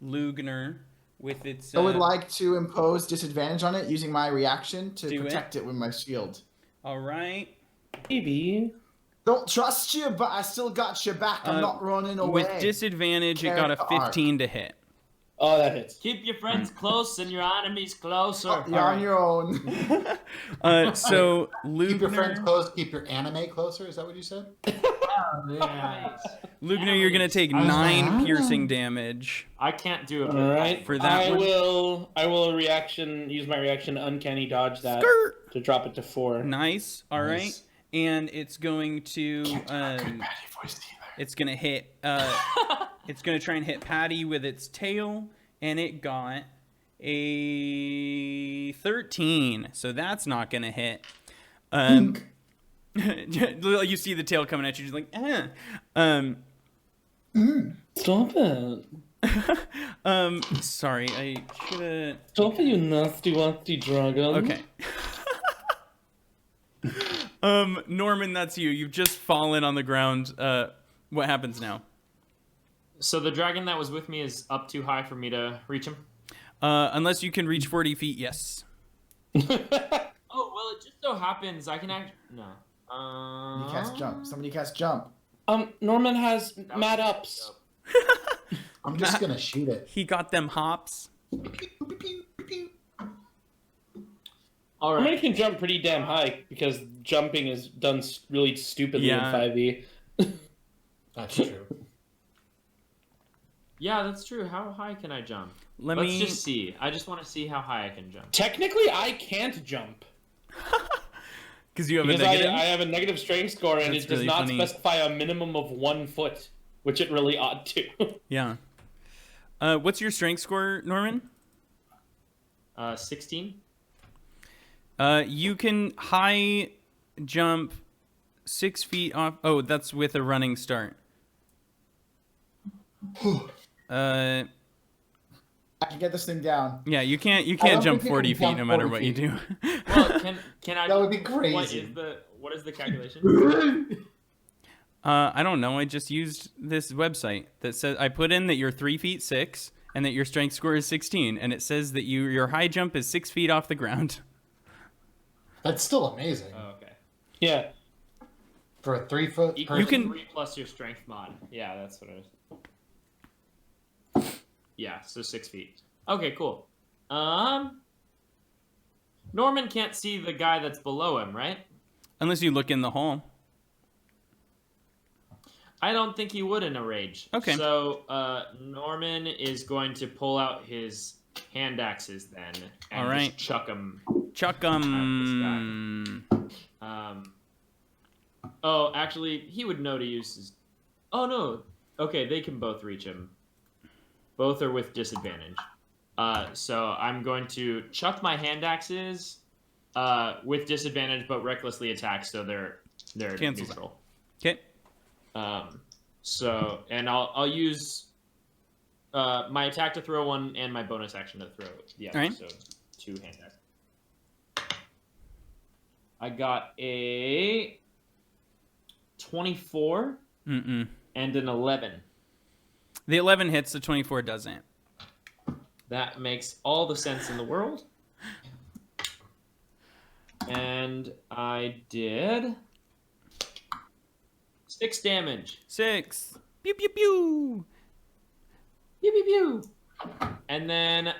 Lugner. With its, I would like to impose disadvantage on it using my reaction to protect it with my shield. All right. Maybe. Don't trust you, but I still got your back. I'm not running away. With disadvantage, it got a 15 to hit. Oh, that hits. Keep your friends close and your enemies closer. You're on your own. So Lugner... Keep your friends close, keep your anime closer, is that what you said? Nice. Lugner, you're going to take 9 piercing damage. I can't do it. All right. For that I one. will use my reaction to uncanny dodge that to drop it to 4. Nice. All right. And it's going to it's going to hit it's going to try and hit Patty with its tail, and it got a 13. So that's not going to hit. You see the tail coming at you, just like, Stop it. Sorry, I should have... Stop it, you nasty dragon. Okay. Norman, that's you. You've just fallen on the ground. What happens now? So the dragon that was with me is up too high for me to reach him? Unless you can reach 40 feet, yes. Oh, well, it just so happens I can actually... No. You cast jump. Somebody cast jump. Norman has mad ups. I'm just gonna shoot it. He got them hops. All right. Norman can jump pretty damn high because jumping is done really stupidly in 5e. That's true. Yeah, that's true. How high can I jump? Let's just see. I just want to see how high I can jump. Technically, I can't jump. Because you have a negative? I have a negative strength score, and it does not specify a minimum of 1 foot, which it really ought to. Yeah. What's your strength score, Norman? 16. You can high jump 6 feet off. Oh, that's with a running start. I can get this thing down. Yeah, you can't jump 40 feet no matter what you do. Well, can I? That would be crazy. What is the calculation? I don't know. I just used this website that says I put in that you're 3 feet 6 and that your strength score is 16, and it says that your high jump is 6 feet off the ground. That's still amazing. Oh, okay. Yeah. For a 3 foot You can 3 plus your strength mod. Yeah, that's what it is. Yeah, so 6 feet. Okay, cool. Norman can't see the guy that's below him, right? Unless you look in the hole. I don't think he would in a rage. Okay. So Norman is going to pull out his hand axes then, and all right. just chuck them. Chuck them. Oh, actually, he would know to use his. Oh no. Okay, they can both reach him. Both are with disadvantage. So I'm going to chuck my hand axes with disadvantage, but recklessly attack, so they're Cancel neutral. Okay. So, and I'll use my attack to throw one and my bonus action to throw the other. Right. So 2 hand axes. I got a 24 and an 11. The 11 hits, the 24 doesn't. That makes all the sense in the world. And I did 6 damage. 6. Pew, pew, pew. Pew, pew, pew. And then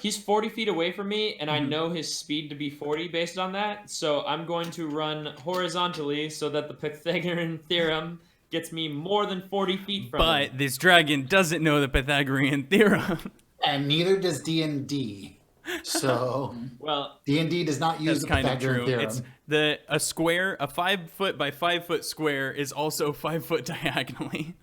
he's 40 feet away from me, and I know his speed to be 40 based on that. So I'm going to run horizontally so that the Pythagorean theorem gets me more than 40 feet from him. But this dragon doesn't know the Pythagorean theorem. And neither does D&D. So, well, D&D does not use the Pythagorean theorem. It's a square, a 5 foot by 5 foot square is also 5 foot diagonally.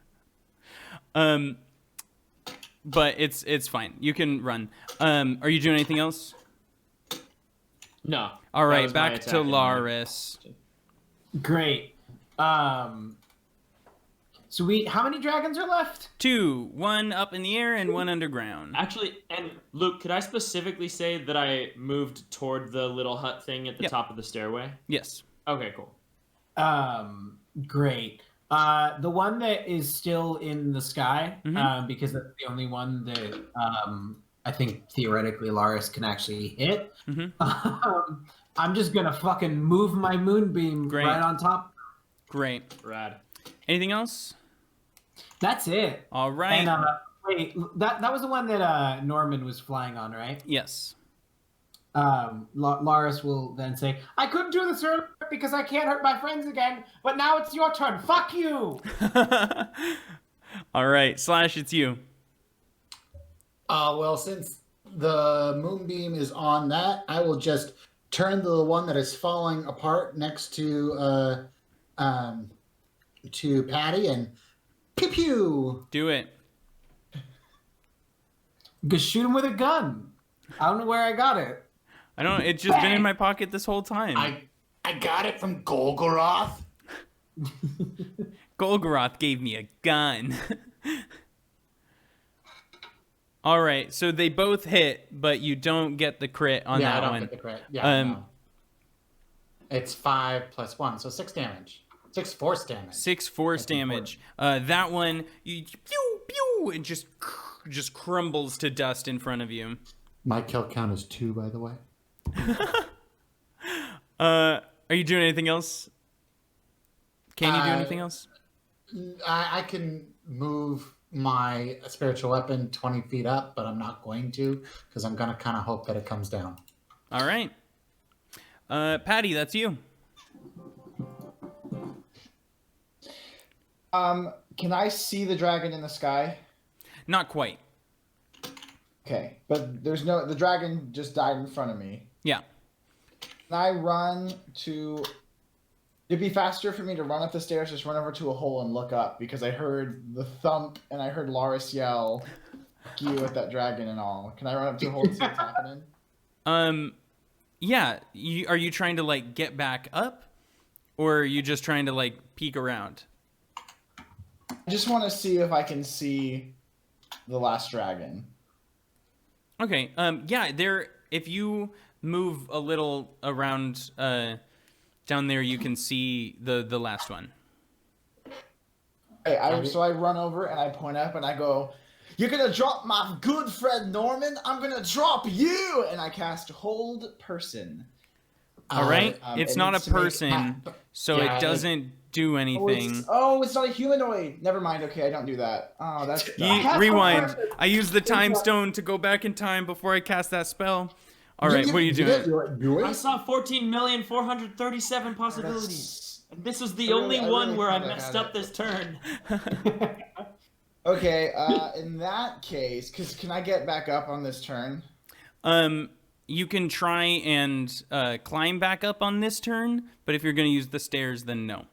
But it's fine. You can run. Are you doing anything else? No. All right, back to Laris. Great. So how many dragons are left? 2, 1 up in the air and 1 underground. Actually, and Luke, could I specifically say that I moved toward the little hut thing at the top of the stairway? Yes. Okay, cool. Great. The one that is still in the sky, because that's the only one that I think theoretically Laris can actually hit. I'm just gonna fucking move my moonbeam right on top. Great. Rad. Anything else? That's it. All right. And wait, that was the one that Norman was flying on, right? Yes. Laris will then say, I couldn't do this earlier because I can't hurt my friends again, but now it's your turn. Fuck you! All right, Slash, it's you. Well, since the moonbeam is on that, I will just turn to the one that is falling apart next to Patty and pew pew. Do it. Just shoot him with a gun. I don't know where I got it. I don't know. It's just been in my pocket this whole time. I got it from Golgoroth. Golgoroth gave me a gun. All right, so they both hit, but you don't get the crit on that one. Yeah, I don't get the crit. Yeah, no. It's 5 plus 1, so 6 damage. 6 force damage. 6 force damage. That one, you pew pew, and just crumbles to dust in front of you. My kill count is 2, by the way. Are you doing anything else? Can you do anything else? I can move my spiritual weapon 20 feet up, but I'm not going to because I'm going to kind of hope that it comes down. All right. Patty, that's you. Can I see the dragon in the sky? Not quite. Okay, but the dragon just died in front of me. Yeah. Can I run to... It'd be faster for me to run up the stairs, just run over to a hole and look up, because I heard the thump and I heard Laris yell, "Fuck you," at that dragon and all. Can I run up to a hole and see what's happening? Yeah. Are you trying to, like, get back up? Or are you just trying to, like, peek around? I just want to see if I can see the last dragon. Okay. Yeah, if you move a little around down there, you can see the last one. Hey, so I run over and I point up and I go, "You're gonna drop my good friend Norman. I'm gonna drop you!" And I cast Hold Person. All right. It's not a person, so it doesn't do anything. It's not a humanoid. Never mind. Okay, I don't do that. Oh, that's... Rewind. I used the time stone to go back in time before I cast that spell. All right, what are you doing? I saw 14,437 possibilities. And this was the only one where I messed up this turn. Okay, in that case, can I get back up on this turn? You can try and climb back up on this turn, but if you're going to use the stairs, then no.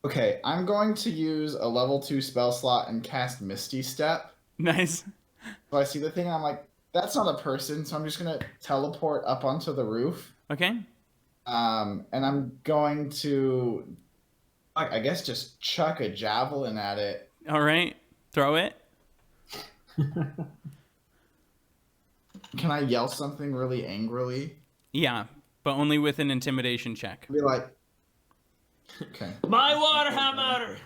Okay, I'm going to use a level 2 spell slot and cast Misty Step. Nice. So I see the thing and I'm like, that's not a person, so I'm just going to teleport up onto the roof. Okay. And I'm going to, I guess, just chuck a javelin at it. All right. Throw it. Can I yell something really angrily? Yeah, but only with an intimidation check. Be like, okay. My Warhammer!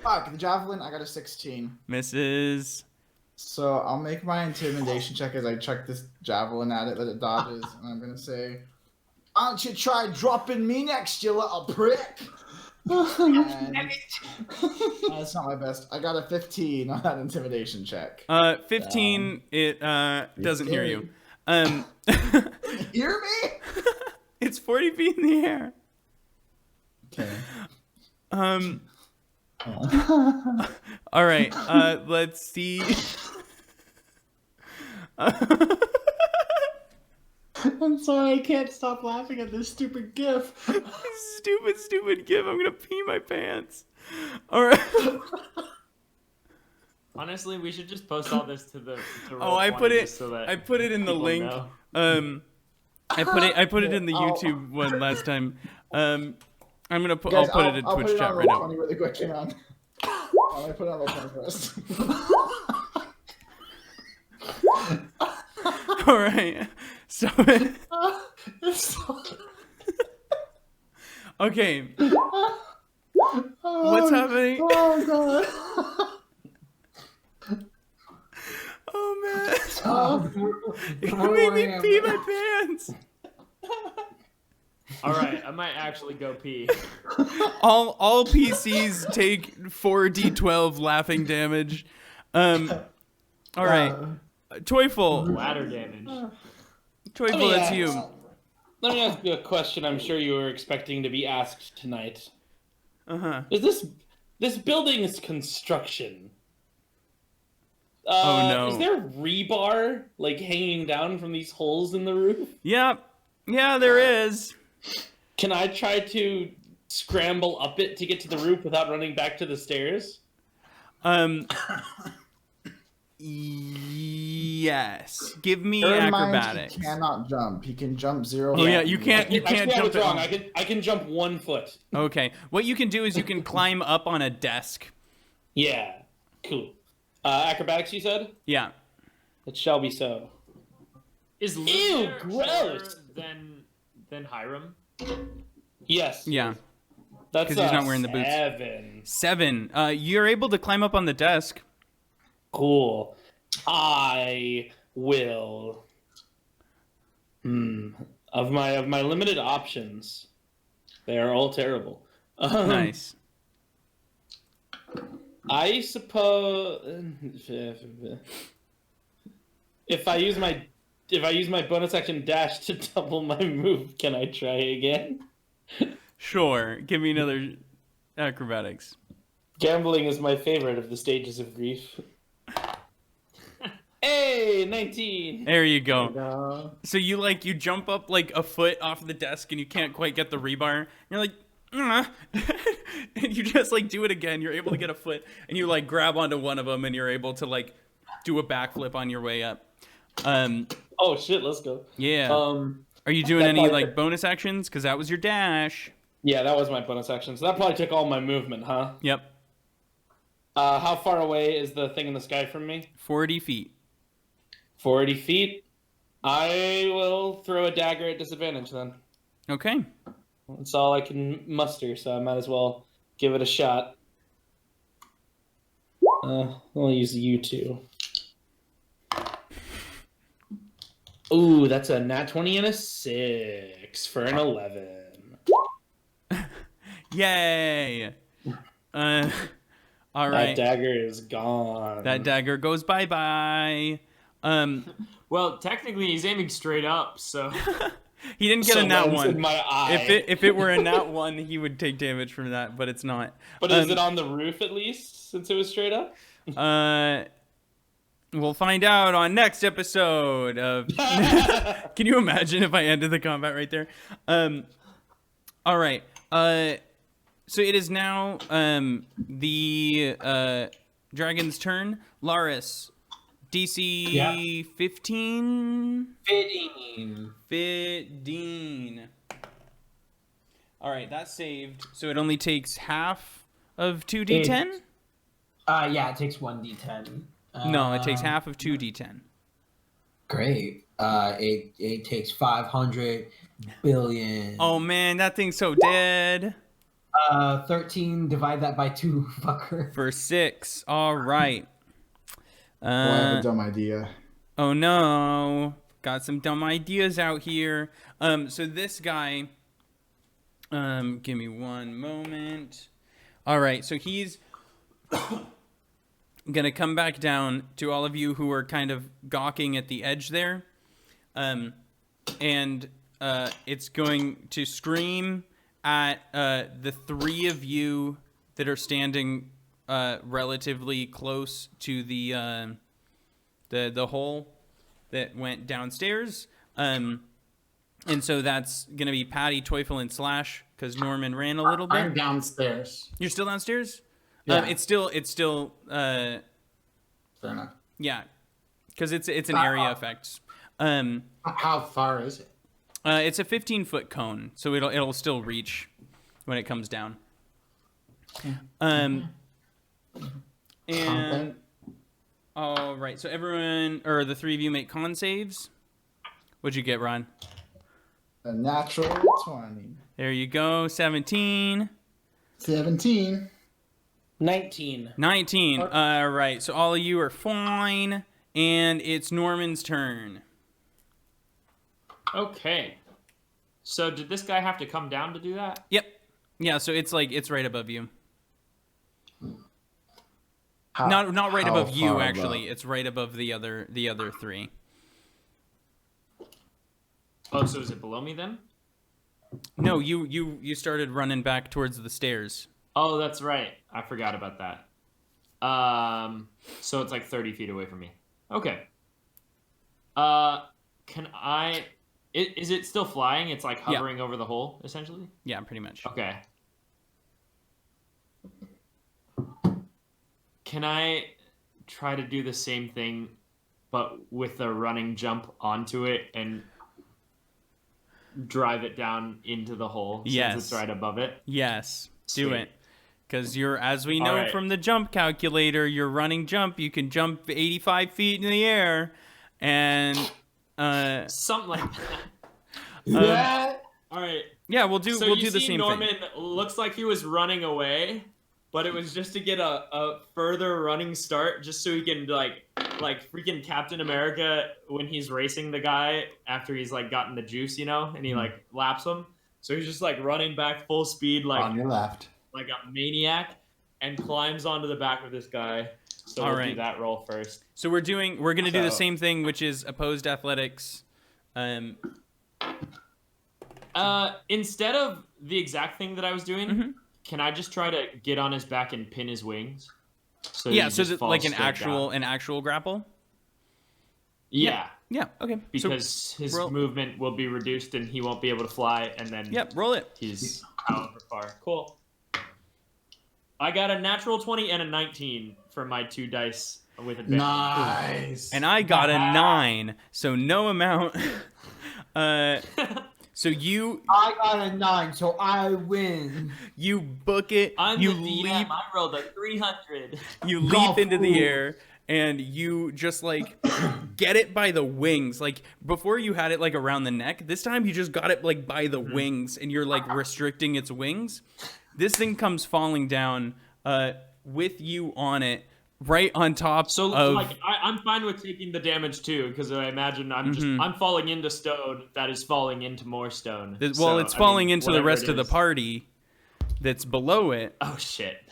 Fuck, the javelin, I got a 16. Misses. So I'll make my intimidation check as I chuck this javelin at it that it dodges, and I'm gonna say, "Why don't you try dropping me next, you little prick?" That's not my best. I got a 15 on that intimidation check. 15. It doesn't hear you. Hear me? It's 40 feet in the air. Okay. All right. Let's see. I'm sorry, I can't stop laughing at this stupid GIF. Stupid gif. I'm gonna pee my pants. All right. Honestly, we should just post all this to the. I put it. So that I put it in the link. know. I put it in the YouTube one last time. I'm gonna put. Guys, I'll put it in Twitch chat right now. Really quick, hang on. I'm gonna put it on Roll20 first. All right. So. Okay. What's happening? Oh god. Oh man. You made me pee my pants. All right, I might actually go pee. All PCs take 4d12 laughing damage. All right. Teufel. Ladder damage. Teufel, that's you. Let me ask you a question I'm sure you were expecting to be asked tonight. Uh-huh. Is this building's construction? Oh no. Is there rebar like hanging down from these holes in the roof? Yeah, there is. Can I try to scramble up it to get to the roof without running back to the stairs? Yes. Give me Mind, acrobatics. he cannot jump. He can jump 0. Oh yeah, you can't Actually, I jump. was wrong. I can jump 1 foot. Okay. What you can do is you can climb up on a desk. Yeah. Cool. Acrobatics, you said? Yeah. It shall be so. Is Luke Ew, there gross. shorter than Hiram? Yes. Yeah. That's 'Cause he's not wearing the boots. 7. 7. You're able to climb up on the desk. Cool. I will. Of my limited options, they are all terrible. Nice. I suppose if I use my bonus action dash to double my move, can I try again? Sure. Give me another acrobatics. Gambling is my favorite of the stages of grief. Hey, 19. There you go. So you jump up like a foot off the desk and you can't quite get the rebar. You're like, and you just do it again. You're able to get a foot and you grab onto one of them and you're able to do a backflip on your way up. Oh shit, let's go. Yeah. Are you doing any bonus actions? Because that was your dash. Yeah, that was my bonus action. So that probably took all my movement, huh? Yep. How far away is the thing in the sky from me? 40 feet. 40 feet. I will throw a dagger at disadvantage then. Okay. That's all I can muster, so I might as well give it a shot. I'll use you two. Ooh, that's a nat 20 and a 6 for an 11. Yay. All right. That dagger is gone. That dagger goes bye-bye. Well, technically he's aiming straight up, so he didn't get a nat 1. In my eye. If it were a nat 1, he would take damage from that, but it's not. But is it on the roof at least, since it was straight up? We'll find out on next episode of... Can you imagine if I ended the combat right there? All right. So it is now the dragon's turn. Laris, DC 15? 15. All right, that's saved. So it only takes half of 2d10? Yeah, it takes 1d10. No, it takes half of 2d10. Great. It takes 500 billion. Oh man, that thing's so dead. 13, divide that by 2, fucker. For 6. All right. I have a dumb idea. Oh no. Got some dumb ideas out here. So this guy Give me one moment. All right, so he's gonna come back down to all of you who are kind of gawking at the edge there, and it's going to scream at the three of you that are standing relatively close to the hole that went downstairs. And so that's gonna be Patty, Teufel, and Slash because Norman ran a little bit. I'm downstairs. You're still downstairs? Yeah. It's still Fair enough. yeah, because it's an area effect. How far is it? It's a 15-foot cone, so it'll still reach when it comes down. And all right, so everyone or the three of you make con saves. What'd you get, Ron? A natural 20. There you go, 17. 17. 19. 19. All right, so all of you are fine, and it's Norman's turn. Okay. So did this guy have to come down to do that? Yep. Yeah, so it's right above you. Not right above you, actually. It's right above the other three. Oh, so is it below me then? No, you started running back towards the stairs. Oh, that's right. I forgot about that. So it's like 30 feet away from me. Okay. Can I... Is it still flying? It's like hovering over the hole, essentially? Yeah, pretty much. Okay. Can I try to do the same thing, but with a running jump onto it and drive it down into the hole since it's right above it? Yes, do Sweet. it. Because as we know from the jump calculator, your running jump, you can jump 85 feet in the air, and something like that. Yeah. All right. Yeah, we'll do the same Norman thing. looks like he was running away, but it was just to get a further running start, just so he can like freaking Captain America when he's racing the guy after he's like gotten the juice, and he like laps him. So he's just like running back full speed, like On your left. like a maniac, and climbs onto the back of this guy. So we'll do that roll first. So we're gonna do the same thing, which is opposed athletics. Instead of the exact thing that I was doing, can I just try to get on his back and pin his wings? So like an actual grapple. Yeah. Yeah. Okay. Because his movement will be reduced and he won't be able to fly, and then roll it. He's however far. Cool. I got a natural 20 and a 19 for my 2 dice with advantage. Nice. And I got a 9, so no amount. So I got a 9, so I win. You book it. I'm you the DM. I rolled a 300. You leap into the air, and you just like get it by the wings. Like before, you had it like around the neck. This time, you just got it like by the wings, and you're like restricting its wings. This thing comes falling down with you on it, right on top. So of... like I'm fine with taking the damage too, because I imagine I'm falling into stone that is falling into more stone. Well, it's falling into the rest of the party that's below it. Oh shit.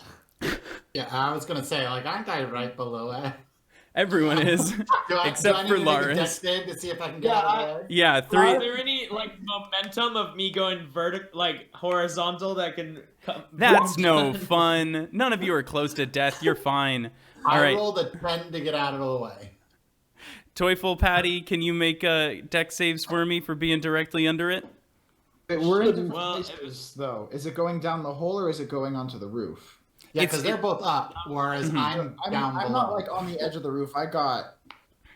Yeah, I was gonna say, like, aren't I right below it? Everyone is, except for Laris. To see if I can get out of there? Yeah, 3. Is there any like momentum of me going horizontal that can? That's no fun. None of you are close to death. You're fine. All right. I rolled a 10 to get out of the way. Teufel, Patty, can you make deck saves for me for being directly under it? We're in different places, though. Is it going down the hole or is it going onto the roof? Yeah, because they're both up, whereas I'm down below. I'm not like on the edge of the roof. I got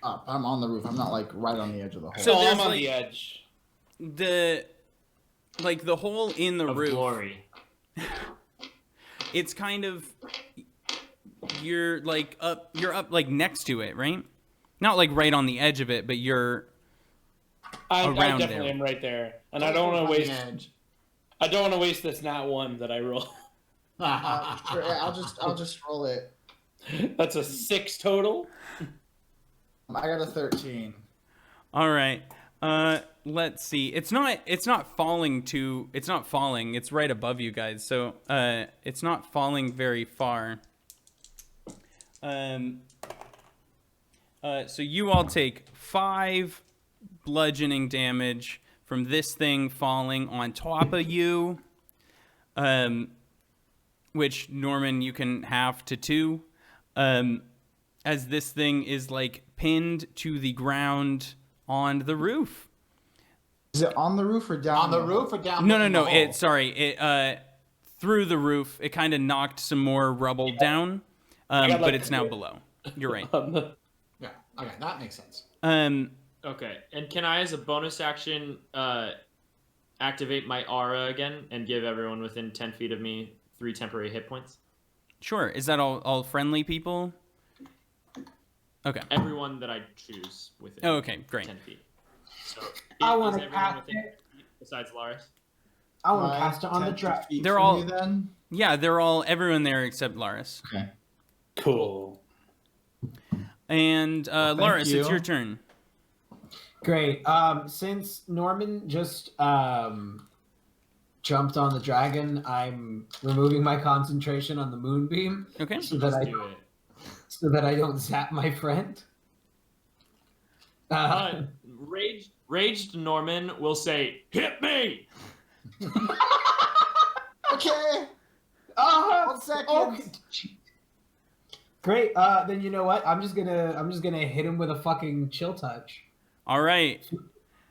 up. I'm on the roof. I'm not like right on the edge of the hole. So I'm on the edge. The hole in the roof. Glory. It's kind of you're up like next to it, right? Not like right on the edge of it, but you're around I definitely there. am right there, and I don't want to waste. I don't want to waste this nat 1 that I roll. Sure, yeah, I'll just roll it. That's a 6 total. I got a 13. All right. let's see. It's not falling. It's right above you guys. So it's not falling very far. So you all take 5 bludgeoning damage from this thing falling on top of you. Which, Norman, you can halve to 2. As this thing is like pinned to the ground on the roof. Is it on the roof or down? On the roof or down? No. It through the roof. It kind of knocked some more rubble down, but it's now below. You're right. Yeah. Okay, that makes sense. Okay, and can I, as a bonus action, activate my aura again and give everyone within 10 feet of me 3 temporary hit points? Sure. Is that all friendly people? Okay. Everyone that I choose within. Oh, okay, great. 10 feet. So, I is want to everyone cast within it. 10 feet besides Laris? I want to cast it on the dragon. They're all. Then? Yeah, they're all. Everyone there except Laris. Okay. Cool. And Laris, you. it's your turn. Great. Since Norman just jumped on the dragon, I'm removing my concentration on the moonbeam. Okay. So that I don't zap my friend. Raged Norman will say, "Hit me!" Okay. 1 second. Okay. Great. Then you know what? I'm just gonna hit him with a fucking chill touch. All right.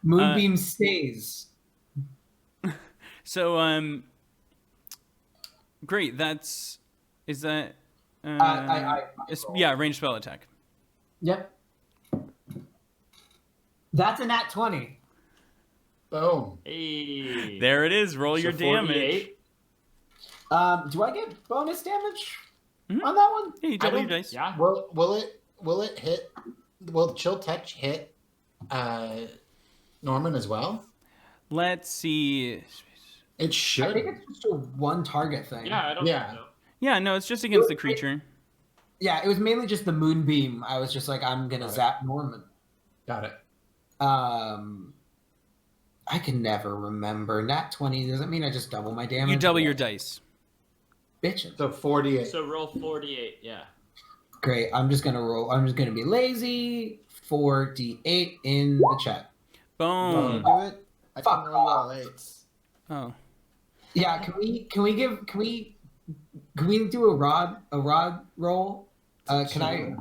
Moonbeam stays. So great. Is that? Yeah, ranged spell attack. Yep. That's a nat 20. Boom. Hey. There it is. Roll your damage. 48? Do I get bonus damage Mhm. on that one? Yeah, you double your dice. Yeah. Will it hit? Will chill touch hit Norman as well? Let's see. It I should. think it's just a one target thing. Yeah, I don't Yeah. think so. Yeah, no, it's just against the creature. Yeah, it was mainly just the moonbeam. I was just like, I'm gonna zap Norman. Got it. I can never remember. Nat 20 doesn't mean I just double my damage. You double your dice. Bitchin'. So 48. So roll 48, yeah. Great. I'm just gonna roll. I'm just gonna be lazy. 4d8 in the chat. Boom. Do it. I Fuck can roll all 8s. Oh. Yeah. Can we do a rod roll? Can I?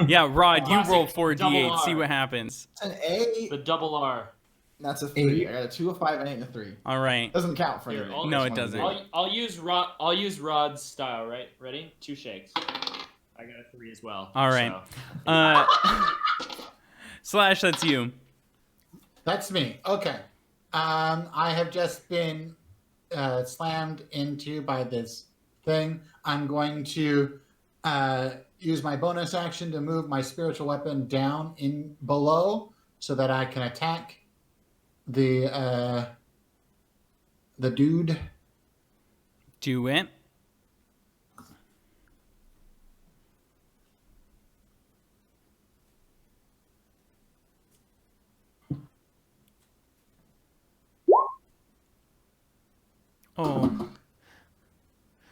Yeah, Rod, you Classic roll double 4d8. R. See what happens. It's an 8. The double R. That's a 3. 8. I got a 2, a 5, and 8, and a 3. All right. Doesn't count for Here, anything. No, Just it wanted to doesn't. do it. I'll use Rod's style, right? Ready? 2 shakes. I got a 3 as well. All right. So. Slash, that's you. That's me. Okay. I have just been slammed into by this thing. I'm going to use my bonus action to move my spiritual weapon down in below so that I can attack the dude. Do it. Oh.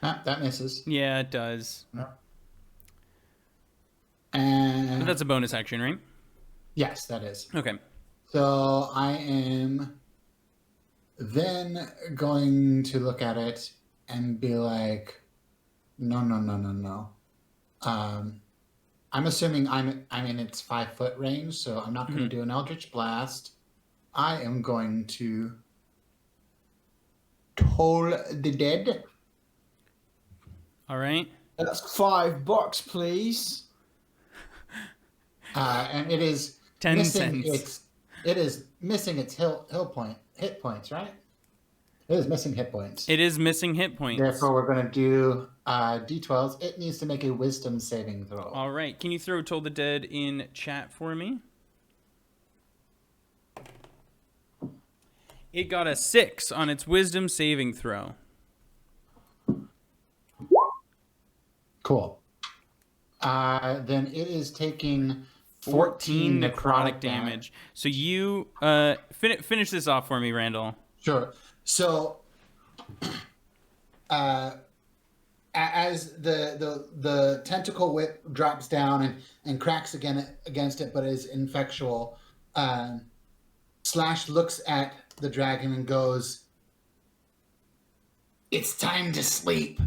Ah, that misses. Yeah, it does. And But that's a bonus action, right? yes, that is. Okay. So I am then going to look at it and be like, no. I'm assuming I'm in its 5-foot range, so I'm not going to do an Eldritch Blast. I am going to Toll the Dead. All right. That's $5, please. And it is 10 missing cents. it is missing its hit points, right? It is missing hit points. It is missing hit points. Therefore, we're going to do D12s. It needs to make a wisdom saving throw. All right. Can you throw Toll the Dead in chat for me? It got a 6 on its wisdom saving throw. Cool. Then it is taking 14 necrotic damage. So you finish this off for me, Randle. Sure. So, as the tentacle whip drops down and cracks again against it, but is infectual, Slash looks at the dragon and goes, "It's time to sleep."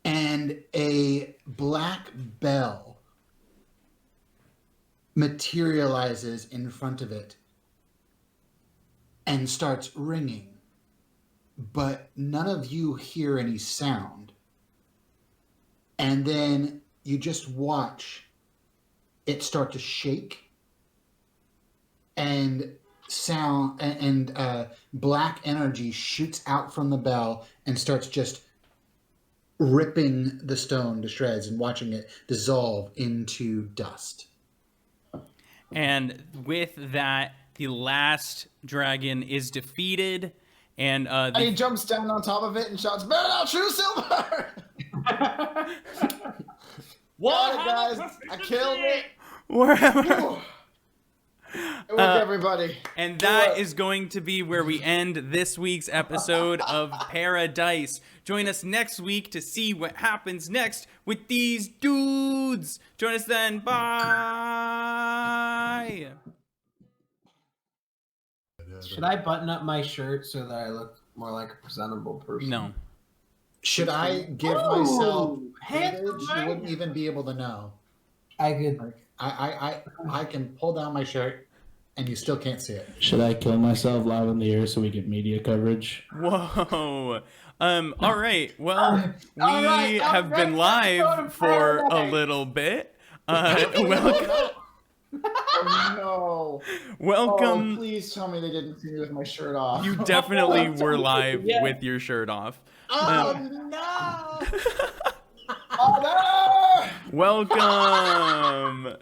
And a black bell materializes in front of it and starts ringing. But none of you hear any sound. And then you just watch it start to shake, and sound and black energy shoots out from the bell and starts just ripping the stone to shreds and watching it dissolve into dust. And with that, the last dragon is defeated. And he jumps down on top of it and shouts, "Burn out true silver!" What, guys? I killed it. Wherever. Good work, everybody. And that is going to be where we end this week's episode of Paradise. Join us next week to see what happens next with these dudes. Join us then. Bye. Should I button up my shirt so that I look more like a presentable person? No. Should I give myself image? You wouldn't even be able to know. I could. Like, I can pull down my shirt and you still can't see it. Should I kill myself live in the air so we get media coverage? Whoa. All right. Well, we have been live for a little bit. Welcome. Oh no! Welcome. Oh, please tell me they didn't see me with my shirt off. You definitely were live with your shirt off. Oh no! Oh no! Welcome